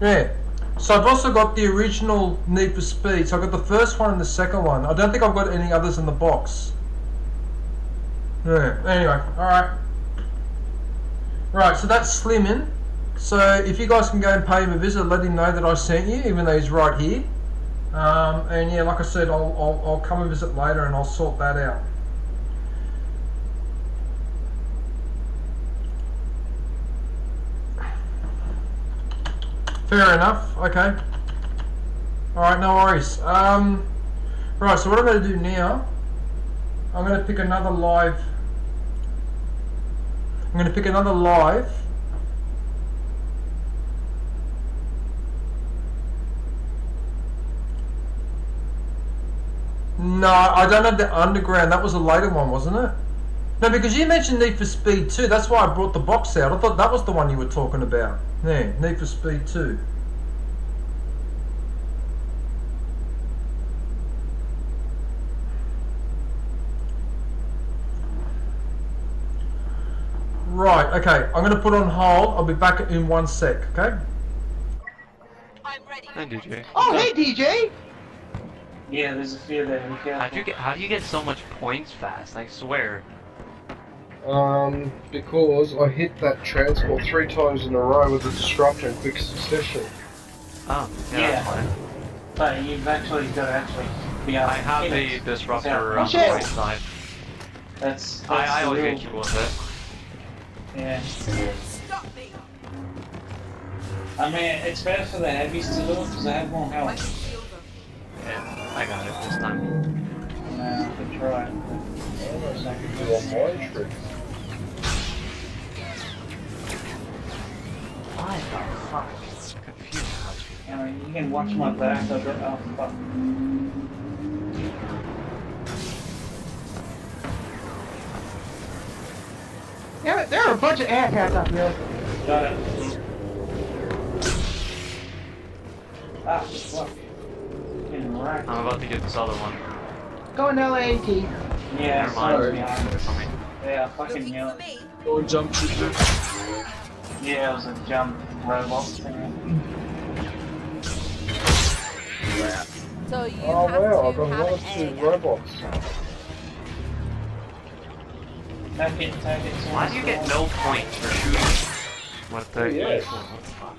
Yeah, so I've also got the original Need for Speed. So I've got the first one and the second one. I don't think I've got any others in the box. Yeah, anyway, alright. Right, so that's Slimmin. So if you guys can go and pay him a visit, let him know that I sent you, even though he's right here. And yeah, like I said, I'll come and visit later and I'll sort that out. Fair enough, okay. Alright, no worries. Right, so what I'm going to do now, I'm going to pick another live. I'm going to pick another live. No, I don't have the Underground. That was a later one, wasn't it? No, because you mentioned Need for Speed 2. That's why I brought the box out. I thought that was the one you were talking about. Yeah, Need for Speed 2. Right, okay. I'm going to put on hold. I'll be back in 1 sec, okay? I'm ready. Hi, DJ. Oh, hey, DJ! Yeah, there's a few there. Be careful. How do you get so much points fast? I swear. Because I hit that transport 3 times in a row with a disruptor in quick succession. Oh, yeah, Yeah. that's fine. But you've actually got to actually be able I to have hit the it. disruptor on the Shit. right side. That's I the always real- get killed with it. Yeah. Stop me. I mean, it's better for the heavies to do it because they have more I health. can feel them. Yeah, I got it this time. Nah, I could try. Almost I could do a mind trick. Why the fuck? It's confused. I mean, you can watch my back. I bet. Oh fuck. Yeah, there are a bunch of asshats out here. Got it. Ah, fuck. Getting wrecked. I'm about to get this other one. Going to LAAT. Yeah, Never mind. sorry. behind us. For me. Yeah, fucking Looking hell. for me. Go jump shooter. Yeah, it was a jump robot thing. So you Oh have wow, to I've got have one an of 2 egg. robots. Take it. Why do you get no points for shooting? What the? Yes. What the fuck?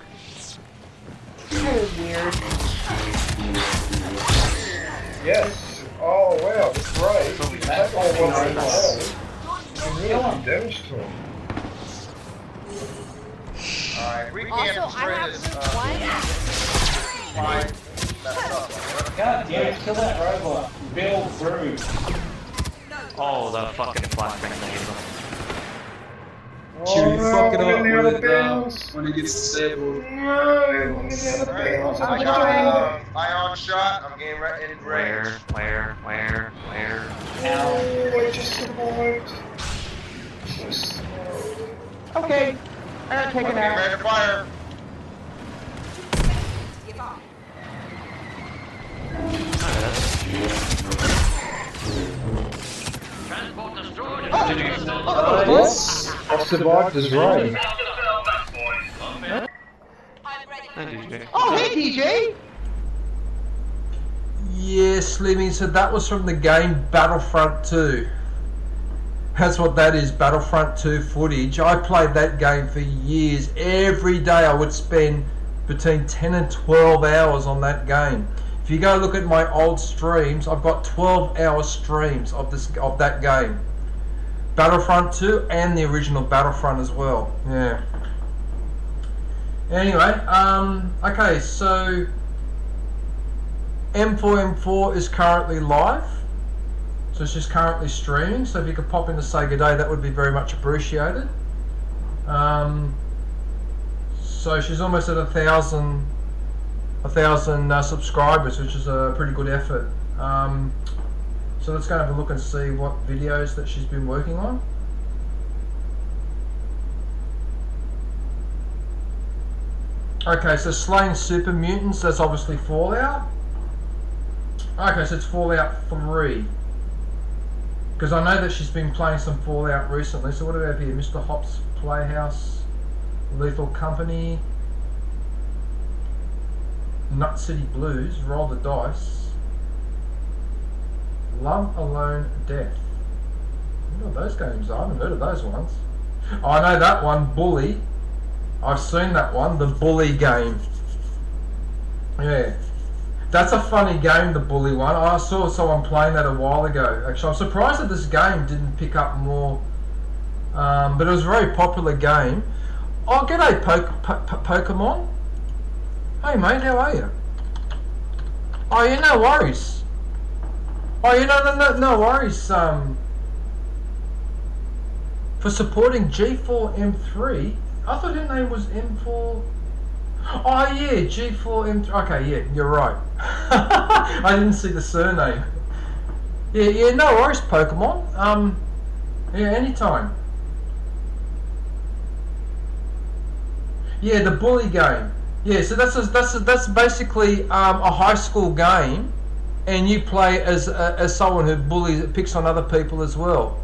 Yes. Oh wow, that's right. So we- That's all fucking one nice. You really did damage to him. Alright, we Also, can't I destroy have this, room one. line. Messed up. God damn it, kill that robot. Bill through. Oh, the fucking flashbang thing. Should we fuck it no, up we're out of with bounds. when it gets disabled? No, we're out of bounds. I got ion shot. I'm getting right in range. Where? Now, Oh, I just survived. So slow. Okay, I'm gonna take I'm it getting out. ready to fire. Give up. I survived his raid. I'm ready. Hi, DJ. Oh, hey, DJ! Yes, Slimmy, so that was from the game Battlefront 2. That's what that is, Battlefront 2 footage. I played that game for years. Every day I would spend between 10 and 12 hours on that game. If you go look at my old streams, I've got 12-hour streams of that game. Battlefront 2 and the original Battlefront as well. Yeah. Anyway, okay, so M4M4 is currently live. So she's currently streaming, so if you could pop in to say good day, that would be very much appreciated. So she's almost at 1,000 subscribers, which is a pretty good effort. So let's go and have a look and see what videos that she's been working on. Okay, so Slaying Super Mutants, that's obviously Fallout. Okay, so it's Fallout 3. Because I know that she's been playing some Fallout recently. So what do we have here? Mr. Hop's Playhouse, Lethal Company, Nut City Blues, Roll the Dice, Love Alone Death. I wonder what those games are. I haven't heard of those ones. Oh, I know that one, Bully. I've seen that one, the Bully game. Yeah. That's a funny game, the Bully one. I saw someone playing that a while ago. Actually, I'm surprised that this game didn't pick up more. But it was a very popular game. Oh, g'day, Pokemon. Hey, mate, how are you? Oh, yeah, no worries. Oh, you know, no worries. For supporting G4M3. I thought her name was M4. Oh yeah, G4M3. Okay, yeah, you're right. I didn't see the surname. Yeah, no worries, Pokemon. Yeah, anytime. Yeah, the Bully game. Yeah, so that's basically a high school game, and you play as someone who picks on other people as well.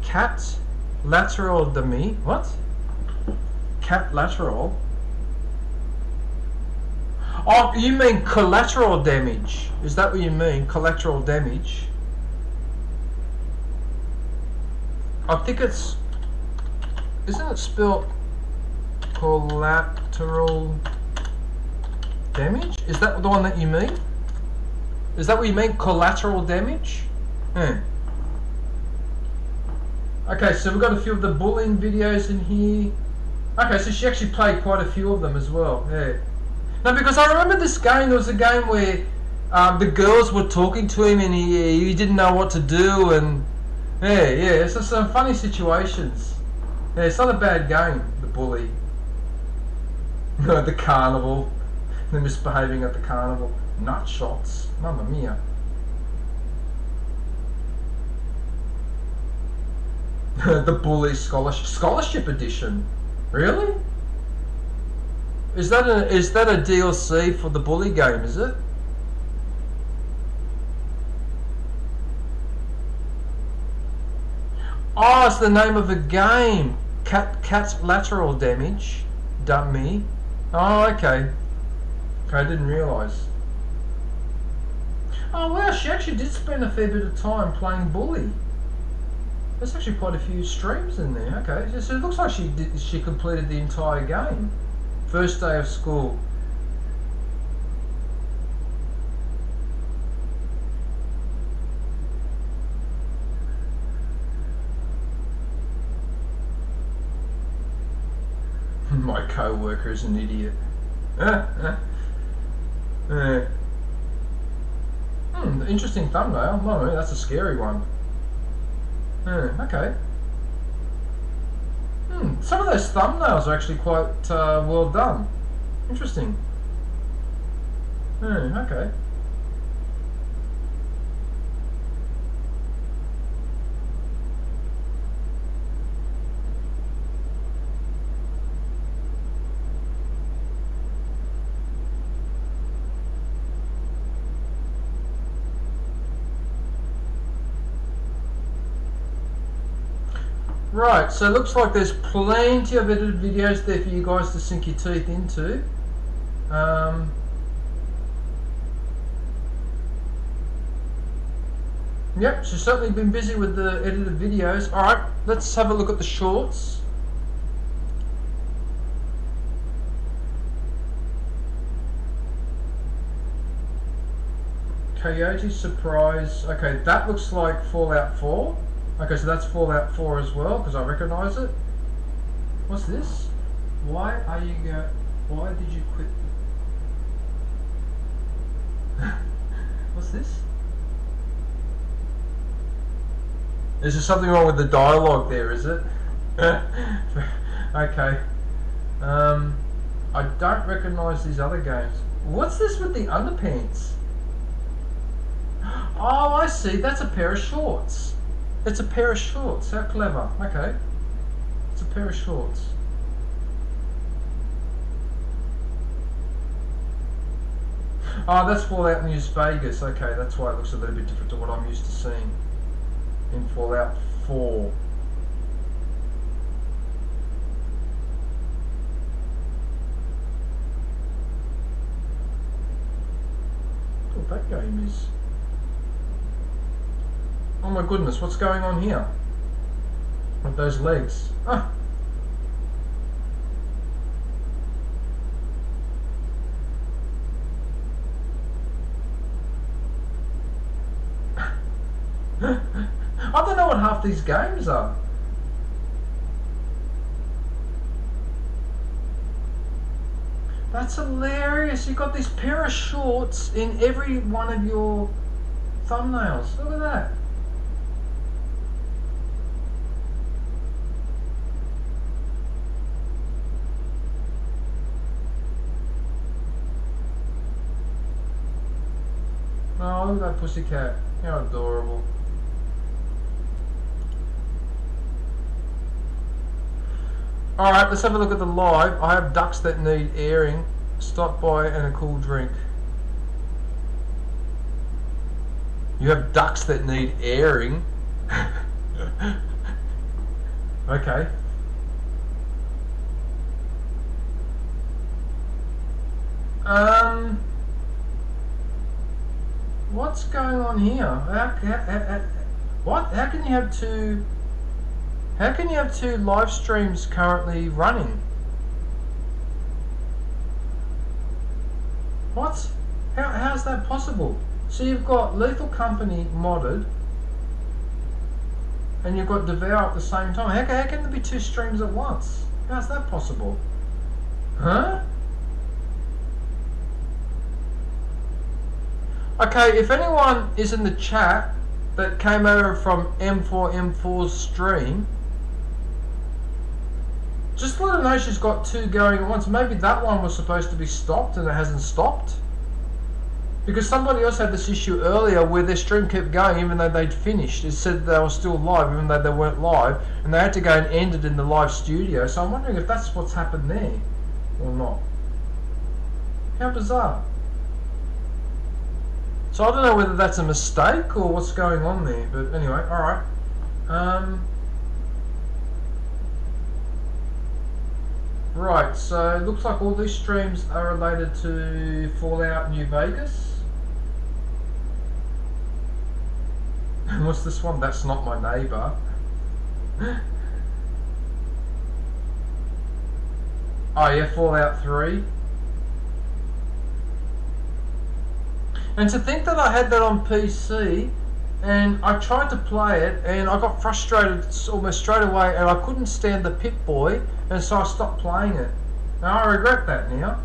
Cat lateral demi. What? Cat lateral? Oh, you mean collateral damage? Is that what you mean? Collateral damage? I think it's... Isn't it spelled collateral damage? Is that the one that you mean? Is that what you mean? Collateral damage? Yeah. Okay, so we've got a few of the bullying videos in here. Okay, so she actually played quite a few of them as well, yeah. No, because I remember this game, there was a game where the girls were talking to him and he didn't know what to do, and yeah, it's just some funny situations. Yeah, it's not a bad game, the Bully. The carnival. They're misbehaving at the carnival. Nut shots. Mamma mia. The Bully Scholarship Edition. Really? Is that a DLC for the Bully game, is it? Oh, it's the name of a game. Cat lateral damage. Dummy. Oh, okay. I didn't realise. Oh wow, she actually did spend a fair bit of time playing Bully. There's actually quite a few streams in there. Okay, so it looks like she completed the entire game. First day of school. My co-worker is an idiot. Interesting thumbnail. No, that's a scary one. Okay. Some of those thumbnails are actually quite well done. Interesting. Okay. Right, so it looks like there's plenty of edited videos there for you guys to sink your teeth into. Yep, she's certainly been busy with the edited videos. Alright, let's have a look at the shorts. Coyote Surprise. Okay, that looks like Fallout 4. Okay, so that's Fallout 4 as well, because I recognise it. What's this? Why did you quit? What's this? Is there something wrong with the dialogue there, is it? Okay. I don't recognise these other games. What's this with the underpants? Oh, I see. That's a pair of shorts. It's a pair of shorts. How clever. Okay. It's a pair of shorts. Oh, that's Fallout New Vegas. Okay, that's why it looks a little bit different to what I'm used to seeing in Fallout 4. Oh, that game is... Oh my goodness, what's going on here? With those legs. Ah. I don't know what half these games are. That's hilarious. You've got this pair of shorts in every one of your thumbnails. Look at that. Oh, look at that pussycat. How adorable. Alright, let's have a look at the live. I have ducks that need airing. Stop by and a cool drink. You have ducks that need airing? Okay. What's going on here? What? How can you have two... How can you have two live streams currently running? What? How's that possible? So you've got Lethal Company modded, and you've got Devour at the same time. How can there be two streams at once? How's that possible? Huh? Okay, if anyone is in the chat that came over from M4M4's stream, just let her know she's got two going at once. Maybe that one was supposed to be stopped and it hasn't stopped. Because somebody else had this issue earlier where their stream kept going even though they'd finished. It said they were still live even though they weren't live, and they had to go and end it in the live studio. So I'm wondering if that's what's happened there or not. How bizarre. So I don't know whether that's a mistake or what's going on there, but anyway, alright. Right, so it looks like all these streams are related to Fallout New Vegas. And what's this one? That's not my neighbour. Oh yeah, Fallout 3. And to think that I had that on PC, and I tried to play it, and I got frustrated almost straight away, and I couldn't stand the Pip-Boy, and so I stopped playing it. Now I regret that now.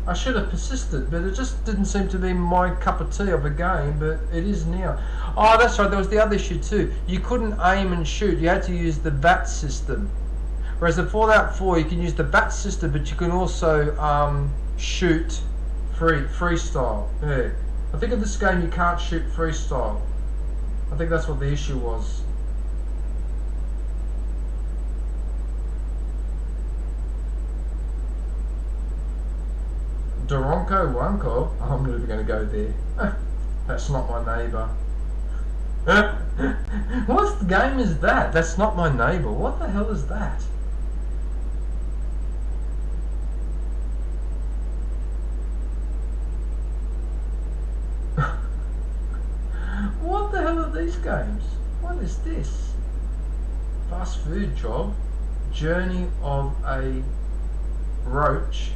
I should have persisted, but it just didn't seem to be my cup of tea of a game, but it is now. Oh, that's right, there was the other issue too. You couldn't aim and shoot, you had to use the VAT system. Whereas in Fallout 4, you can use the VAT system, but you can also shoot freestyle. Yeah. I think in this game you can't shoot freestyle. I think that's what the issue was. Doronko Wanko? I'm never going to go there. That's not my neighbour. What game is that? That's not my neighbour. What the hell is that? What the hell are these games? What is this? Fast food job. Journey of a roach.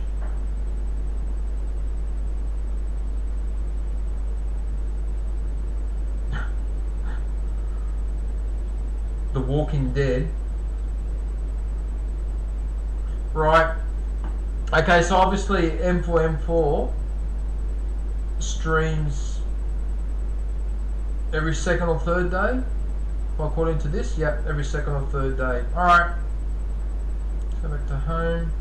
The Walking Dead. Right. Okay, so obviously M4M4 streams every second or third day. Well, according to this, yep, every second or third day. Alright. Let's go back to home.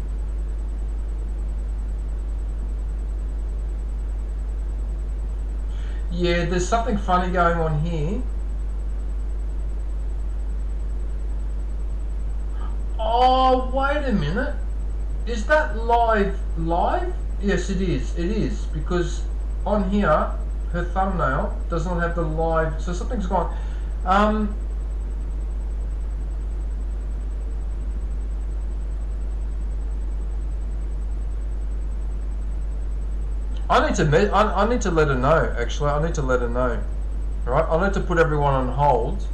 Yeah, there's something funny going on here. Oh, wait a minute. Is that live? Yes, it is. It is. Because on here, her thumbnail does not have the live. So something's gone. I need to let her know, actually. I need to let her know. Alright, I need to put everyone on hold.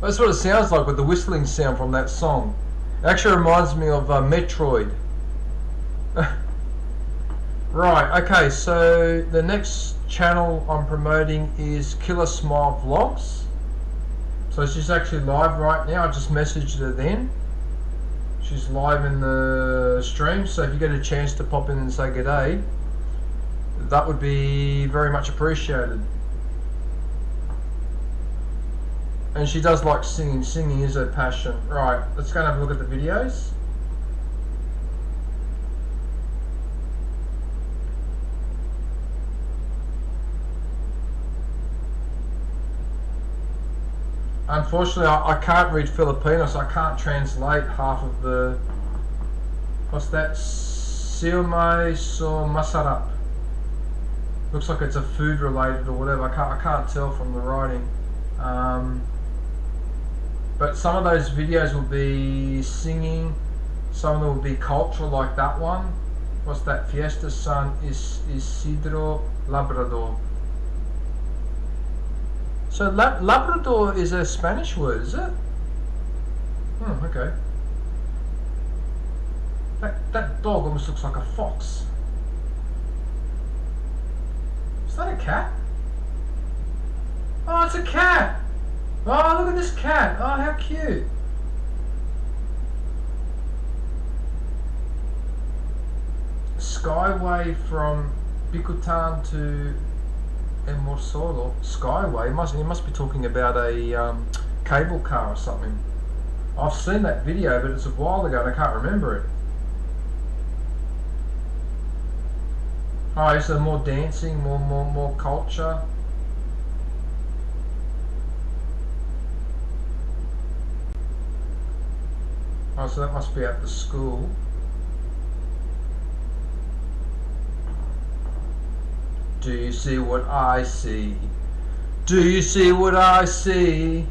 That's what it sounds like with the whistling sound from that song. It actually reminds me of Metroid. Right, okay, so the next channel I'm promoting is Killer Smile Vlogs. So she's actually live right now. I just messaged her then. She's live in the stream, so if you get a chance to pop in and say good day, that would be very much appreciated. And she does like singing. Singing is her passion. Right, let's go and have a look at the videos. Unfortunately, I can't read Filipino, so I can't translate half of the... What's that? Siomai so masarap. Looks like it's a food related or whatever. I can't tell from the writing. But some of those videos will be singing. Some of them will be cultural, like that one. What's that? Fiesta San Isidro Labrador. So Labrador is a Spanish word, is it? Hmm, okay. That dog almost looks like a fox. Is that a cat? Oh, it's a cat! Oh, look at this cat! Oh, how cute! Skyway from Bicutan to Emorsolo. Skyway? He must be talking about a cable car or something. I've seen that video, but it's a while ago and I can't remember it. Oh, so more dancing, more culture. Oh, so that must be at the school. Do you see what I see? Do you see what I see?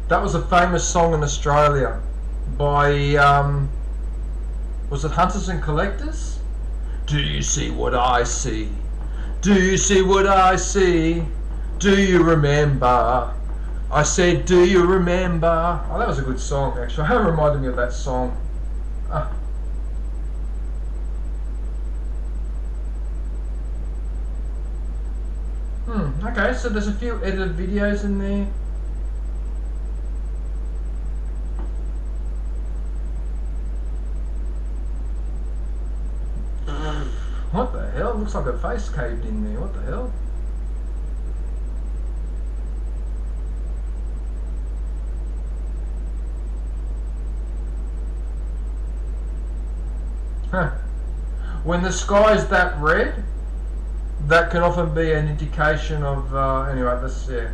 That was a famous song in Australia by, was it Hunters and Collectors? Do you see what I see? Do you see what I see? Do you remember? I said, do you remember? Oh, that was a good song, actually. It reminded me of that song. Okay, so there's a few edited videos in there. What the hell? Looks like a face caved in there. What the hell? Huh. When the sky is that red, that can often be an indication of, anyway, this, yeah.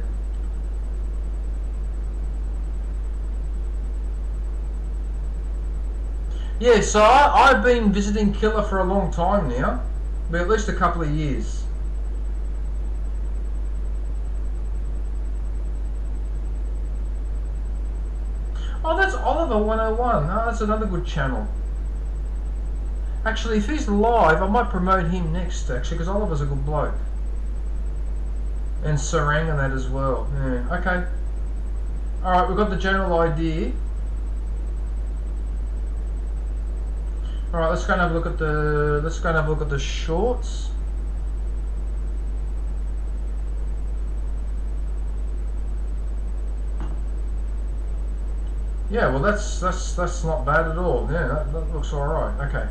Yeah, so I've been visiting Killer for a long time now, but at least a couple of years. Oh, that's Oliver 101. Oh, that's another good channel. Actually, if he's live, I might promote him next, actually, because Oliver's a good bloke. And Sarang and that as well. Yeah, okay. Alright, we've got the general idea. Alright, let's go and have a look at the shorts. Yeah, well that's not bad at all. Yeah, that looks alright. Okay.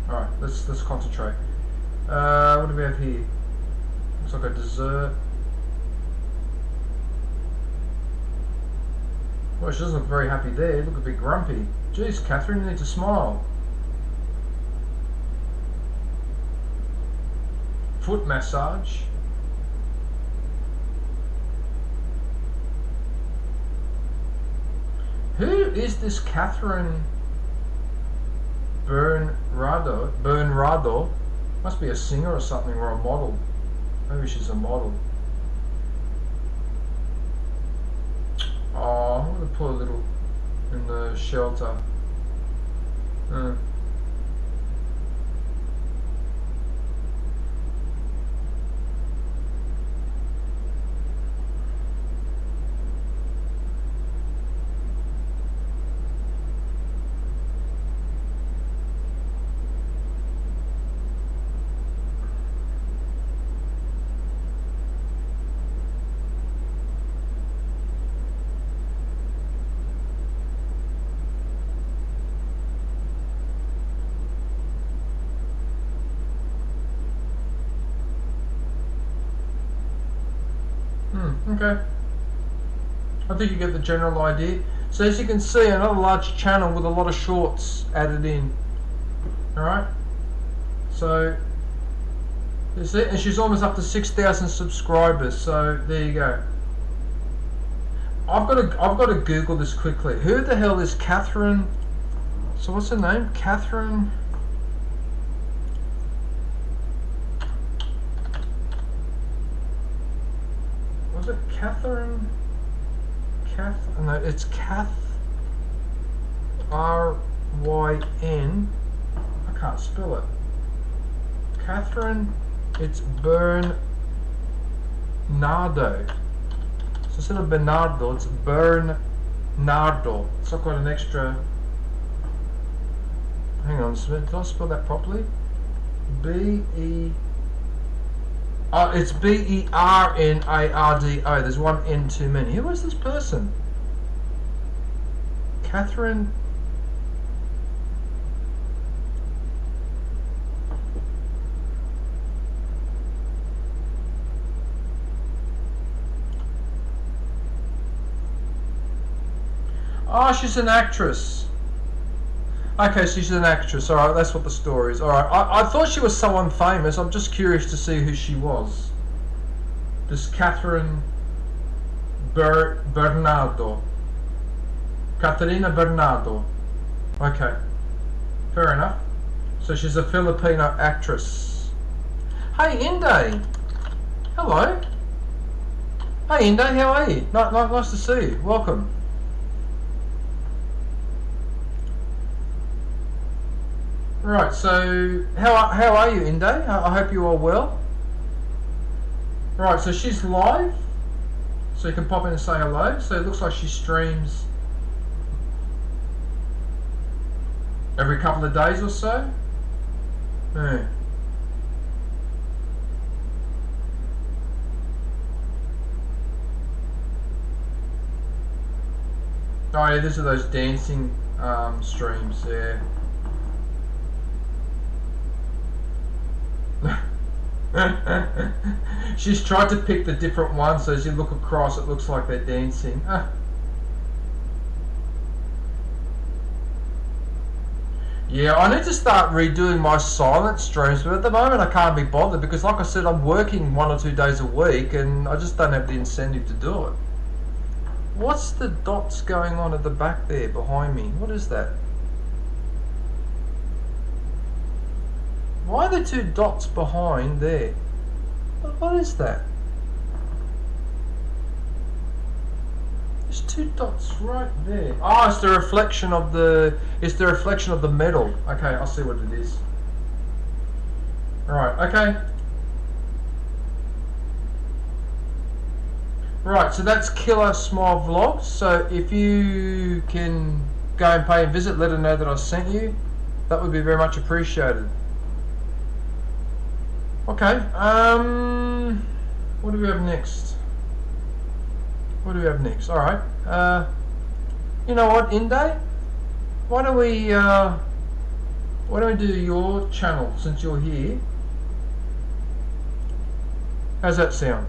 Alright, let's concentrate. What do we have here? Looks like a dessert. Well, she doesn't look very happy there. Look a bit grumpy. Jeez, Catherine, you need to smile. Foot massage. Who is this Catherine Bernardo? Must be a singer or something, or a model. Maybe she's a model. Oh, I'm gonna put a little in the shelter. Okay. I think you get the general idea. So as you can see, another large channel with a lot of shorts added in. Alright? So, you see, and she's almost up to 6,000 subscribers, so there you go. I've got to Google this quickly. Who the hell is Catherine? So what's her name? Catherine... Was it Catherine? No, it's Kath R-Y-N. I can't spell it. Catherine, it's Bernardo. So instead of Bernardo, it's Bernardo. So I've got an extra. Hang on a minute, did I spell that properly? It's B-E-R-N-A-R-D-O. There's one N too many. Who is this person? Catherine. Oh, she's an actress. Okay, so she's an actress. Alright, that's what the story is. Alright, I thought she was someone famous. I'm just curious to see who she was. This Catherine Bernardo. Caterina Bernardo. Okay, fair enough. So she's a Filipino actress. Hey, Inday. Hello. Hey, Inday, how are you? Nice to see you. Welcome. Right, so how are you, Inday? I hope you are well. Right, so she's live, so you can pop in and say hello. So it looks like she streams every couple of days or so. Yeah. Oh yeah, these are those dancing streams, yeah. She's tried to pick the different ones, so as you look across it looks like they're dancing. Yeah, I need to start redoing my silent streams, but at the moment I can't be bothered because like I said, I'm working 1 or 2 days a week and I just don't have the incentive to do it. What's the dots going on at the back there behind me? What is that? Why are there 2 dots behind there? What is that? There's 2 dots right there. Oh, it's the reflection of the. It's the reflection of the metal. Okay, I'll see what it is. Right. Okay. Right. So that's Killer Smile Vlogs. So if you can go and pay a visit, let her know that I sent you. That would be very much appreciated. Okay, what do we have next? What do we have next? Alright, you know what, Inday? Why don't we do your channel since you're here? How's that sound?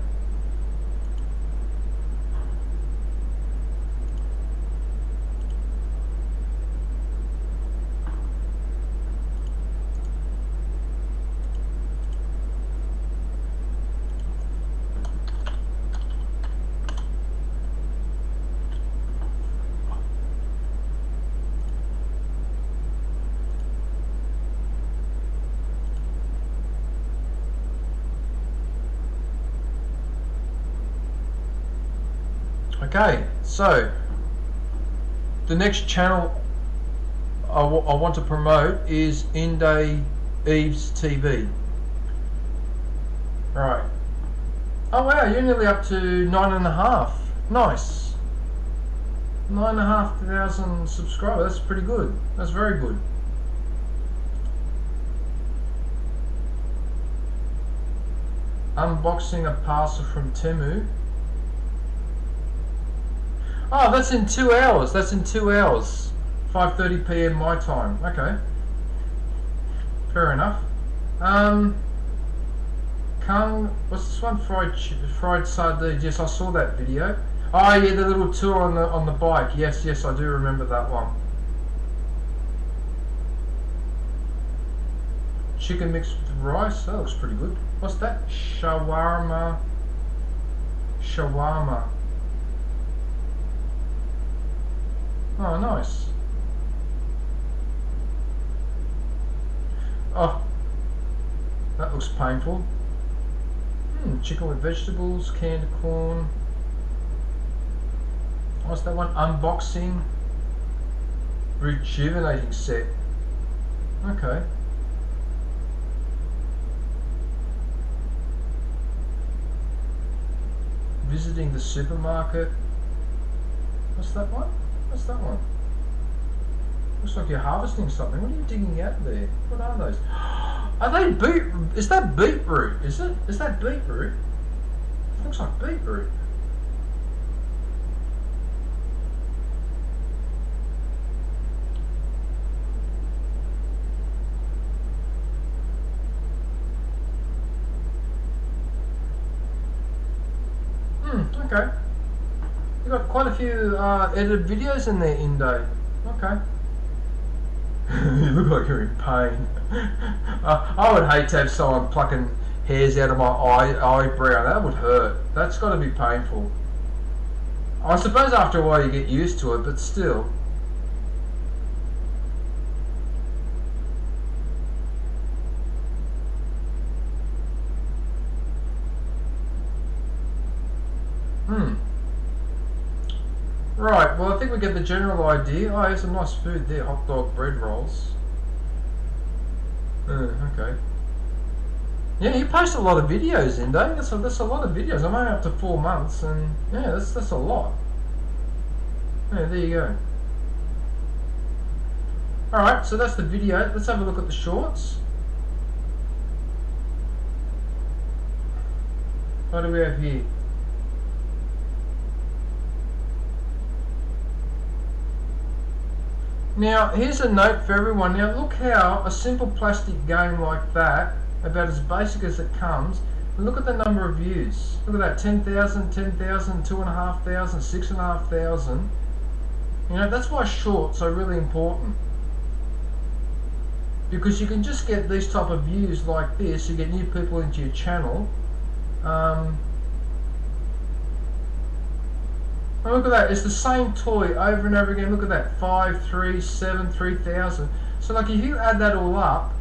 Okay, so the next channel I want to promote is Inday Eves TV. Right. Oh wow, you're nearly up to 9.5. Nice. 9,500 subscribers. That's pretty good. That's very good. Unboxing a parcel from Temu. Oh, that's in 2 hours. That's in 2 hours. 5:30 PM my time. Okay. Fair enough. Kung, what's this one? Fried sardines. Yes, I saw that video. Oh yeah, the little tour on the bike. Yes, I do remember that one. Chicken mixed with rice. That looks pretty good. What's that? Shawarma. Oh, nice. Oh, that looks painful. Chicken with vegetables, canned corn. What's that one? Unboxing. Rejuvenating set. Okay. Visiting the supermarket. What's that one? What's that one? Looks like you're harvesting something. What are you digging out there? What are those? Are they beet? Is that beetroot? Is it? Is that beetroot? It looks like beetroot. Okay. You got quite a few edited videos in there, Indo. Okay. You look like you're in pain. I would hate to have someone plucking hairs out of my eyebrow. That would hurt. That's got to be painful. I suppose after a while you get used to it, but still. Right, well I think we get the general idea. Oh, there's some nice food there. Hot dog, bread rolls. Okay. Yeah, you post a lot of videos, Indo. That's a lot of videos. I'm only up to 4 months, and yeah, that's a lot. Yeah, there you go. Alright, so that's the video. Let's have a look at the shorts. What do we have here? Now, here's a note for everyone. Now, look how a simple plastic game like that, about as basic as it comes, and look at the number of views. Look at that, 10,000, 10,000, 2,500, 6,500. You know, that's why shorts are really important. Because you can just get these type of views like this, you get new people into your channel. Oh, look at that, it's the same toy over and over again. Look at that, 5, 3, 7, 3,000. So like if you add that all up,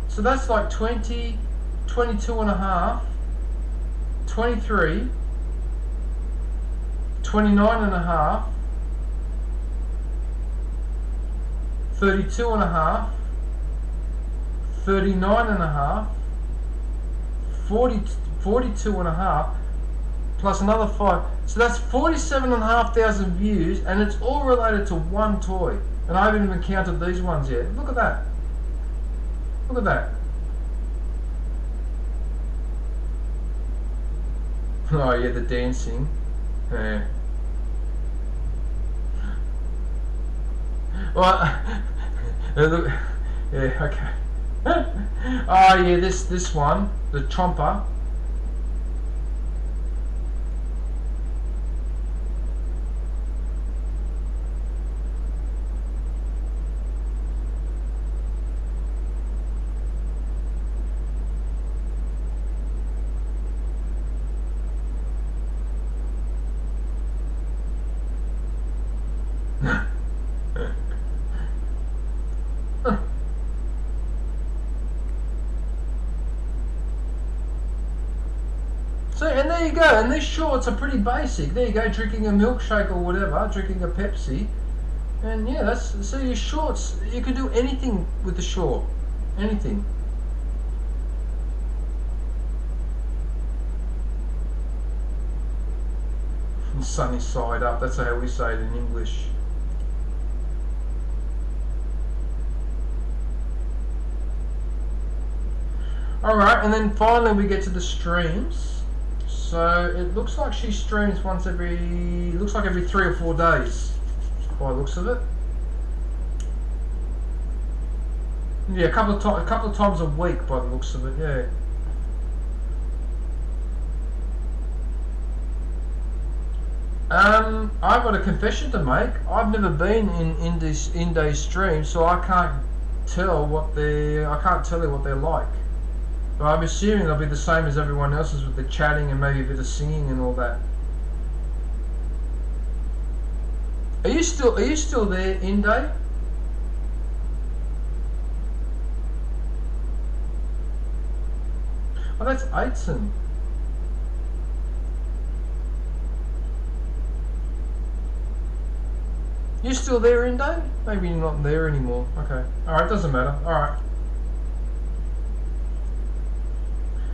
so that's like 20, 22 and a half, 23, 29 and a half, 32 and a half, 39 and a half, 42 and a half, plus another 5. So that's 47,500 views, and it's all related to one toy. And I haven't even counted these ones yet. Look at that. Look at that. Oh yeah, the dancing. Yeah. Well, look. Yeah, okay. Oh yeah, this one, the chomper. So, and there you go, and these shorts are pretty basic. There you go, drinking a milkshake or whatever, drinking a Pepsi. And yeah, that's, so your shorts, you can do anything with the short. Anything. Sunny side up, that's how we say it in English. Alright, and then finally we get to the streams. So it looks like she streams once every 3 or 4 days, by the looks of it. Yeah, a couple of times a week by the looks of it, yeah. I've got a confession to make. I've never been in Indie's stream, so I can't tell what I can't tell you what they're like. But I'm assuming they'll be the same as everyone else's with the chatting and maybe a bit of singing and all that. Are you still there, Indie? Oh, that's Aitson. You still there, Indo? Maybe you're not there anymore. Okay. Alright, doesn't matter. Alright.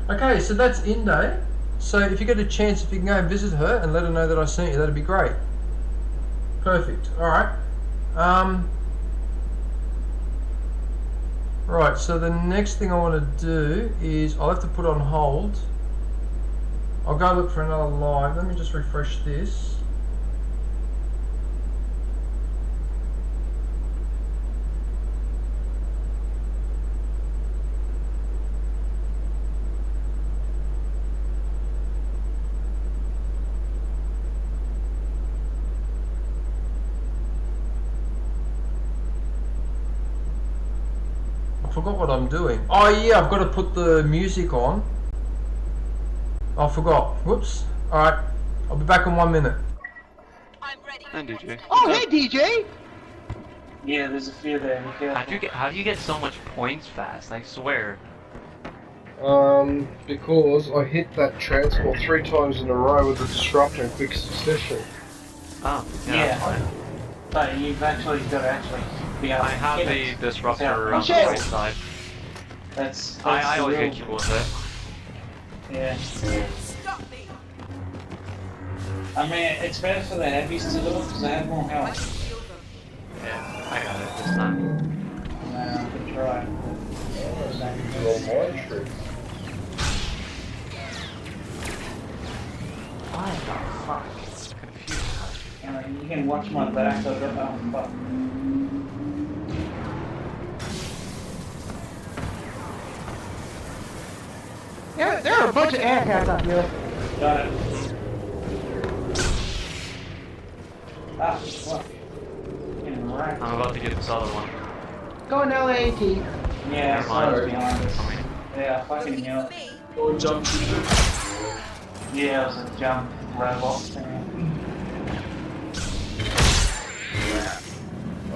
Okay, so that's Indo. So if you get a chance, if you can go and visit her and let her know that I sent you, that'd be great. Perfect. Alright. Right, so the next thing I want to do is I'll have to put on hold. I'll go look for another live. Let me just refresh this. I forgot what I'm doing. Oh yeah, I've got to put the music on. I forgot. Whoops. Alright. I'll be back in 1 minute. I'm ready. And DJ. Oh, hey, DJ. Yeah, there's a few there. Be careful. How do you get so much points fast? I swear. Because I hit that transport 3 times in a row with a disruptor in quick succession. Oh, yeah, Yeah. that's fine. But you've actually got to be able I to have hit the it. disruptor Yeah. on the right side. That's I the always rule. get killed with it. Yeah. Stop me. I mean, it's better for the heavies to do it because they have more I health. can shield them. Yeah, I got it this time. I could try. Little mind trick. Why the fuck? It's confused. You can watch my back. I don't know. Fuck. There are a bunch of aircraft up here. Got it. Ah, fuck. Getting wrecked. I'm about to get this other one. Going LAT. Yeah, Never mind. sorry, behind us. I mean, Yeah, fucking Looking hell. for me. Yeah, it was a jump robot thing.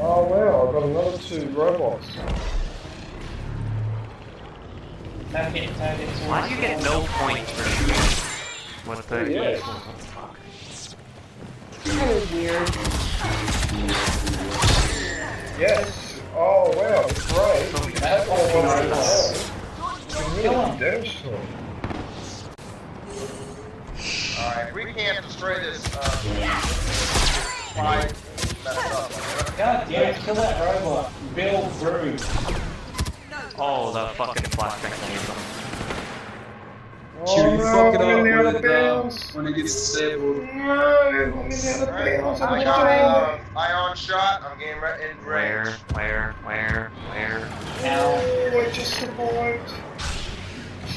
Oh wow, I've got another 2 robots. Target. why do you get no points for shooting? What the? Yes. Oh, fuck. Kind of weird. Yes. Oh wow, it's great. That's all fucking I nice. can really do damage to them. Alright, we can't destroy this, fight. Mess up. God damn it, kill that robot. Bill Brew. Oh, the fucking flashbang thing. Oh no, I'm getting out of bounds. when it gets disabled. No, I'm getting out of bounds. I I'm got trying. ion shot. I'm getting in range. Where? Now, Oh, I just survived.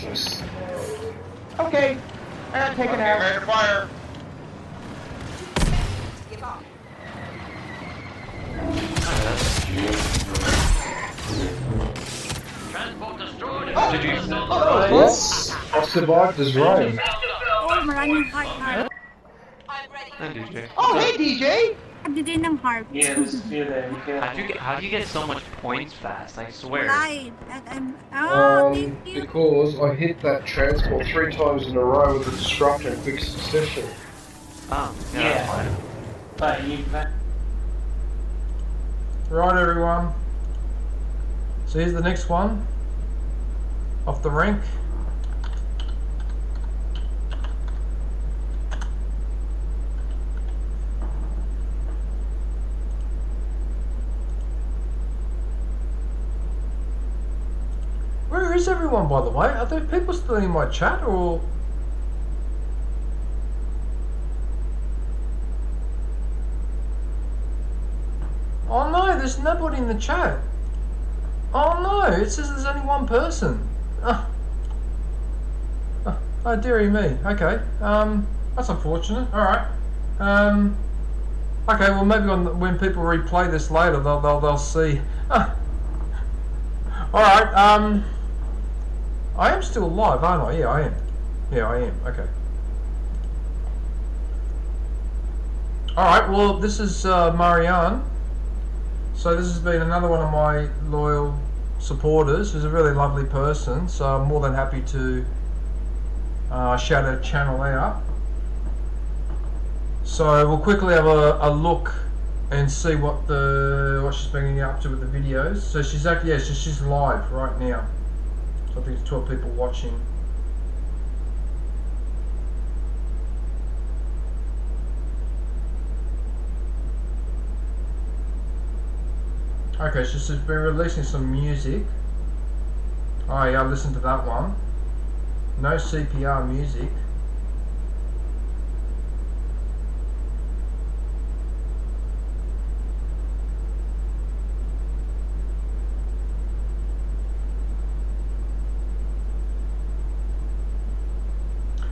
So slow. Okay. I gotta take Okay, it out. ready to fire. Give up. Did you? Yes, I survived as rain. Oh, maraming heart. I'm ready. And DJ. Oh, hey, DJ. Nagdi ng heart. yeah, there's a few there. Be careful. How do you get so much points fast? I swear. Light. Oh, thank you. Because I hit that transport 3 times in a row with a disruptor in quick succession. Oh, yeah, Yeah. that's fine. But you've Right, everyone. So here's the next one. Off the rank. Where is everyone, by the way? Are there people still in my chat, or...? Oh no, there's nobody in the chat. Oh no, it says there's only one person. Oh dearie me. Okay, that's unfortunate. Alright. Okay, well maybe when people replay this later, they'll see. All right. I am still alive, aren't I? Yeah, I am. Yeah, I am. Okay. All right. Well, this is Marianne. So this has been another one of my loyal supporters. Who's a really lovely person. So I'm more than happy to shout her channel out. So we'll quickly have a look and see what she's been up to with the videos. So she's actually she's live right now. So I think there's 12 people watching. Okay, so she's been releasing some music. Oh yeah, I listened to that one. No CPR music.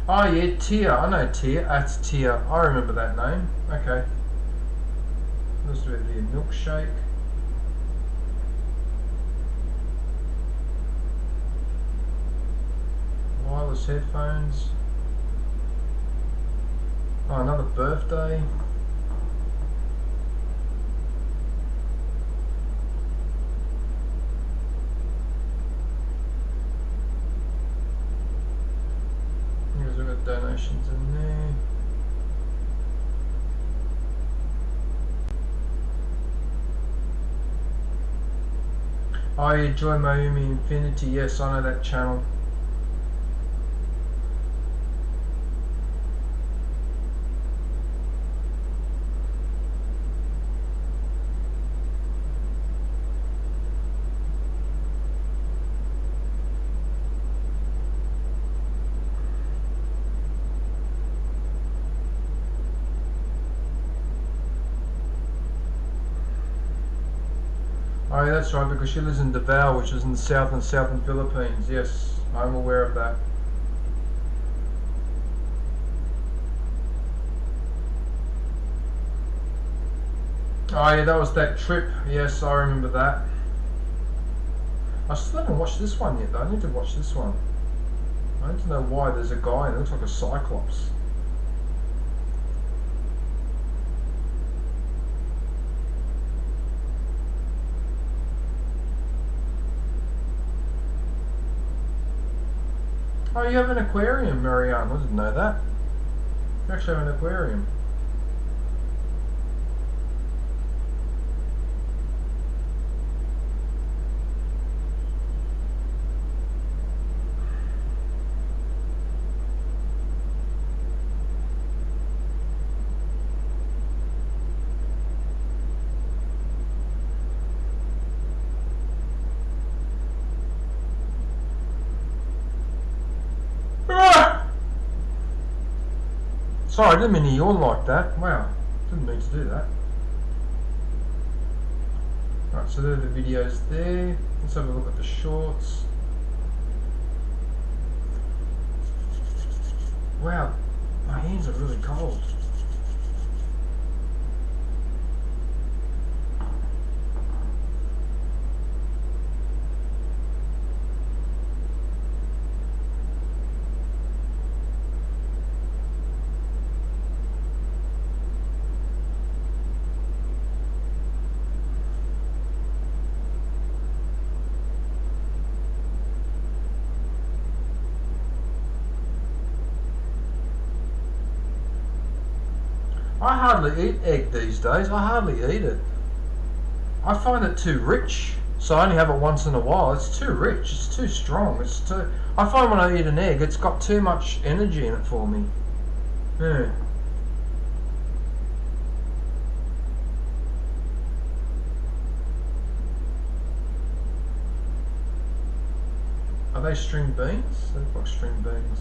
Oh yeah, Tia. I know Tia. That's Tia. I remember that name. Okay. Let's do it here. Milkshake. Wireless headphones. Oh, another birthday. Here's a bit of donations in there. Oh yeah, Joy Mayumi Infinity. Yes, I know that channel. Oh yeah, that's right, because she lives in Davao, which is in the southern Philippines. Yes, I'm aware of that. Oh yeah, that was that trip. Yes, I remember that. I still haven't watched this one yet though. I need to watch this one. I need to know why there's a guy and it looks like a cyclops. Oh, you have an aquarium, Marianne. I didn't know that. You actually have an aquarium. Sorry, I didn't mean to yawn like that. Wow, didn't mean to do that. Right, so there are the videos there. Let's have a look at the shorts. Wow, my hands are really cold. I hardly eat egg these days. I hardly eat it. I find it too rich, so I only have it once in a while. It's too rich. It's too strong. It's too. I find when I eat an egg, it's got too much energy in it for me. Yeah. Are they string beans? They look like string beans.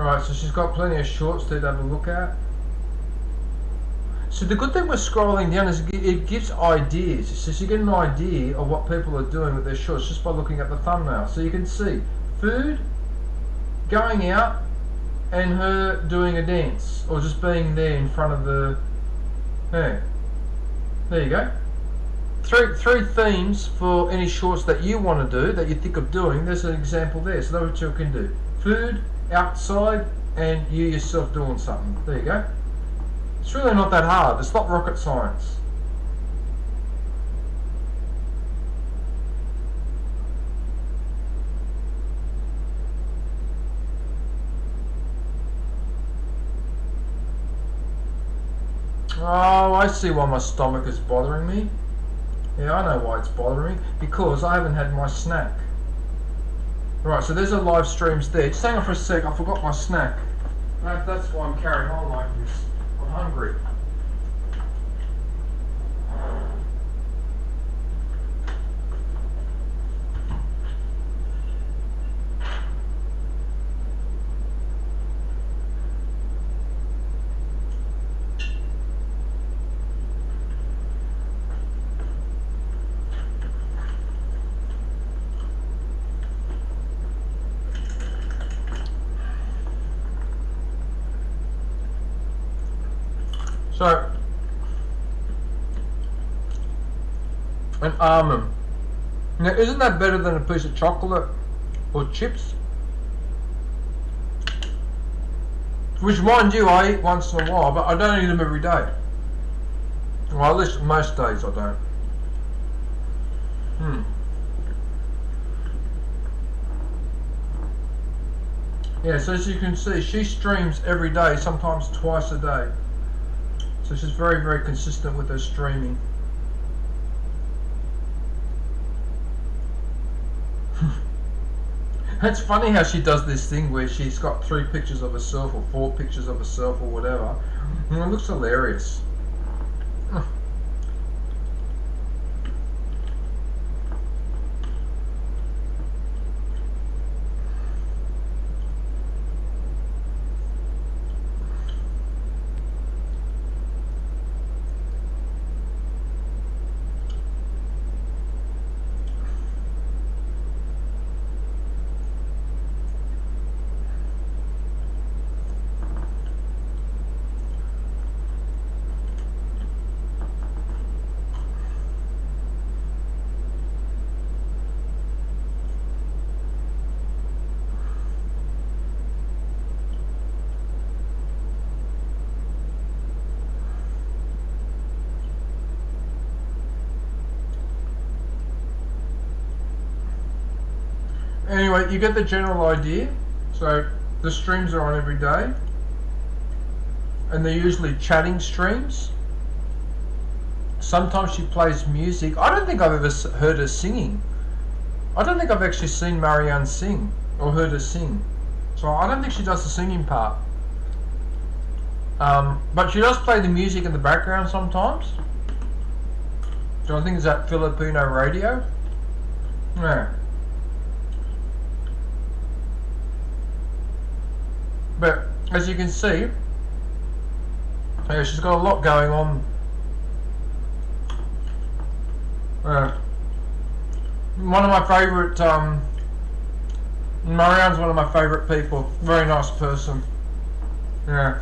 Alright, so she's got plenty of shorts there to have a look at. So the good thing with scrolling down is it gives ideas. So you get an idea of what people are doing with their shorts just by looking at the thumbnail. So you can see food, going out, and her doing a dance, or just being there in front of the... There you go. Three themes for any shorts that you want to do, that you think of doing. There's an example there, so that's what you can do. Food, outside, and you yourself doing something. There you go. It's really not that hard. It's not rocket science. Oh, I see why my stomach is bothering me. Yeah, I know why it's bothering me. Because I haven't had my snack. Right, so there's a live streams there. Just hang on for a sec, I forgot my snack. That's why I'm carrying on like this. I'm hungry. So, an almond. Now, isn't that better than a piece of chocolate or chips? Which, mind you, I eat once in a while, but I don't eat them every day. Well, at least most days I don't. Yeah, so as you can see, she streams every day, sometimes twice a day. So she's very, very consistent with her streaming. It's funny how she does this thing where she's got 3 pictures of herself or 4 pictures of herself or whatever. And it looks hilarious. Anyway, you get the general idea. So the streams are on every day, and they're usually chatting streams. Sometimes she plays music. I don't think I've ever heard her singing. I don't think I've actually seen Marianne sing or heard her sing. So I don't think she does the singing part. But she does play the music in the background sometimes. So I think it's that Filipino radio. Yeah. But as you can see, yeah, she's got a lot going on. One of my favourite, Marianne's one of my favourite people. Very nice person. Yeah.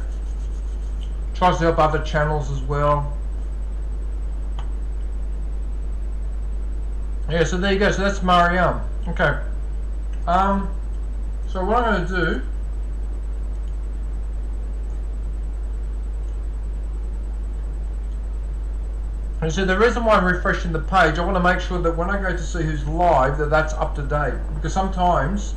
Tries to help other channels as well. Yeah, so there you go. So that's Marianne. Okay. So what I'm going to do. And so the reason why I'm refreshing the page, I want to make sure that when I go to see who's live, that's up to date. Because sometimes,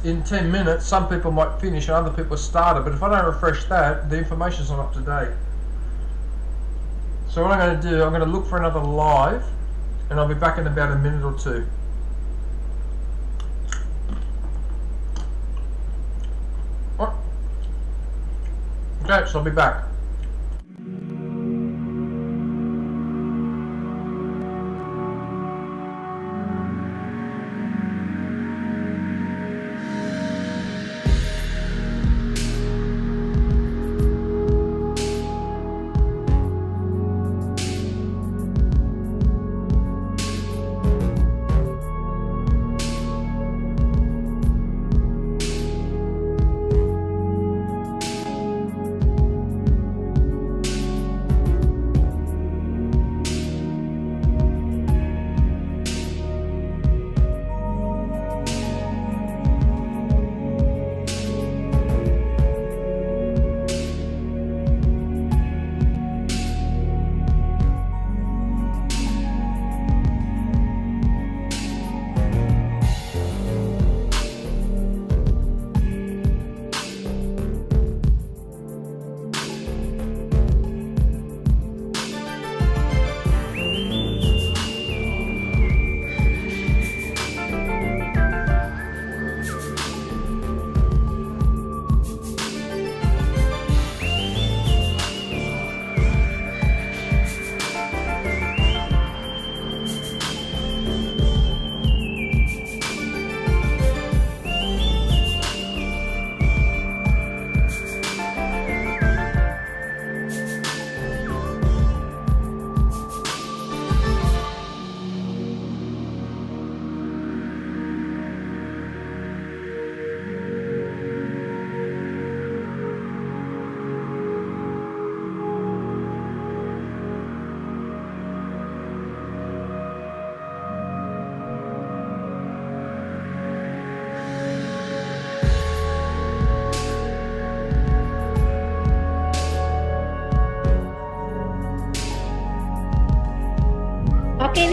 in 10 minutes, some people might finish and other people started. But if I don't refresh that, the information's not up to date. So what I'm going to do, I'm going to look for another live, and I'll be back in about a minute or 2. What? Okay, so I'll be back.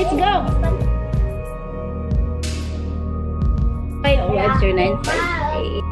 let's go. Wait, oh, Webster 958.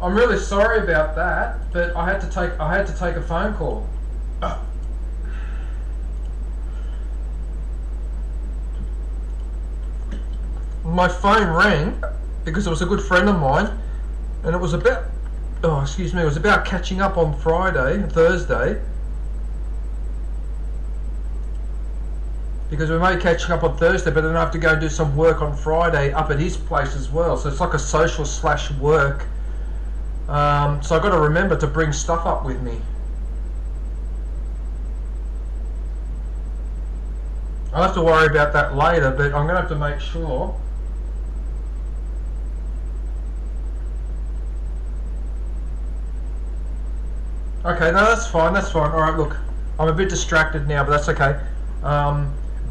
I'm really sorry about that, but I had to take a phone call. My phone rang because it was a good friend of mine, and it was about it was about catching up on Thursday. Because we may catching up on Thursday, but then I have to go and do some work on Friday up at his place as well. So it's like a social / work. So I've got to remember to bring stuff up with me. I'll have to worry about that later, but I'm going to have to make sure. Okay, no, that's fine, Alright, look, I'm a bit distracted now, but that's okay.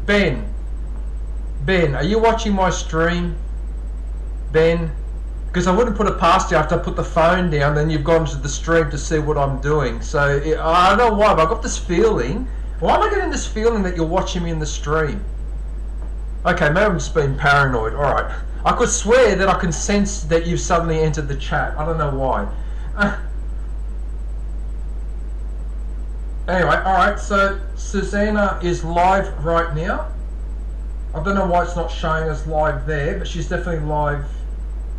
Ben, are you watching my stream? Ben? Because I wouldn't put it past you after I put the phone down, then you've gone to the stream to see what I'm doing. So, I don't know why, but I've got this feeling. Why am I getting this feeling that you're watching me in the stream? Okay, maybe I'm just being paranoid. Alright. I could swear that I can sense that you've suddenly entered the chat. I don't know why. Anyway, alright, so Susanna is live right now. I don't know why it's not showing us live there, but she's definitely live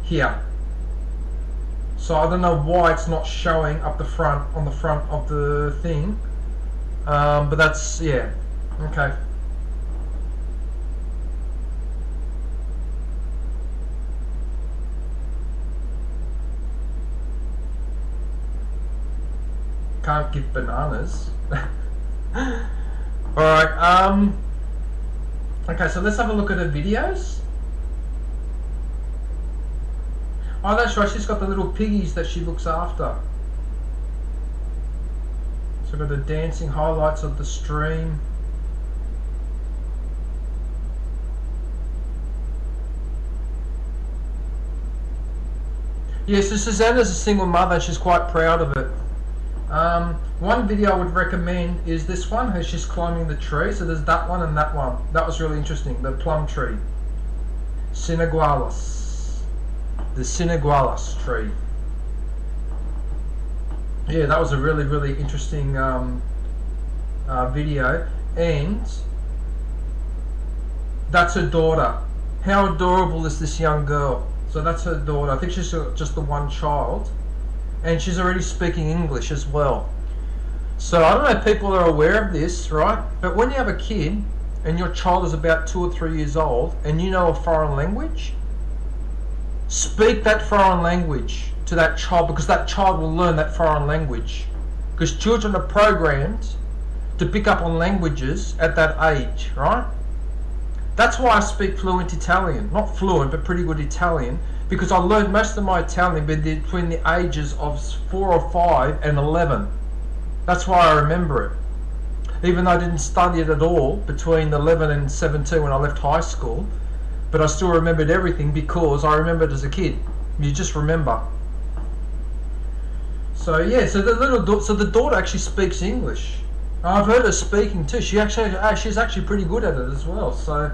here. So I don't know why it's not showing up the front, on the front of the thing. But that's, yeah, okay. Can't give bananas. Alright, okay, so let's have a look at her videos. Oh, that's right, she's got the little piggies that she looks after. So we've got the dancing highlights of the stream. Yeah, so Susanna's a single mother, she's quite proud of it. One video I would recommend is this one, how she's climbing the tree. So there's that one and that one. That was really interesting, the plum tree. Sinigualas. The Sinigualas tree. Yeah, that was a really, really interesting video. And that's her daughter. How adorable is this young girl? So that's her daughter. I think she's just the one child. And she's already speaking English as well. So I don't know if people are aware of this, right? But when you have a kid and your child is about 2 or 3 years old and you know a foreign language, speak that foreign language to that child, because that child will learn that foreign language. Because children are programmed to pick up on languages at that age, right? That's why I speak fluent Italian. Not fluent, but pretty good Italian. Because I learned most of my Italian between the ages of 4 or 5 and 11. That's why I remember it. Even though I didn't study it at all between 11 and 17 when I left high school. But I still remembered everything because I remembered as a kid. You just remember. So yeah, so the daughter actually speaks English. I've heard her speaking too. She's actually pretty good at it as well. So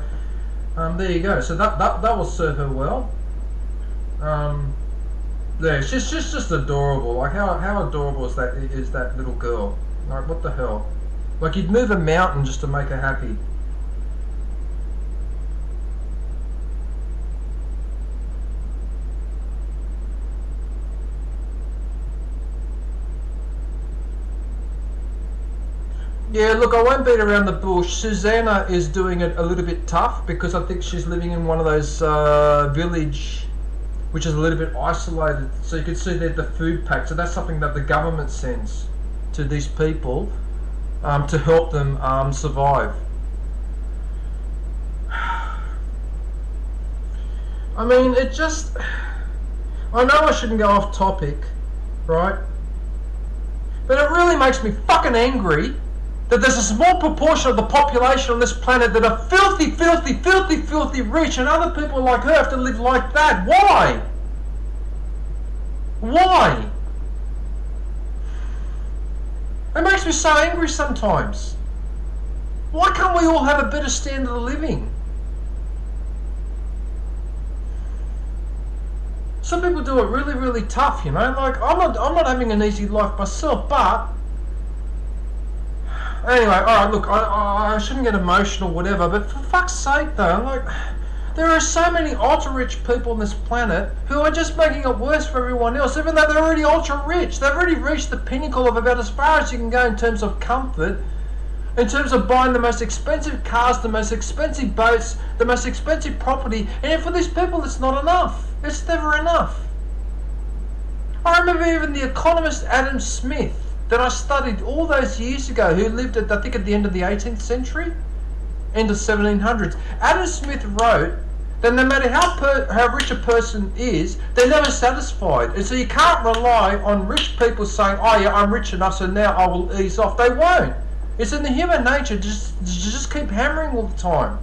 there you go. So that will serve her well. Yeah, she's just adorable. Like how adorable is that little girl? Like what the hell? Like you'd move a mountain just to make her happy. Yeah, look, I won't beat around the bush. Susanna is doing it a little bit tough because I think she's living in one of those village which is a little bit isolated. So you can see there the food pack. So that's something that the government sends to these people to help them survive. I mean, it just... I know I shouldn't go off topic, right? But it really makes me fucking angry that there's a small proportion of the population on this planet that are filthy, filthy, filthy, filthy rich, and other people like her have to live like that. Why? Why? It makes me so angry sometimes. Why can't we all have a better standard of living? Some people do it really, really tough, you know. Like I'm not having an easy life myself, but anyway, all right. Look, I shouldn't get emotional, whatever. But for fuck's sake, though, like there are so many ultra rich people on this planet who are just making it worse for everyone else, even though they're already ultra rich. They've already reached the pinnacle of about as far as you can go in terms of comfort. In terms of buying the most expensive cars, the most expensive boats, the most expensive property, and for these people it's not enough. It's never enough. I remember even the economist Adam Smith that I studied all those years ago, who lived at, I think, at the end of the 18th century, end of 1700s. Adam Smith wrote that no matter how rich a person is, they're never satisfied. And so you can't rely on rich people saying, oh yeah, I'm rich enough, so now I will ease off. They won't. It's in the human nature to just keep hammering all the time.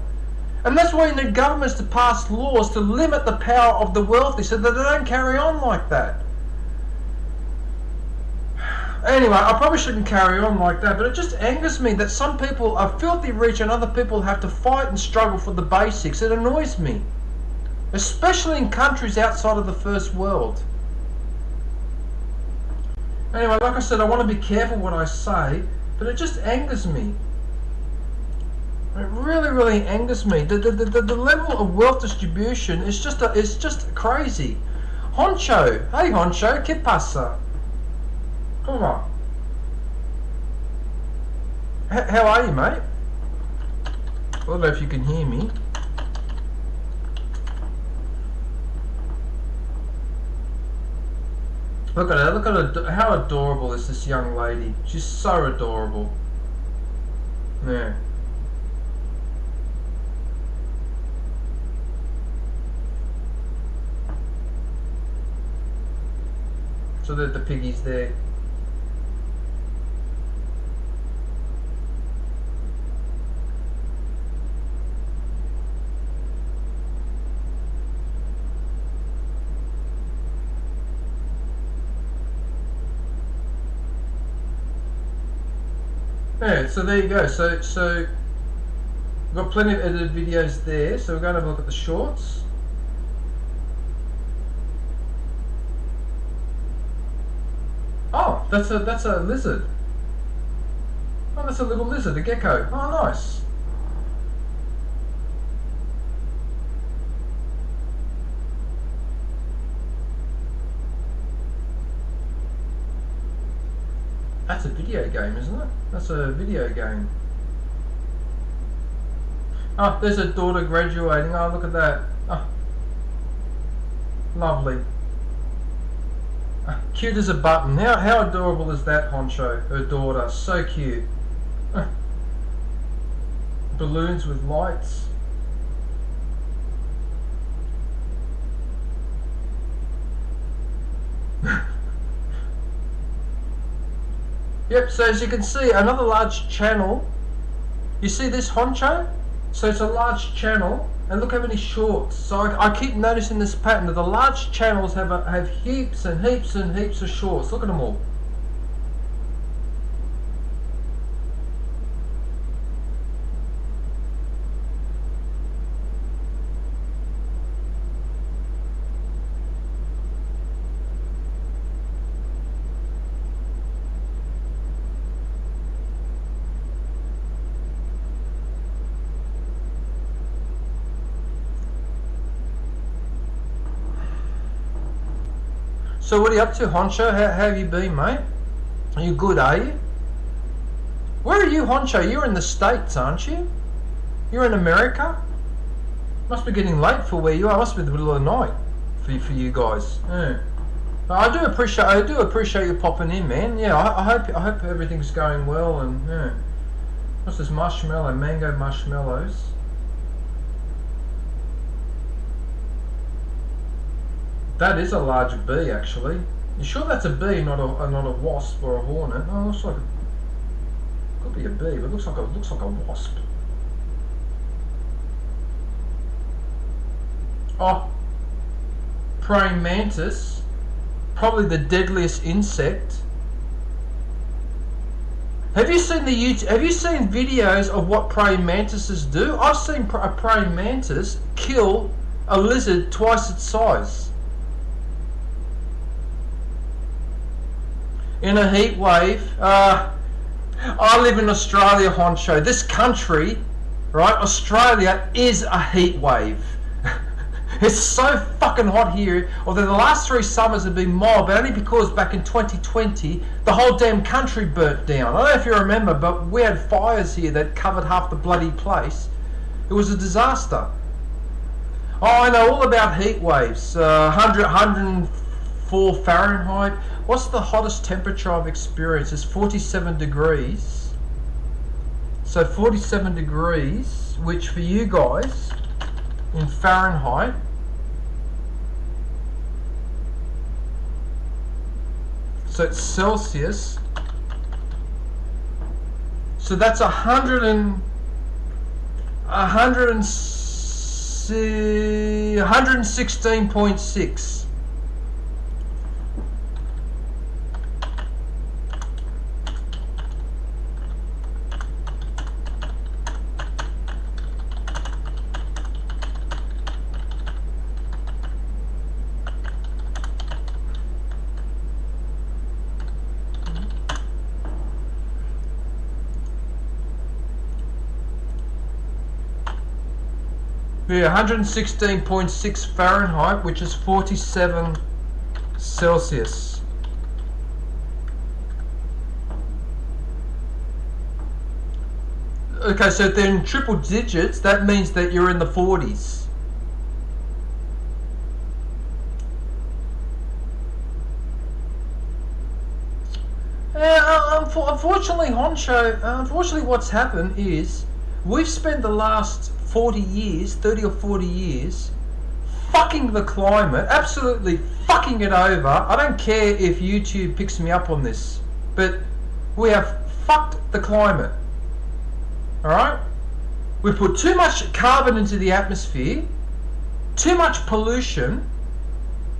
And that's why you need governments to pass laws to limit the power of the wealthy so that they don't carry on like that. Anyway, I probably shouldn't carry on like that, but it just angers me that some people are filthy rich and other people have to fight and struggle for the basics. It annoys me. Especially in countries outside of the first world. Anyway, like I said, I want to be careful what I say, but it just angers me. It really, really angers me. The level of wealth distribution is just crazy. Honcho, hey Honcho, ¿qué pasa? Come on. How are you, mate? I don't know if you can hear me. Look at her, look at her, how adorable is this young lady. She's so adorable. Yeah. So that the piggy's there. Yeah, so there you go. So we've got plenty of edited videos there. So we're going to have a look at the shorts. Oh, that's a lizard. Oh, that's a little lizard, a gecko. Oh, nice. That's a video game, isn't it? That's a video game. Oh, there's a daughter graduating. Oh, look at that. Oh, lovely. Cute as a button. How adorable is that, Honcho? Her daughter. So cute. Balloons with lights. Yep, so as you can see, another large channel. You see this, Honcho? So it's a large channel, and look how many shorts. So I keep noticing this pattern that the large channels have heaps and heaps and heaps of shorts. Look at them all. So what are you up to, Honcho? How have you been, mate? Are you good, are you? Where are you, Honcho? You're in the States, aren't you? You're in America? Must be getting late for where you are. Must be the middle of the night for you guys. Yeah. I do appreciate you popping in, man. Yeah, I hope everything's going well. And yeah. What's this marshmallow? Mango marshmallows. That is a large bee, actually. You sure that's a bee, not a wasp or a hornet? Oh, it looks like could be a bee, but it looks like a wasp. Oh, praying mantis, probably the deadliest insect. Have you seen videos of what praying mantises do? I've seen a praying mantis kill a lizard twice its size. in a heat wave. I live in Australia, Honcho. This country, right, Australia is a heat wave. It's so fucking hot here. Although the last 3 summers have been mild, but only because back in 2020 the whole damn country burnt down. I don't know if you remember, but we had fires here that covered half the bloody place. It was a disaster. Oh, I know all about heat waves. 104 Fahrenheit. What's the hottest temperature I've experienced? It's 47 degrees. So 47 degrees, which for you guys in Fahrenheit, so it's Celsius, so that's 116.6. Yeah, 116.6 Fahrenheit, which is 47 Celsius. Okay, so then triple digits, that means that you're in the 40s. Unfortunately, Honcho, unfortunately what's happened is we've spent the last 40 years, 30 or 40 years, fucking the climate, absolutely fucking it over. I don't care if YouTube picks me up on this, but we have fucked the climate. Alright? We put too much carbon into the atmosphere, too much pollution,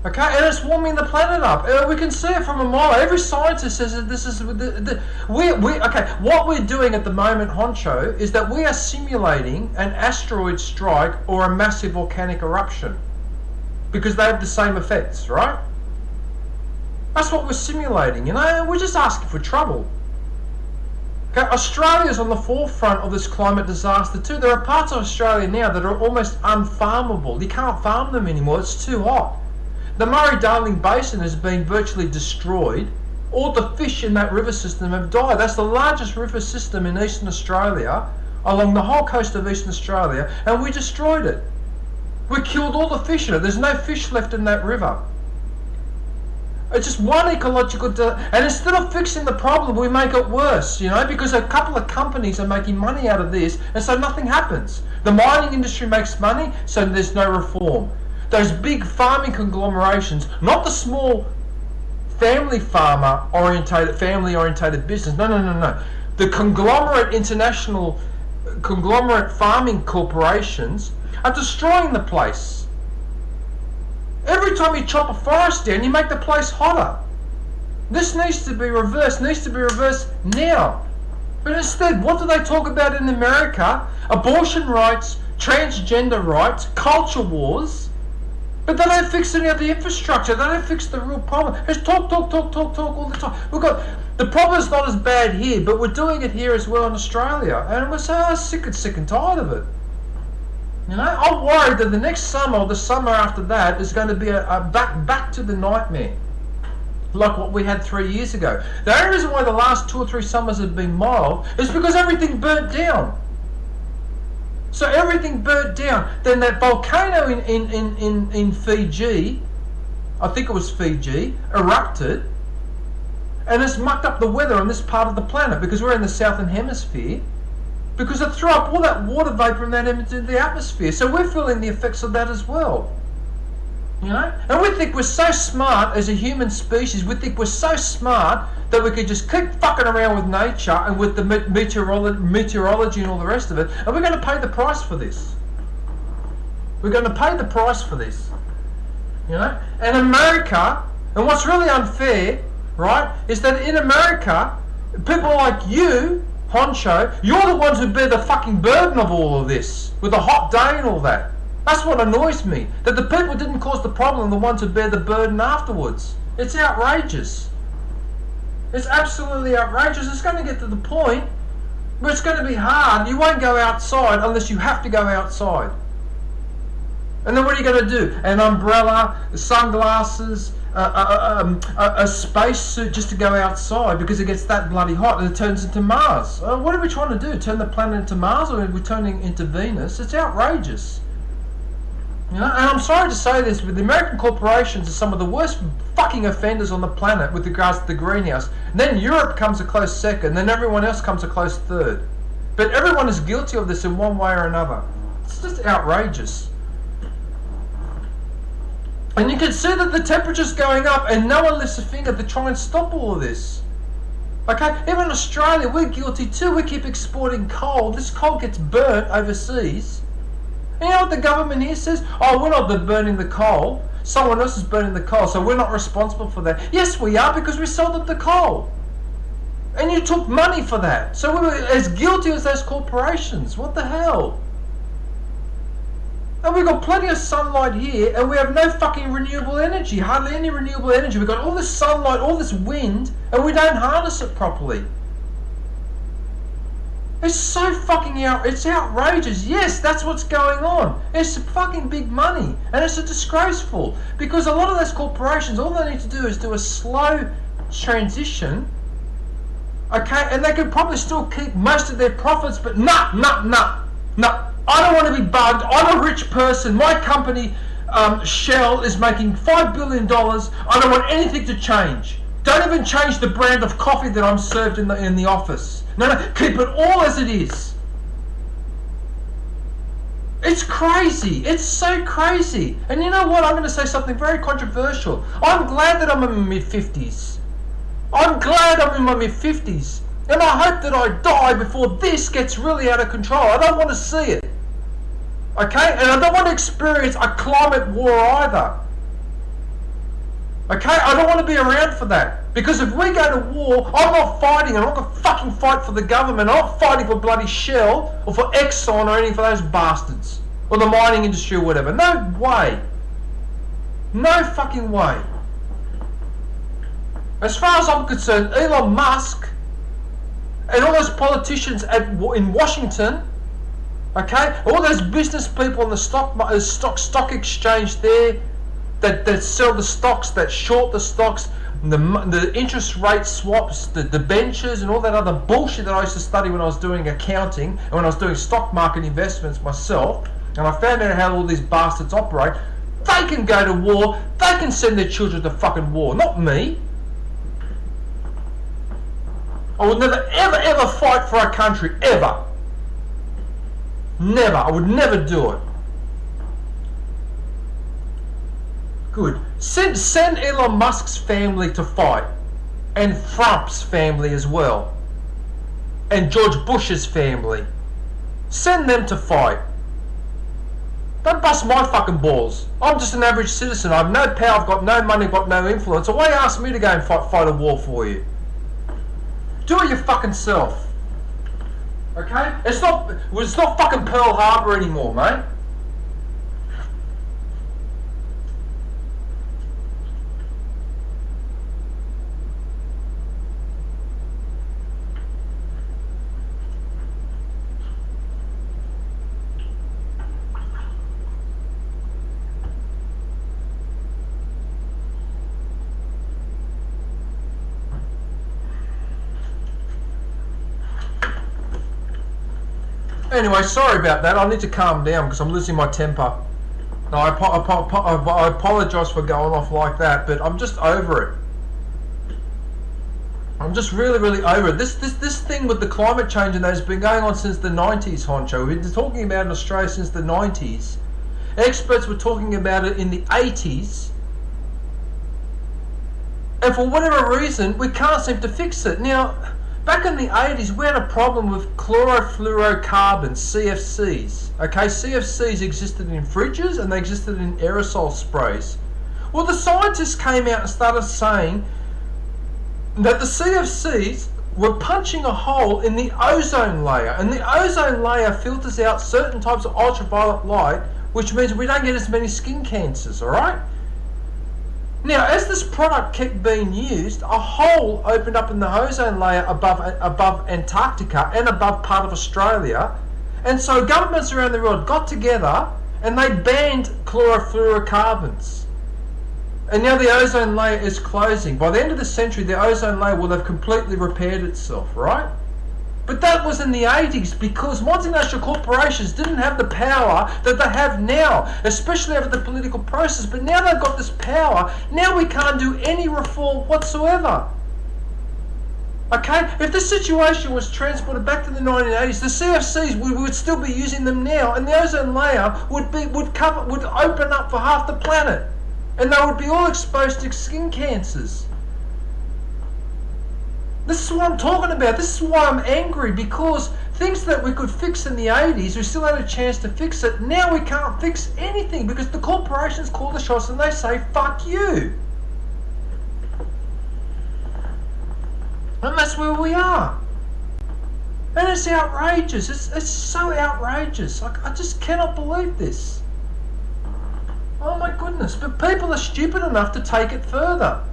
okay, and it's warming the planet up. We can see it from a mile. Every scientist says that this is okay. What we're doing at the moment, Honcho, is that we are simulating an asteroid strike or a massive volcanic eruption because they have the same effects, right? That's what we're simulating. You know, we're just asking for trouble. Okay, Australia's on the forefront of this climate disaster too. There are parts of Australia now that are almost unfarmable. You can't farm them anymore. It's too hot. The Murray-Darling Basin has been virtually destroyed. All the fish in that river system have died. That's the largest river system in Eastern Australia, along the whole coast of Eastern Australia, and we destroyed it. We killed all the fish in it. There's no fish left in that river. It's just one ecological... and instead of fixing the problem, we make it worse, you know, because a couple of companies are making money out of this, and so nothing happens. The mining industry makes money, so there's no reform. Those big farming conglomerations, not the small family orientated business. No. The conglomerate farming corporations are destroying the place. Every time you chop a forest down, you make the place hotter. This needs to be reversed, now. But instead, what do they talk about in America? Abortion rights, transgender rights, culture wars. But they don't fix any of the infrastructure. They don't fix the real problem. It's talk all the time. The problem's not as bad here, but we're doing it here as well in Australia, and we're so sick and tired of it. You know, I'm worried that the next summer or the summer after that is going to be a back to the nightmare, like what we had 3 years ago. The only reason why the last 2 or 3 summers have been mild is because everything burnt down. So everything burnt down. Then that volcano in Fiji, I think it was Fiji, erupted, and it's mucked up the weather on this part of the planet because we're in the southern hemisphere, because it threw up all that water vapor and that into the atmosphere. So we're feeling the effects of that as well. You know? And we think we're so smart as a human species, we think we're so smart that we could just keep fucking around with nature and with the meteorology and all the rest of it, and we're going to pay the price for this. We're going to pay the price for this. You know? And America, and what's really unfair, right, is that in America, people like you, Honcho, you're the ones who bear the fucking burden of all of this, with the hot day and all that. That's what annoys me, that the people who didn't cause the problem are the ones who bear the burden afterwards. It's outrageous. It's absolutely outrageous. It's going to get to the point where it's going to be hard. You won't go outside unless you have to go outside. And then what are you going to do? An umbrella, sunglasses, a spacesuit just to go outside because it gets that bloody hot and it turns into Mars. What are we trying to do? Turn the planet into Mars, or are we turning into Venus? It's outrageous. You know, and I'm sorry to say this, but the American corporations are some of the worst fucking offenders on the planet with regards to the greenhouse. And then Europe comes a close second, then everyone else comes a close third. But everyone is guilty of this in one way or another. It's just outrageous. And you can see that the temperature's going up and no one lifts a finger to try and stop all of this. Okay, even Australia, we're guilty too. We keep exporting coal. This coal gets burnt overseas. And you know what the government here says? Oh, we're not burning the coal. Someone else is burning the coal, so we're not responsible for that. Yes, we are, because we sold them the coal. And you took money for that. So we were as guilty as those corporations. What the hell? And we've got plenty of sunlight here, and we have no fucking renewable energy. Hardly any renewable energy. We've got all this sunlight, all this wind, and we don't harness it properly. It's so fucking it's outrageous. Yes, that's what's going on. It's fucking big money, and it's disgraceful, because a lot of those corporations, all they need to do is do a slow transition, okay, and they could probably still keep most of their profits, but no. I don't want to be bugged. I'm a rich person. My company, Shell, is making $5 billion. I don't want anything to change. Don't even change the brand of coffee that I'm served in the office. No, keep it all as it is. It's crazy. It's so crazy. And you know what? I'm going to say something very controversial. I'm glad that I'm in my mid-50s. I'm glad I'm in my mid-50s. And I hope that I die before this gets really out of control. I don't want to see it. Okay? And I don't want to experience a climate war either. Okay? I don't want to be around for that. Because if we go to war, I'm not fighting. I'm not going to fucking fight for the government. I'm not fighting for bloody Shell or for Exxon or any of those bastards. Or the mining industry or whatever. No way. No fucking way. As far as I'm concerned, Elon Musk and all those politicians in Washington, okay, all those business people on the stock exchange there that sell the stocks, that short the stocks, the interest rate swaps, the debentures, and all that other bullshit that I used to study when I was doing accounting and when I was doing stock market investments myself, and I found out how all these bastards operate. They can go to war. They can send their children to fucking war, not me. I would never, ever fight for a country, ever. Never. I would never do it. Good. Send Elon Musk's family to fight. And Trump's family as well. And George Bush's family. Send them to fight. Don't bust my fucking balls. I'm just an average citizen. I have no power, I've got no money, I've got no influence. So why ask me to go and fight a war for you? Do it your fucking self. Okay? It's not fucking Pearl Harbor anymore, mate. Anyway, sorry about that. I need to calm down because I'm losing my temper. No, I apologise for going off like that, but I'm just over it. I'm just really, really over it. This thing with the climate change and that has been going on since the 90s, Honcho. We've been talking about it in Australia since the 90s. Experts were talking about it in the 80s. And for whatever reason, we can't seem to fix it. Now, back in the 80s, we had a problem with chlorofluorocarbons, CFCs. Okay, CFCs existed in fridges and they existed in aerosol sprays. Well, the scientists came out and started saying that the CFCs were punching a hole in the ozone layer, and the ozone layer filters out certain types of ultraviolet light, which means we don't get as many skin cancers, alright? Now, as as this product kept being used, a hole opened up in the ozone layer above Antarctica and above part of Australia. And so governments around the world got together and they banned chlorofluorocarbons. And now the ozone layer is closing. By the end of the century, the ozone layer will have completely repaired itself, right? But that was in the 80s because multinational corporations didn't have the power that they have now, especially over the political process. But now they've got this power. Now we can't do any reform whatsoever. Okay? If this situation was transported back to the 1980s, the CFCs, we would still be using them now, and the ozone layer would open up for half the planet. And they would be all exposed to skin cancers. This is what I'm talking about. This is why I'm angry, because things that we could fix in the 80s, we still had a chance to fix it. Now we can't fix anything because the corporations call the shots and they say, fuck you. And that's where we are. And it's outrageous. It's so outrageous. I just cannot believe this. Oh my goodness. But people are stupid enough to take it further.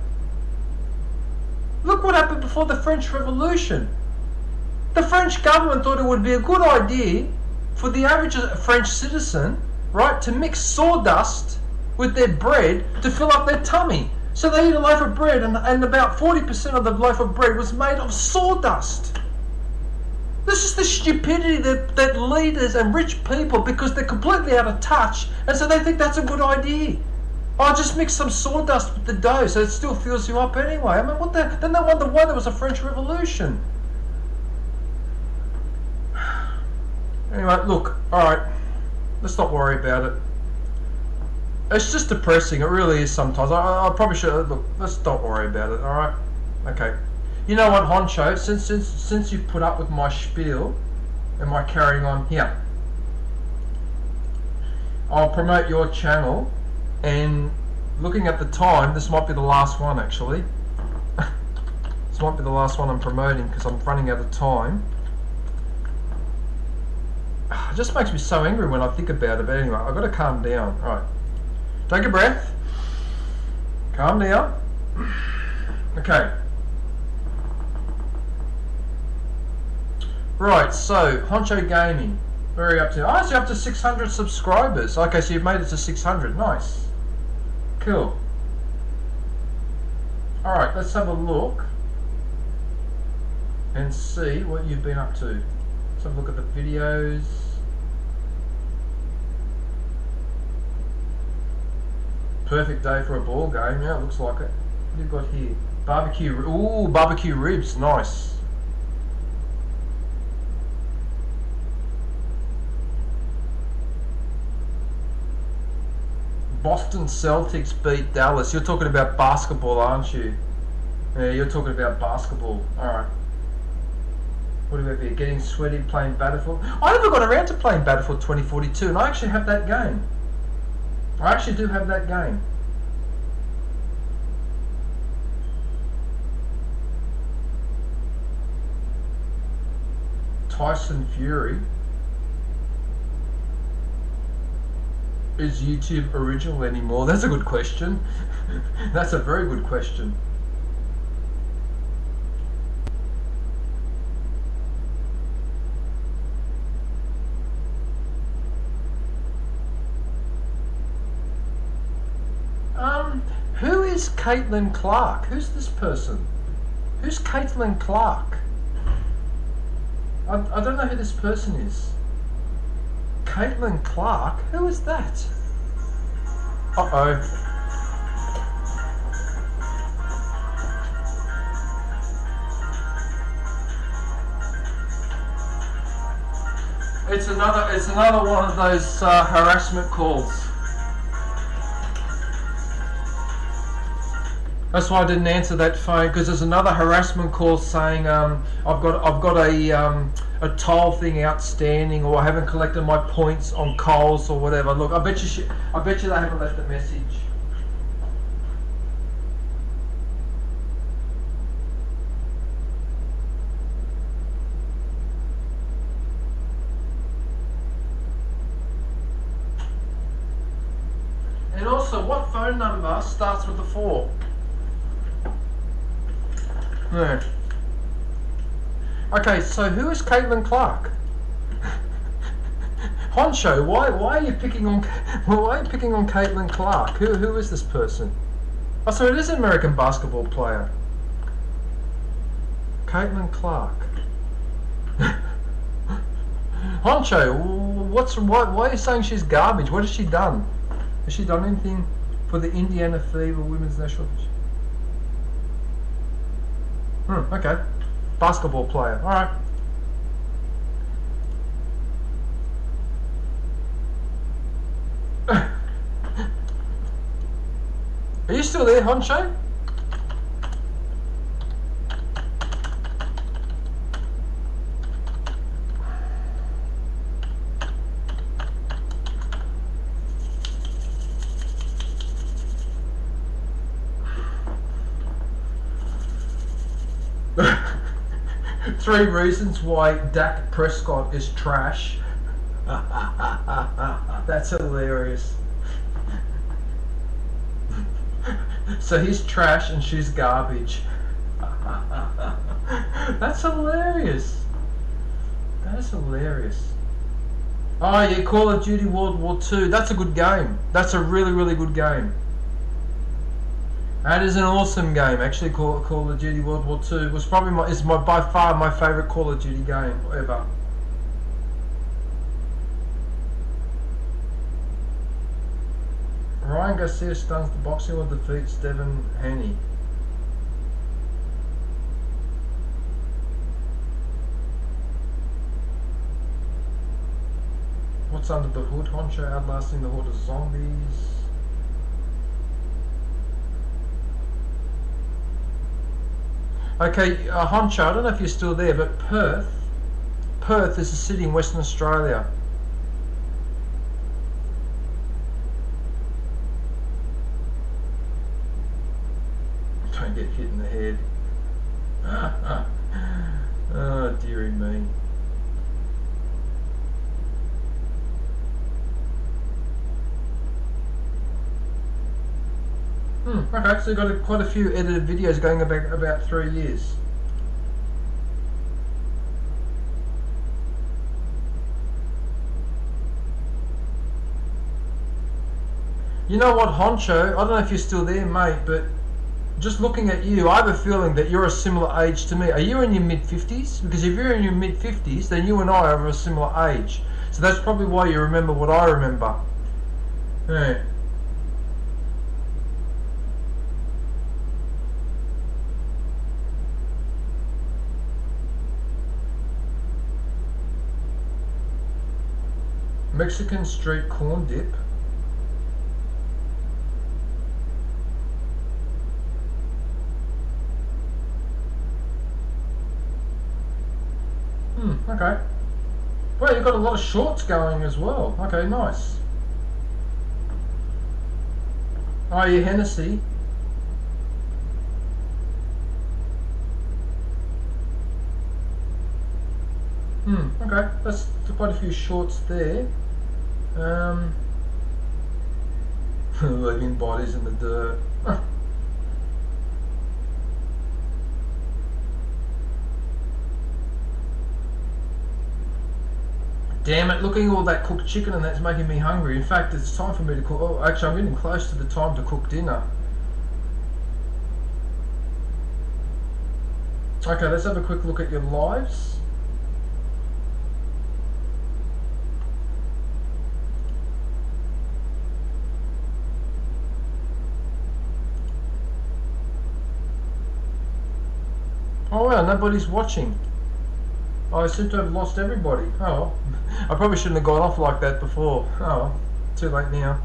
Look what happened before the French Revolution. The French government thought it would be a good idea for the average French citizen, right, to mix sawdust with their bread to fill up their tummy. So they eat a loaf of bread and about 40% of the loaf of bread was made of sawdust. This is the stupidity that leaders and rich people, because they're completely out of touch, and so they think that's a good idea. Oh, just mix some sawdust with the dough so it still fills you up anyway. I mean, then they wonder why there was a French Revolution. Anyway, look, alright, let's not worry about it. It's just depressing, it really is sometimes. I probably should, look, let's not worry about it, alright? Okay. You know what, Honcho, since you've put up with my spiel and my carrying on here, I'll promote your channel. And looking at the time, this might be the last one actually. This might be the last one I'm promoting because I'm running out of time. It just makes me so angry when I think about it, but anyway, I've got to calm down. Alright. Take a breath. Calm down. Okay. Right, so, Honcho Gaming. Where are you up to? Oh, so you're up to 600 subscribers. Okay, so you've made it to 600. Nice. Cool. Alright, let's have a look and see what you've been up to. Let's have a look at the videos. Perfect day for a ball game. Yeah, it looks like it. What have you got here? Barbecue. Ooh, barbecue ribs. Nice. Boston Celtics beat Dallas. You're talking about basketball, aren't you? Yeah, you're talking about basketball. Alright. What about here? Getting sweaty playing Battlefield. I never got around to playing Battlefield 2042, and I actually have that game. I actually do have that game. Tyson Fury. Is YouTube original anymore? That's a good question. That's a very good question. Who is Caitlin Clark? Who's this person? Who's Caitlin Clark? I don't know who this person is. Caitlin Clark? Who is that? Uh-oh. It's another one of those harassment calls. That's why I didn't answer that phone, because there's another harassment call saying I've got a toll thing outstanding, or I haven't collected my points on Coles or whatever. Look, I bet you they haven't left a message. And also, what phone number starts with a 4? Yeah. Okay, so who is Caitlin Clark? Honcho, why are you picking on Caitlin Clark? Who is this person? Oh, so it is an American basketball player. Caitlin Clark. Honcho, why are you saying she's garbage? What has she done? Has she done anything for the Indiana Fever Women's National Team? Okay. Basketball player. Alright. Are you still there, Honcho? Three reasons why Dak Prescott is trash. That's hilarious. So he's trash and she's garbage. That's hilarious. That is hilarious. Oh yeah, Call of Duty World War II. That's a good game. That's a really, really good game. That is an awesome game. Actually, Call of Duty World War II was probably by far my favorite Call of Duty game ever. Ryan Garcia stuns the boxing or defeats Devin Haney. What's under the hood? Honcho outlasting the horde of zombies. Okay, Honcho, I don't know if you're still there, but Perth is a city in Western Australia. Don't get hit in the head. Oh, dearie me. Okay, so you've got quite a few edited videos going about 3 years. You know what, Honcho, I don't know if you're still there, mate, but just looking at you, I have a feeling that you're a similar age to me. Are you in your mid-50s? Because if you're in your mid-50s, then you and I are of a similar age. So that's probably why you remember what I remember. Yeah. Mexican street corn dip. Okay. Well, you've got a lot of shorts going as well. Okay, nice. Oh, yeah, Hennessy. Okay, that's quite a few shorts there. Leaving bodies in the dirt. Damn it, looking at all that cooked chicken and that's making me hungry. In fact, it's time for me to cook. Oh, actually, I'm getting close to the time to cook dinner. Okay, let's have a quick look at your lives. Oh wow, nobody's watching. Oh, I seem to have lost everybody. Oh, I probably shouldn't have gone off like that before. Oh, too late now.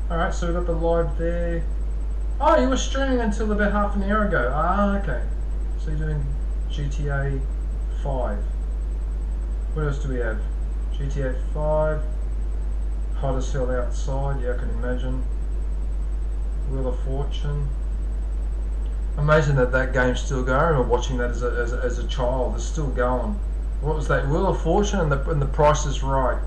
Alright, so we've got the live there. Oh, you were streaming until about half an hour ago. Ah, okay. So you're doing GTA 5. What else do we have? GTA 5. Hot as hell outside, yeah, I can imagine. Wheel of Fortune. Amazing that game's still going. I remember watching that as a child. It's still going. What was that? Wheel of Fortune and the Price is Right.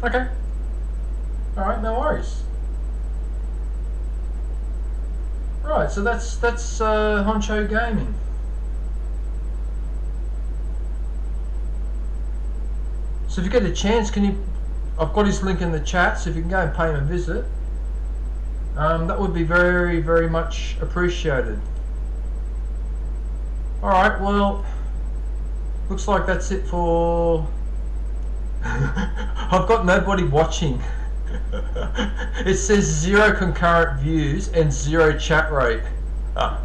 Okay. Alright, no worries. Right, so that's Honcho Gaming. So if you get a chance, I've got his link in the chat, so if you can go and pay him a visit, that would be very, very much appreciated. Alright, well, looks like that's it for... I've got nobody watching. It says 0 concurrent views and 0 chat rate. Oh,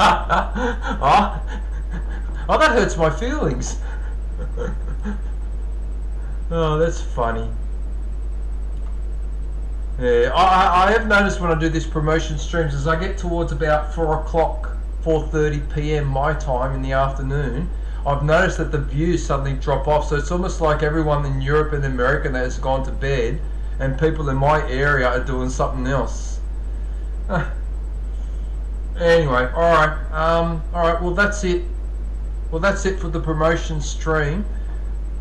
that hurts my feelings. Oh, that's funny. Yeah, I have noticed when I do this promotion streams, as I get towards about 4 o'clock, 4:30 PM my time in the afternoon, I've noticed that the views suddenly drop off. So it's almost like everyone in Europe and America has gone to bed, and people in my area are doing something else. Anyway, alright, well that's it. Well, that's it for the promotion stream.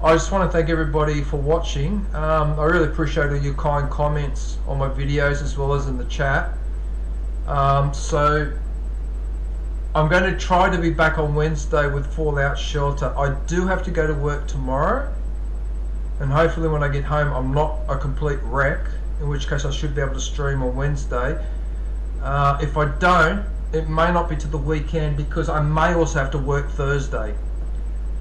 I just want to thank everybody for watching. I really appreciate all your kind comments on my videos as well as in the chat. So I'm going to try to be back on Wednesday with Fallout Shelter. I do have to go to work tomorrow, and hopefully when I get home I'm not a complete wreck, in which case I should be able to stream on Wednesday. If I don't, it may not be to the weekend, because I may also have to work Thursday.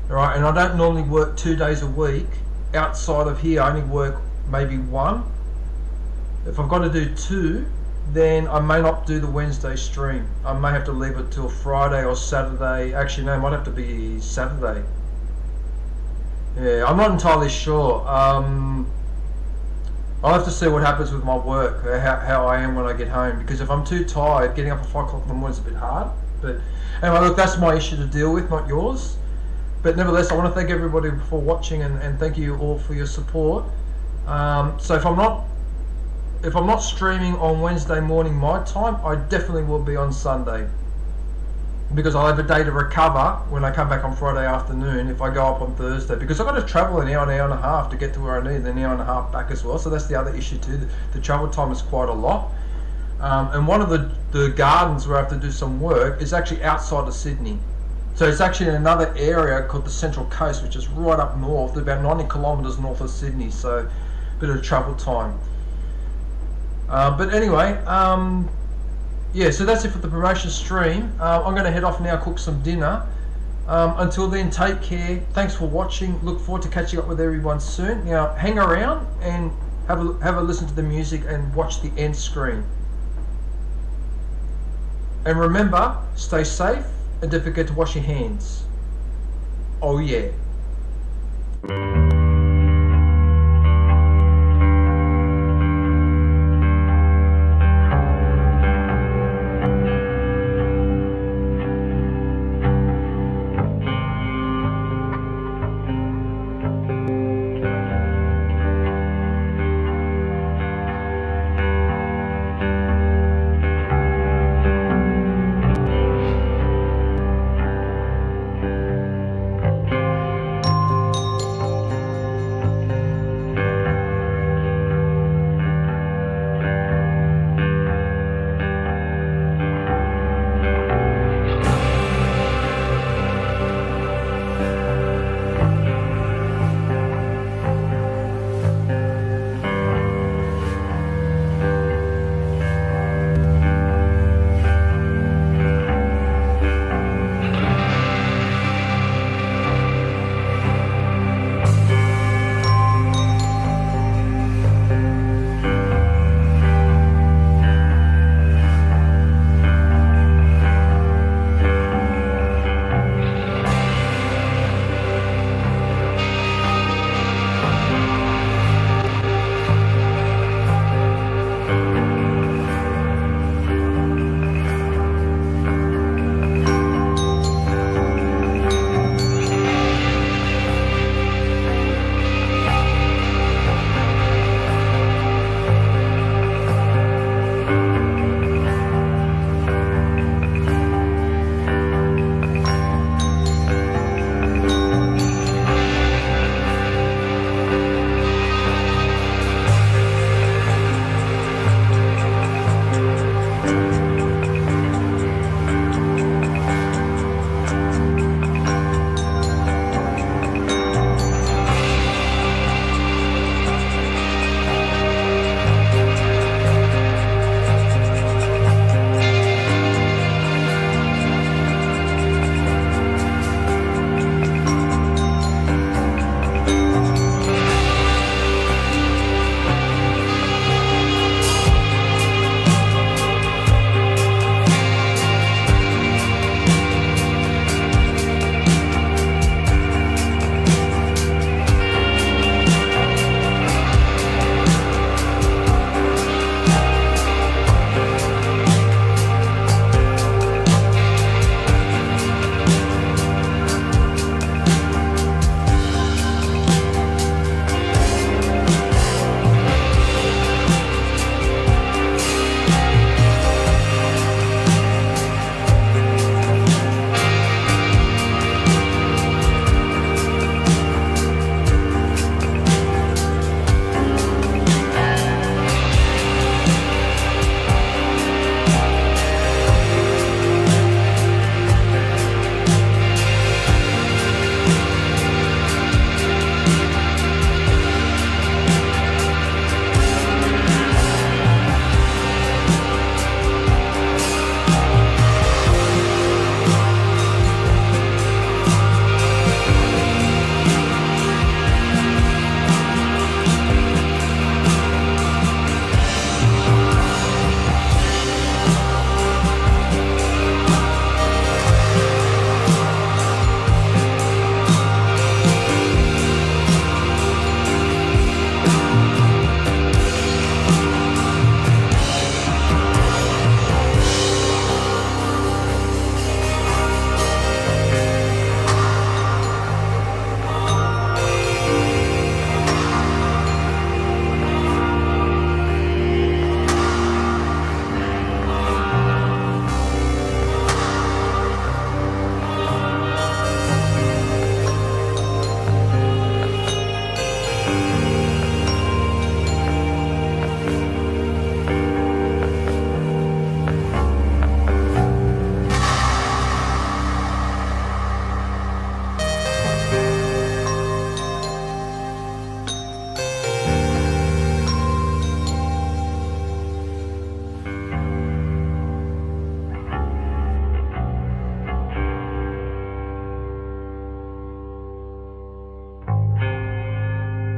Alright, and I don't normally work 2 days a week. Outside of here I only work maybe 1. If I've got to do 2, then I may not do the Wednesday stream. I may have to leave it till Friday or Saturday. Actually no, it might have to be Saturday. Yeah, I'm not entirely sure. I'll have to see what happens with my work, how I am when I get home, because if I'm too tired, getting up at 5 o'clock in the morning is a bit hard. But anyway, look, that's my issue to deal with, not yours. But nevertheless, I want to thank everybody for watching, and thank you all for your support. So if I'm not streaming on Wednesday morning my time, I definitely will be on Sunday, because I'll have a day to recover when I come back on Friday afternoon if I go up on Thursday, because I've got to travel an hour and a half to get to where I need, then an hour and a half back as well. So that's the other issue too. The travel time is quite a lot. And one of the gardens where I have to do some work is actually outside of Sydney. So it's actually in another area called the Central Coast, which is right up north, about 90 kilometres north of Sydney, so a bit of travel time. But anyway, yeah, so that's it for the promotion stream. I'm going to head off now, cook some dinner. Until then, take care. Thanks for watching. Look forward to catching up with everyone soon. Now, hang around and have a listen to the music and watch the end screen. And remember, stay safe. And don't forget to wash your hands. Oh yeah.